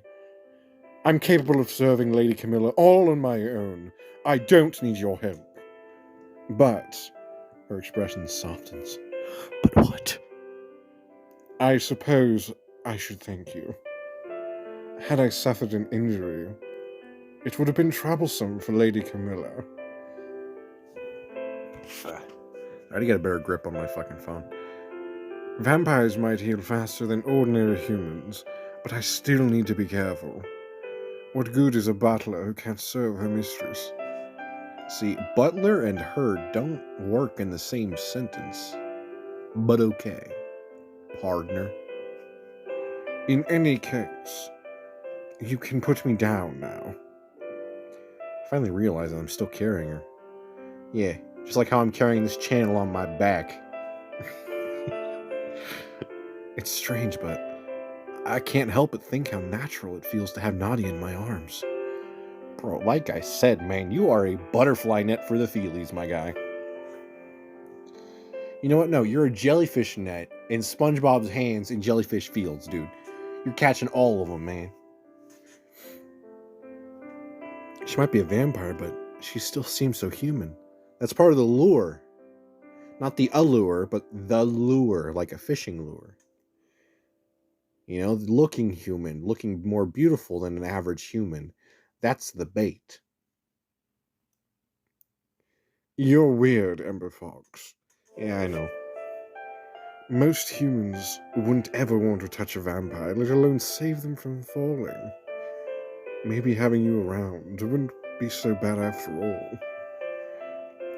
I'm capable of serving Lady Camilla all on my own. I don't need your help. But, her expression softens. But what? I suppose I should thank you. Had I suffered an injury, it would have been troublesome for Lady Camilla. I gotta get a better grip on my fucking phone. Vampires might heal faster than ordinary humans, but I still need to be careful. What good is a butler who can't serve her mistress? See, butler and her don't work in the same sentence. But okay, partner. In any case, you can put me down now. I finally realize that I'm still carrying her. Yeah, just like how I'm carrying this channel on my back. It's strange, but I can't help but think how natural it feels to have Nadia in my arms. Bro, like I said, man, you are a butterfly net for the feelies, my guy. You know what? No, you're a jellyfish net in SpongeBob's hands in jellyfish fields, dude. You're catching all of them, man. She might be a vampire, but she still seems so human. That's part of the lure. Not the allure, but the lure, like a fishing lure. You know, looking human, looking more beautiful than an average human. That's the bait. You're weird, EmberFox. Yeah, I know. Most humans wouldn't ever want to touch a vampire, let alone save them from falling. Maybe having you around wouldn't be so bad after all.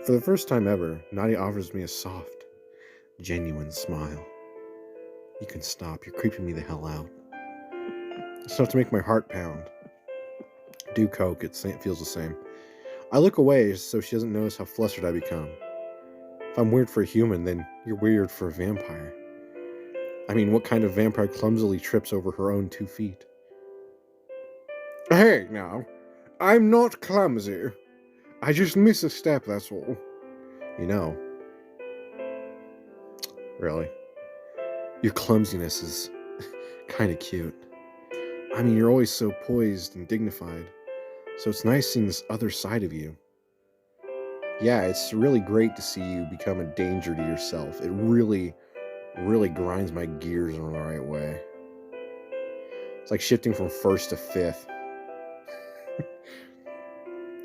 For the first time ever, Nadia offers me a soft, genuine smile. You can stop. You're creeping me the hell out. It's enough to make my heart pound. Do coke. It feels the same. I look away so she doesn't notice how flustered I become. If I'm weird for a human, then you're weird for a vampire. I mean, what kind of vampire clumsily trips over her own 2 feet? Hey, now. I'm not clumsy. I just miss a step, that's all. You know. Really. Your clumsiness is kind of cute. I mean, you're always so poised and dignified, so it's nice seeing this other side of you. Yeah, it's really great to see you become a danger to yourself. It really, really grinds my gears in the right way. It's like shifting from first to fifth.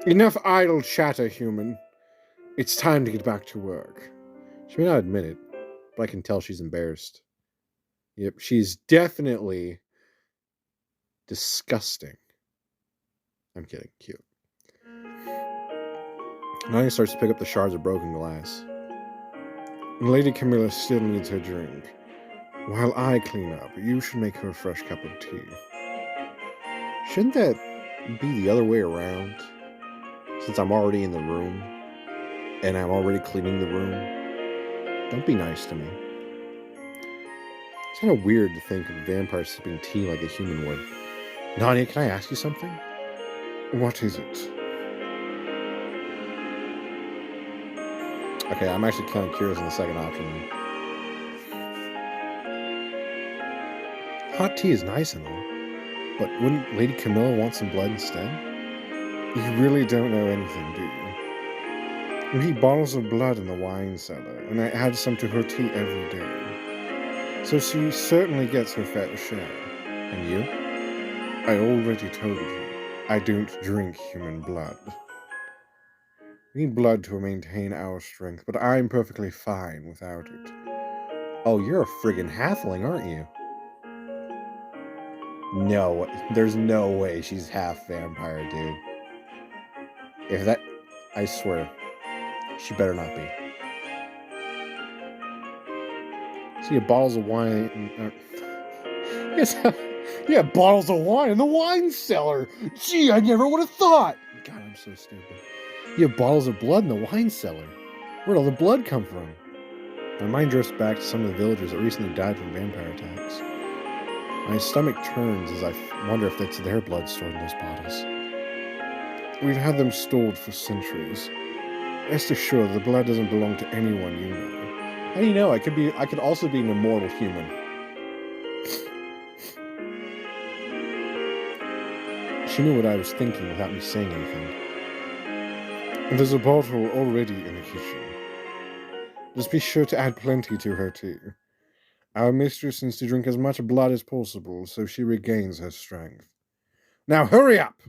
Enough idle chatter, human. It's time to get back to work. She may not admit it, but I can tell she's embarrassed. Yep, she's definitely disgusting. I'm kidding. Cute. Nadia starts to pick up the shards of broken glass. Lady Camilla still needs her drink. While I clean up, you should make her a fresh cup of tea. Shouldn't that be the other way around? Since I'm already in the room, and I'm already cleaning the room, don't be nice to me. It's kind of weird to think of a vampire sipping tea like a human would. Nadia, can I ask you something? What is it? Okay, I'm actually kind of curious on the second option. Hot tea is nice and all, but wouldn't Lady Camilla want some blood instead? You really don't know anything, do you? We keep bottles of blood in the wine cellar, and I add some to her tea every day. So she certainly gets her fair share. And you? I already told you, I don't drink human blood. We need blood to maintain our strength, but I'm perfectly fine without it. Oh, you're a friggin' halfling, aren't you? No, there's no way she's half vampire, dude. If that... I swear, she better not be. See, bottles of wine... Yes, yeah, bottles of wine in the wine cellar! Gee, I never would have thought! God, I'm so stupid. You have bottles of blood in the wine cellar. Where'd all the blood come from? My mind drifts back to some of the villagers that recently died from vampire attacks. My stomach turns as I wonder if that's their blood stored in those bottles. We've had them stored for centuries. Rest assured, the blood doesn't belong to anyone you know. How do you know? I could also be an immortal human. She knew what I was thinking without me saying anything. There's a bottle already in the kitchen. Just be sure to add plenty to her tea. Our mistress needs to drink as much blood as possible so she regains her strength. Now hurry up!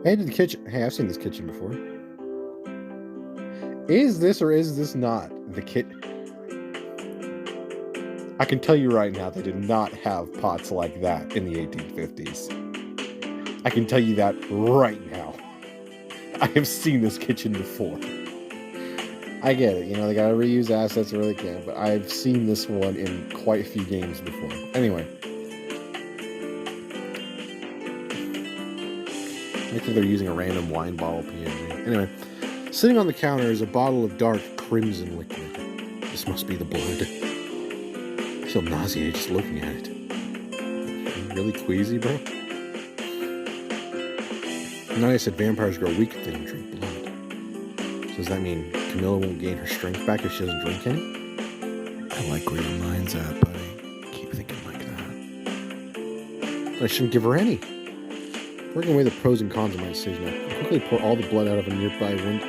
Hey, to the kitchen. Hey, I've seen this kitchen before. Is this or is this not the kit? I can tell you right now, they did not have pots like that in the 1850s. I can tell you that right now. I have seen this kitchen before. I get it, you know, they gotta reuse assets where they can, but I've seen this one in quite a few games before. Anyway. I think they're using a random wine bottle PNG. Anyway, sitting on the counter is a bottle of dark crimson liquid. This must be the blood. I feel nauseated just looking at it. Really queasy, bro? Nadia said vampires grow weak if they don't drink blood. So does that mean Camilla won't gain her strength back if she doesn't drink any? I like where your mind's at, buddy. Keep thinking like that. I shouldn't give her any. Working away the pros and cons of my decision, I quickly pour all the blood out of a nearby window.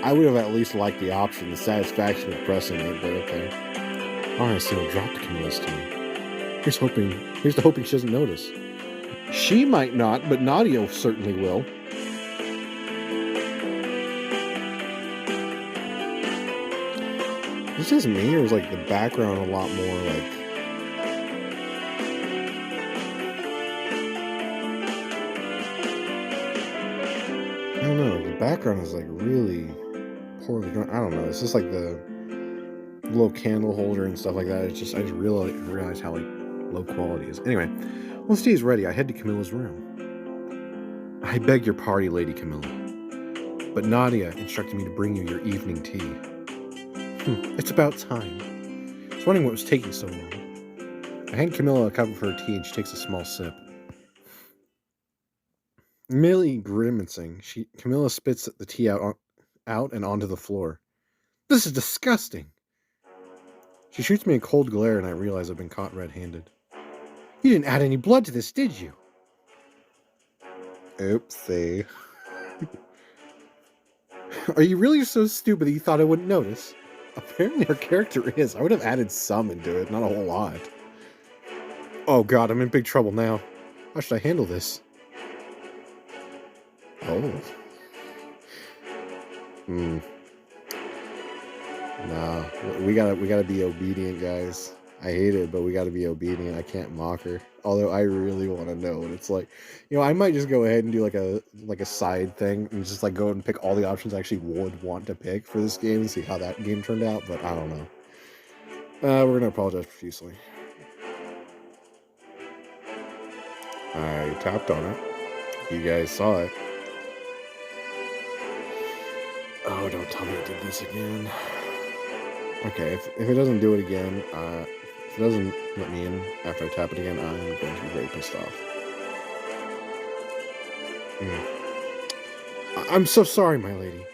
I would have at least liked the option, the satisfaction of pressing it, but okay. Alright, so I'll drop to Camilla's tea. Here's to hoping she doesn't notice. She might not, but Nadia certainly will. Is this just me, or is like the background a lot more like... I don't know, the background is like really poorly done. I don't know, it's just like the little candle holder and stuff like that. It's just, I just realized how like low quality it is. Anyway, once tea is ready, I head to Camilla's room. I beg your pardon, Lady Camilla, but Nadia instructed me to bring you your evening tea. It's about time. I was wondering what was taking so long. I hand Camilla a cup of her tea and she takes a small sip. Merely grimacing, Camilla spits the tea out and onto the floor. This is disgusting. She shoots me a cold glare and I realize I've been caught red-handed. You didn't add any blood to this, did you? Oopsie. Are you really so stupid that you thought I wouldn't notice? Apparently her character is. I would have added some into it, not a whole lot. Oh god, I'm in big trouble now. How should I handle this? Oh. Nah, we gotta be obedient, guys. I hate it, but we gotta be obedient. I can't mock her. Although I really want to know what it's like. You know, I might just go ahead and do like a side thing and just like go and pick all the options I actually would want to pick for this game and see how that game turned out. But I don't know. We're gonna apologize profusely. I tapped on it. You guys saw it. Oh, don't tell me it did this again. Okay, if it doesn't do it again, if it doesn't let me in after I tap it again, I'm going to be very pissed off. I'm so sorry, my lady.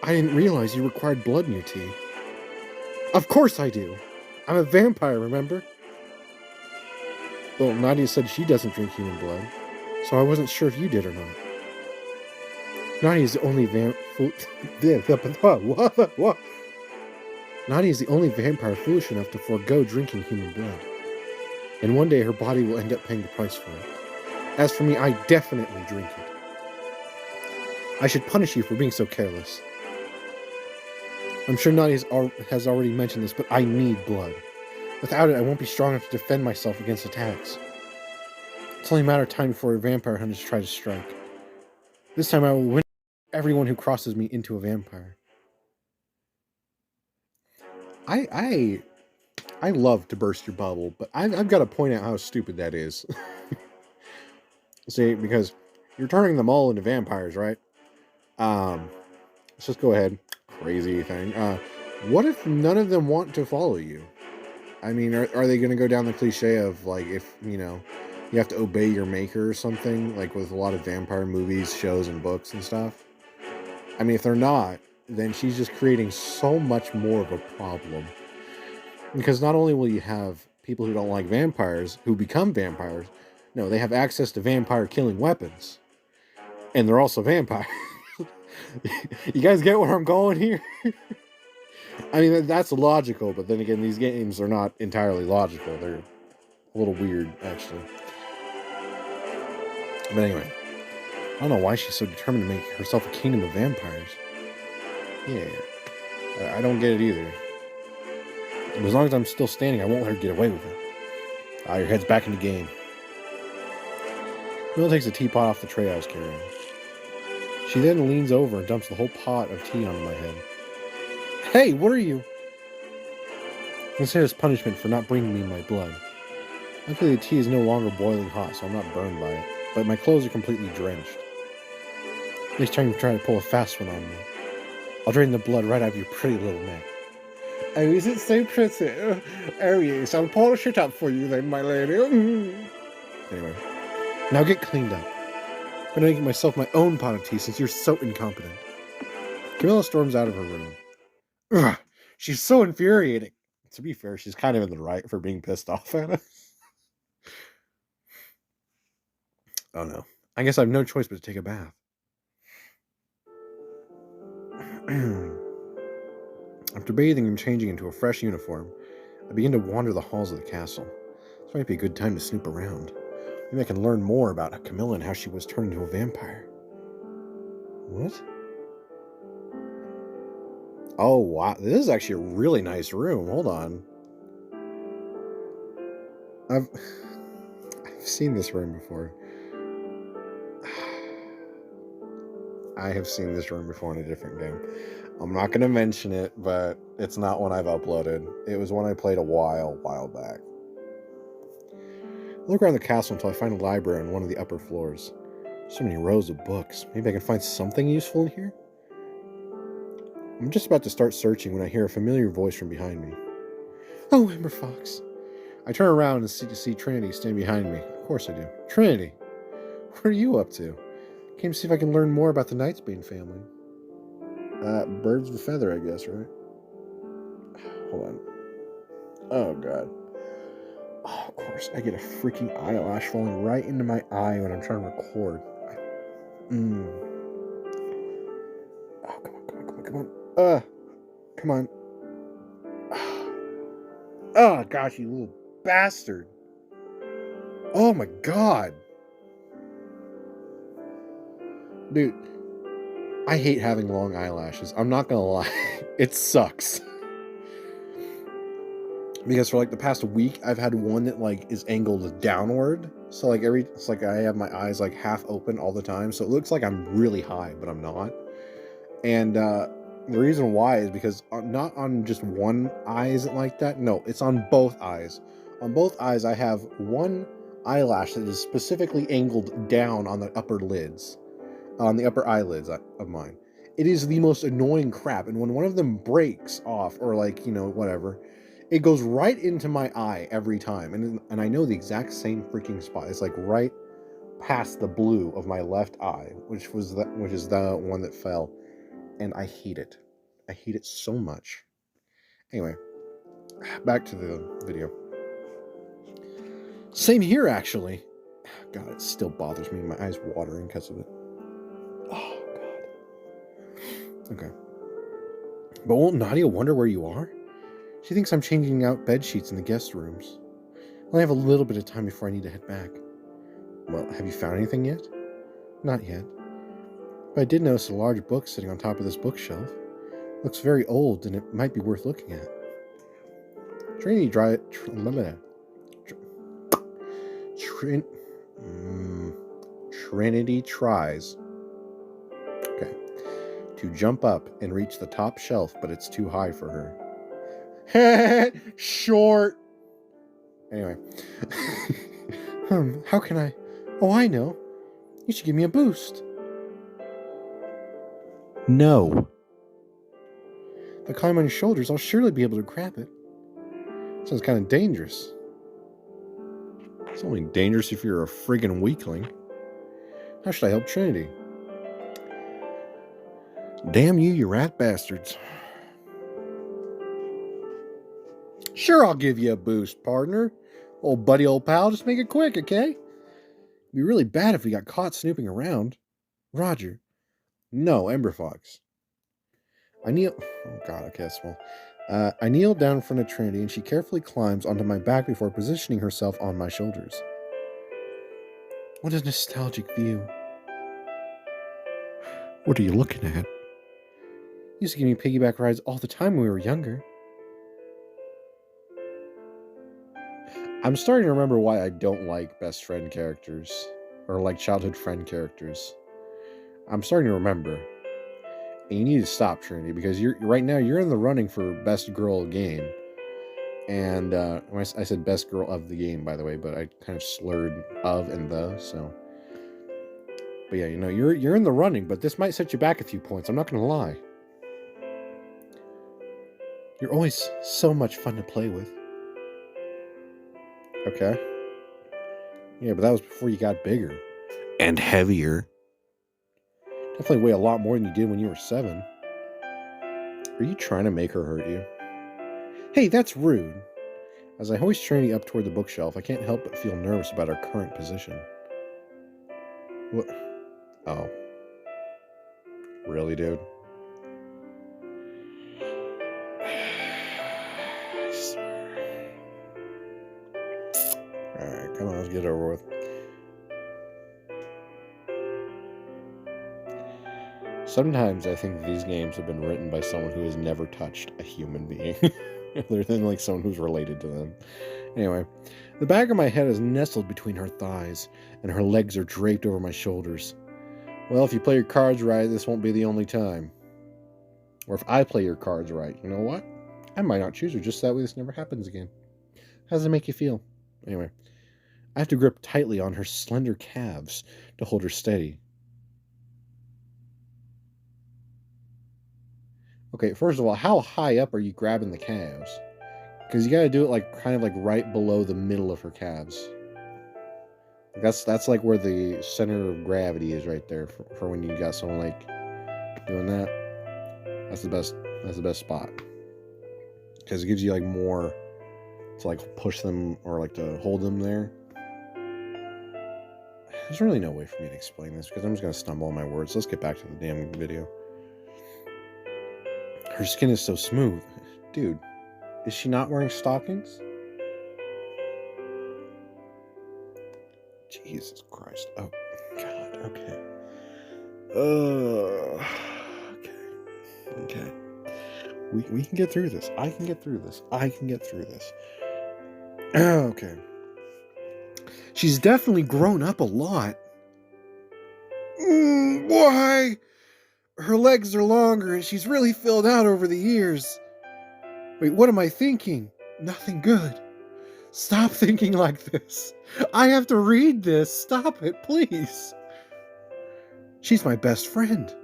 I didn't realize you required blood in your tea. Of course I do. I'm a vampire, remember? Well, Nadia said she doesn't drink human blood, so I wasn't sure if you did or not. Nadia's the only Nadia's the only vampire foolish enough to forego drinking human blood. And one day her body will end up paying the price for it. As for me, I definitely drink it. I should punish you for being so careless. I'm sure Nadia has already mentioned this, but I need blood. Without it, I won't be strong enough to defend myself against attacks. It's only a matter of time before vampire hunters try to strike. This time I will win everyone who crosses me into a vampire. I love to burst your bubble, but I've got to point out how stupid that is. See, because you're turning them all into vampires, right? Let's just go ahead. Crazy thing. What if none of them want to follow you? I mean, are they going to go down the cliche of, like, if, you know, you have to obey your maker or something, like with a lot of vampire movies, shows, and books and stuff? I mean, if they're not, then she's just creating so much more of a problem. Because not only will you have people who don't like vampires who become vampires, no, they have access to vampire killing weapons. And they're also vampires. You guys get where I'm going here? I mean, that's logical, but then again, these games are not entirely logical. They're a little weird, actually. But anyway, I don't know why she's so determined to make herself a kingdom of vampires. Yeah, I don't get it either. But as long as I'm still standing, I won't let her get away with it. Your head's back in the game. Mila takes a teapot off the tray I was carrying. She then leans over and dumps the whole pot of tea onto my head. Hey, what are you? Consider this punishment for not bringing me my blood. Luckily, the tea is no longer boiling hot, so I'm not burned by it. But my clothes are completely drenched. Next time you try to pull a fast one on me, I'll drain the blood right out of your pretty little neck. Oh, is it so pretty? Oh, yes, I'll polish it up for you then, my lady. Anyway, now get cleaned up. I'm gonna make myself my own pot of tea since you're so incompetent. Camilla storms out of her room. Ugh, she's so infuriating. To be fair, she's kind of in the right for being pissed off at us. Oh no. I guess I have no choice but to take a bath. After bathing and changing into a fresh uniform, I begin to wander the halls of the castle. This might be a good time to snoop around. Maybe I can learn more about Camilla and how she was turned into a vampire. What? Oh, wow. This is actually a really nice room. Hold on. I've seen this room before. I have seen this room before in a different game. I'm not going to mention it, but it's not one I've uploaded. It was one I played a while back. I look around the castle until I find a library on one of the upper floors. So many rows of books. Maybe I can find something useful in here? I'm just about to start searching when I hear a familiar voice from behind me. Oh, EmberFox. I turn around and see Trinity standing behind me. Of course I do. Trinity, what are you up to? Came to see if I can learn more about the Knightsbane family. Birds of a feather, I guess, right? Hold on. Oh, God. Oh, of course, I get a freaking eyelash falling right into my eye when I'm trying to record. Oh, come on. come on. Come on. Oh, gosh, you little bastard. Oh, my God. Dude, I hate having long eyelashes. I'm not gonna lie. It sucks. Because for like the past week, I've had one that like is angled downward. So like it's like I have my eyes like half open all the time. So it looks like I'm really high, but I'm not. And the reason why is because not on just one eye is it like that. No, it's on both eyes. On both eyes, I have one eyelash that is specifically angled down on the upper lids, on the upper eyelids of mine. It is the most annoying crap. And when one of them breaks off or like, you know, whatever, it goes right into my eye every time. And I know the exact same freaking spot. It's like right past the blue of my left eye, which is the one that fell. And I hate it. I hate it so much. Anyway, back to the video. Same here, actually. God, it still bothers me. My eyes watering because of it. Oh, God. Okay. But won't Nadia wonder where you are? She thinks I'm changing out bed sheets in the guest rooms. I only have a little bit of time before I need to head back. Well, have you found anything yet? Not yet. But I did notice a large book sitting on top of this bookshelf. It looks very old, and it might be worth looking at. Trinity tries to jump up and reach the top shelf, but it's too high for her. Short. Anyway. How can I? Oh, I know. You should give me a boost. No. If I climb on your shoulders, I'll surely be able to grab it. Sounds kind of dangerous. It's only dangerous if you're a friggin' weakling. How should I help Trinity? Damn you rat bastards. Sure, I'll give you a boost, partner. Old buddy, old pal, just make it quick, okay? It'd be really bad if we got caught snooping around. Roger. No, EmberFox. I kneel... Oh, God, okay, that's small. I kneel down in front of Trinity, and she carefully climbs onto my back before positioning herself on my shoulders. What a nostalgic view. What are you looking at? You used to give me piggyback rides all the time when we were younger. I'm starting to remember why I don't like best friend characters, or like childhood friend characters. I'm starting to remember. And you need to stop, Trinity, because right now you're in the running for best girl game. And I said best girl of the game, by the way, but I kind of slurred of and the, so. But yeah, you know, you're in the running, but this might set you back a few points. I'm not gonna lie. You're always so much fun to play with. Okay. Yeah, but that was before you got bigger. And heavier. Definitely weigh a lot more than you did when you were 7. Are you trying to make her hurt you? Hey, that's rude. As I hoist Trinity up toward the bookshelf, I can't help but feel nervous about her current position. What? Oh. Really, dude? I swear. Alright, come on, let's get it over with. Sometimes I think these games have been written by someone who has never touched a human being. Other than like someone who's related to them. Anyway, the back of my head is nestled between her thighs, and her legs are draped over my shoulders. Well, if you play your cards right, this won't be the only time. Or if I play your cards right, you know what? I might not choose her just that way this never happens again. How does it make you feel? Anyway, I have to grip tightly on her slender calves to hold her steady. Okay, first of all, how high up are you grabbing the calves? Because you gotta do it like kind of like right below the middle of her calves. That's like where the center of gravity is right there for when you got someone like doing that. That's the best spot. Because it gives you like more to like push them or like to hold them there. There's really no way for me to explain this because I'm just gonna stumble on my words. Let's get back to the damn video. Her skin is so smooth. Dude, is she not wearing stockings? Jesus Christ. Oh, God. Okay. Okay. Okay. We can get through this. I can get through this. I can get through this. Okay. She's definitely grown up a lot. Why? Her legs are longer and she's really filled out over the years. Wait, what am I thinking? Nothing good. Stop thinking like this. I have to read this. Stop it, please. She's my best friend.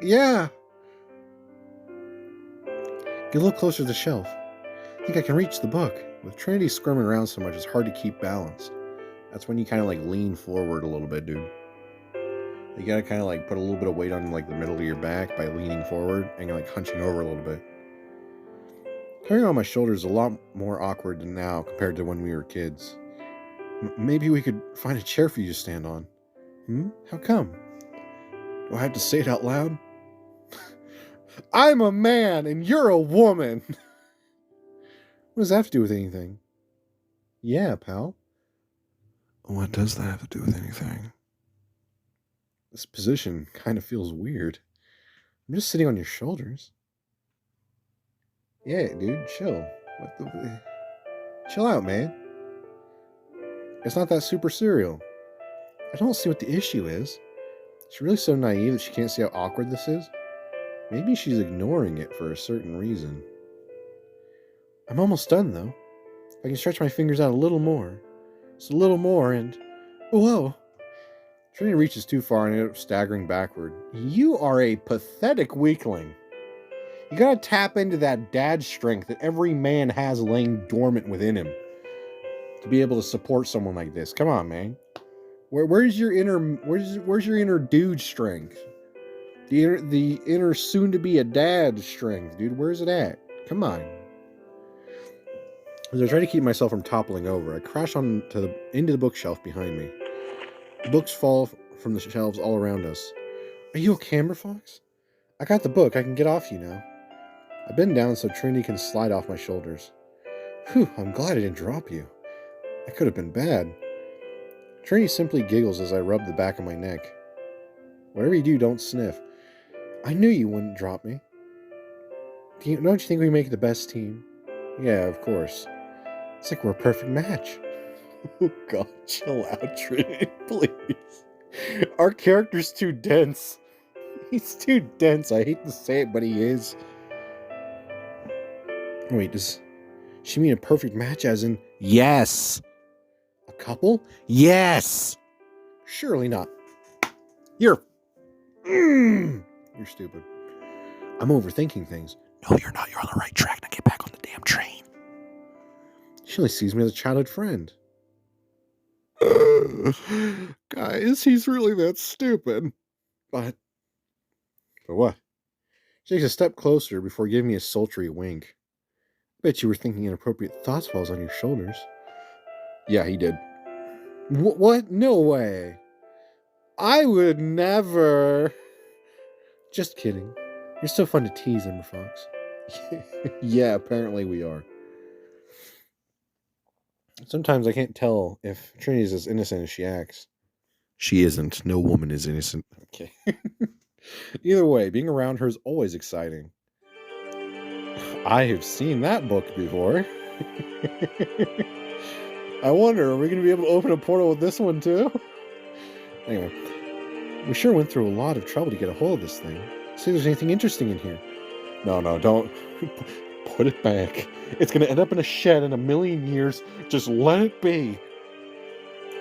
Yeah. Get a little closer to the shelf. I think I can reach the book. With Trinity squirming around so much, it's hard to keep balanced. That's when you kind of like lean forward a little bit, dude. You gotta kind of like put a little bit of weight on like the middle of your back by leaning forward and like hunching over a little bit. Carrying on my shoulders is a lot more awkward than now compared to when we were kids. Maybe we could find a chair for you to stand on. How come? Do I have to say it out loud? I'm a man and you're a woman. What does that have to do with anything? Yeah, pal. What does that have to do with anything? This position kind of feels weird. I'm just sitting on your shoulders. Yeah, dude, chill. What the... Chill out, man. It's not that super serial. I don't see what the issue is. She's really so naive that she can't see how awkward this is. Maybe she's ignoring it for a certain reason. I'm almost done, though. If I can stretch my fingers out a little more. Just a little more and... Whoa! Trinity reaches too far and ends up staggering backward. You are a pathetic weakling. You gotta tap into that dad strength that every man has laying dormant within him to be able to support someone like this. Come on, man. Where's your inner dude strength? The inner soon to be a dad strength, dude. Where's it at? Come on. As I try to keep myself from toppling over, I crash into the bookshelf behind me. The books fall from the shelves all around us. Are you okay, EmberFox? I got the book. I can get off you now. I bend down so Trinity can slide off my shoulders. Whew, I'm glad I didn't drop you. That could have been bad. Trinity simply giggles as I rub the back of my neck. Whatever you do, don't sniff. I knew you wouldn't drop me. Don't you think we make the best team? Yeah, of course. It's like we're a perfect match. Oh God, chill out, Trinity, please. Our character's too dense. He's too dense. I hate to say it, but he is. Wait, does she mean a perfect match as in yes? A couple? Yes! Surely not. You're stupid. I'm overthinking things. No, you're not. You're on the right track. Now get back on the damn train. She only sees me as a childhood friend. Guys, he's really that stupid. But what? She takes a step closer before giving me a sultry wink. Bet you were thinking inappropriate thoughts while I was on your shoulders. Yeah, he did. What? No way. I would never. Just kidding. You're so fun to tease, EmberFox. Yeah, apparently we are. Sometimes I can't tell if Trinity's as innocent as she acts. She isn't. No woman is innocent. Okay. Either way, being around her is always exciting. I have seen that book before. I wonder, are we going to be able to open a portal with this one too? Anyway, we sure went through a lot of trouble to get a hold of this thing. See if there's anything interesting in here. No, don't. Put it back. It's going to end up in a shed in 1,000,000 years. Just let it be.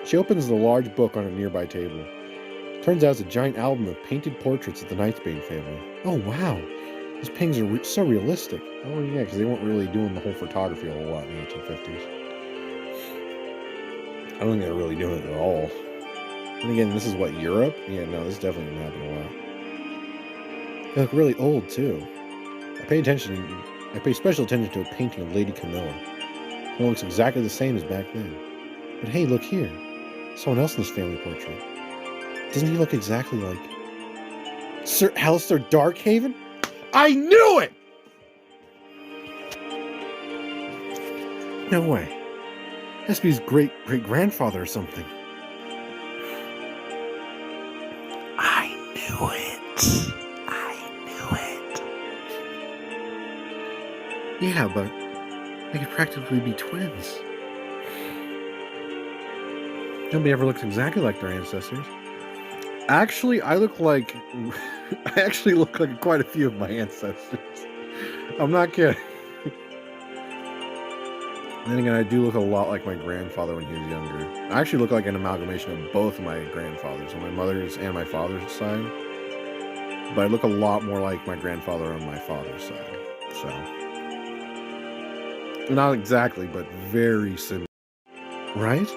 She opens the large book on a nearby table. Turns out it's a giant album of painted portraits of the Knightsbane family. Oh, wow. These paintings are so realistic. Oh, yeah, because they weren't really doing the whole photography a whole lot in the 1850s. I don't think they were really doing it at all. And again, this is what, Europe? Yeah, no, this definitely didn't happen a lot. They look really old, too. I pay special attention to a painting of Lady Camilla. It looks exactly the same as back then. But hey, look here. Someone else in this family portrait. Doesn't he look exactly like... Sir Alistair Darkhaven? I knew it! No way. Has to be his great-great-grandfather or something. I knew it. I knew it. Yeah, but they could practically be twins. Nobody ever looks exactly like their ancestors. Actually, I look like... I actually look like quite a few of my ancestors. I'm not kidding. Then again, I do look a lot like my grandfather when he was younger. I actually look like an amalgamation of both of my grandfathers, on my mother's and my father's side. But I look a lot more like my grandfather on my father's side. So... not exactly, but very similar. Right?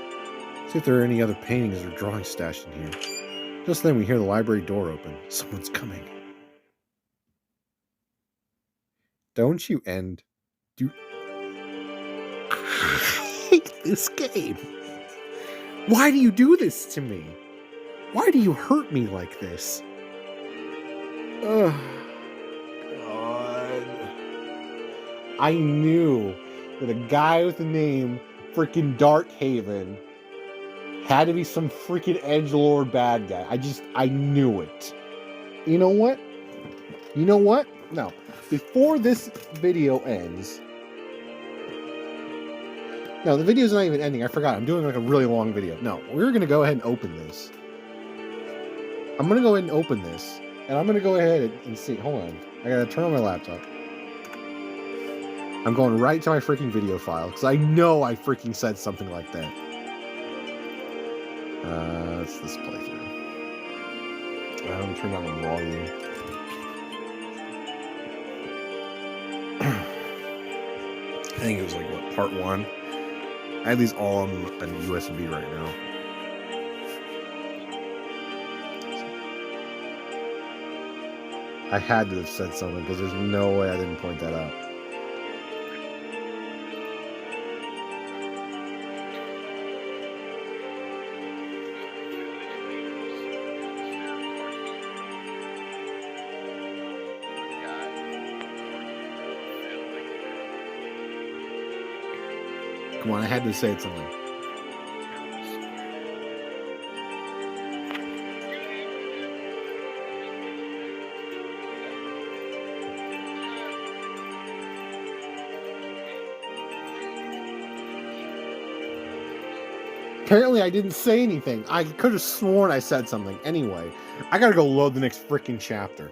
See if there are any other paintings or drawings stashed in here. Just then we hear the library door open. Someone's coming. Don't you end... Do... I hate this game. Why do you do this to me? Why do you hurt me like this? Ugh. God. I knew that a guy with the name freaking Darkhaven had to be some freaking edgelord bad guy. I knew it. You know what? No. Before this video ends... No, the video's not even ending. I forgot. I'm doing like a really long video. No, we're going to go ahead and open this. I'm going to go ahead and open this. And I'm going to go ahead and see. Hold on. I got to turn on my laptop. I'm going right to my freaking video file. Because I know I freaking said something like that. It's this playthrough. I'm turning down the volume. I think it was like, what, part 1? I have these all on a USB right now. I had to have said something because there's no way I didn't point that out. Come on, I had to say something. Apparently I didn't say anything. I could have sworn I said something. Anyway, I gotta go load the next freaking chapter.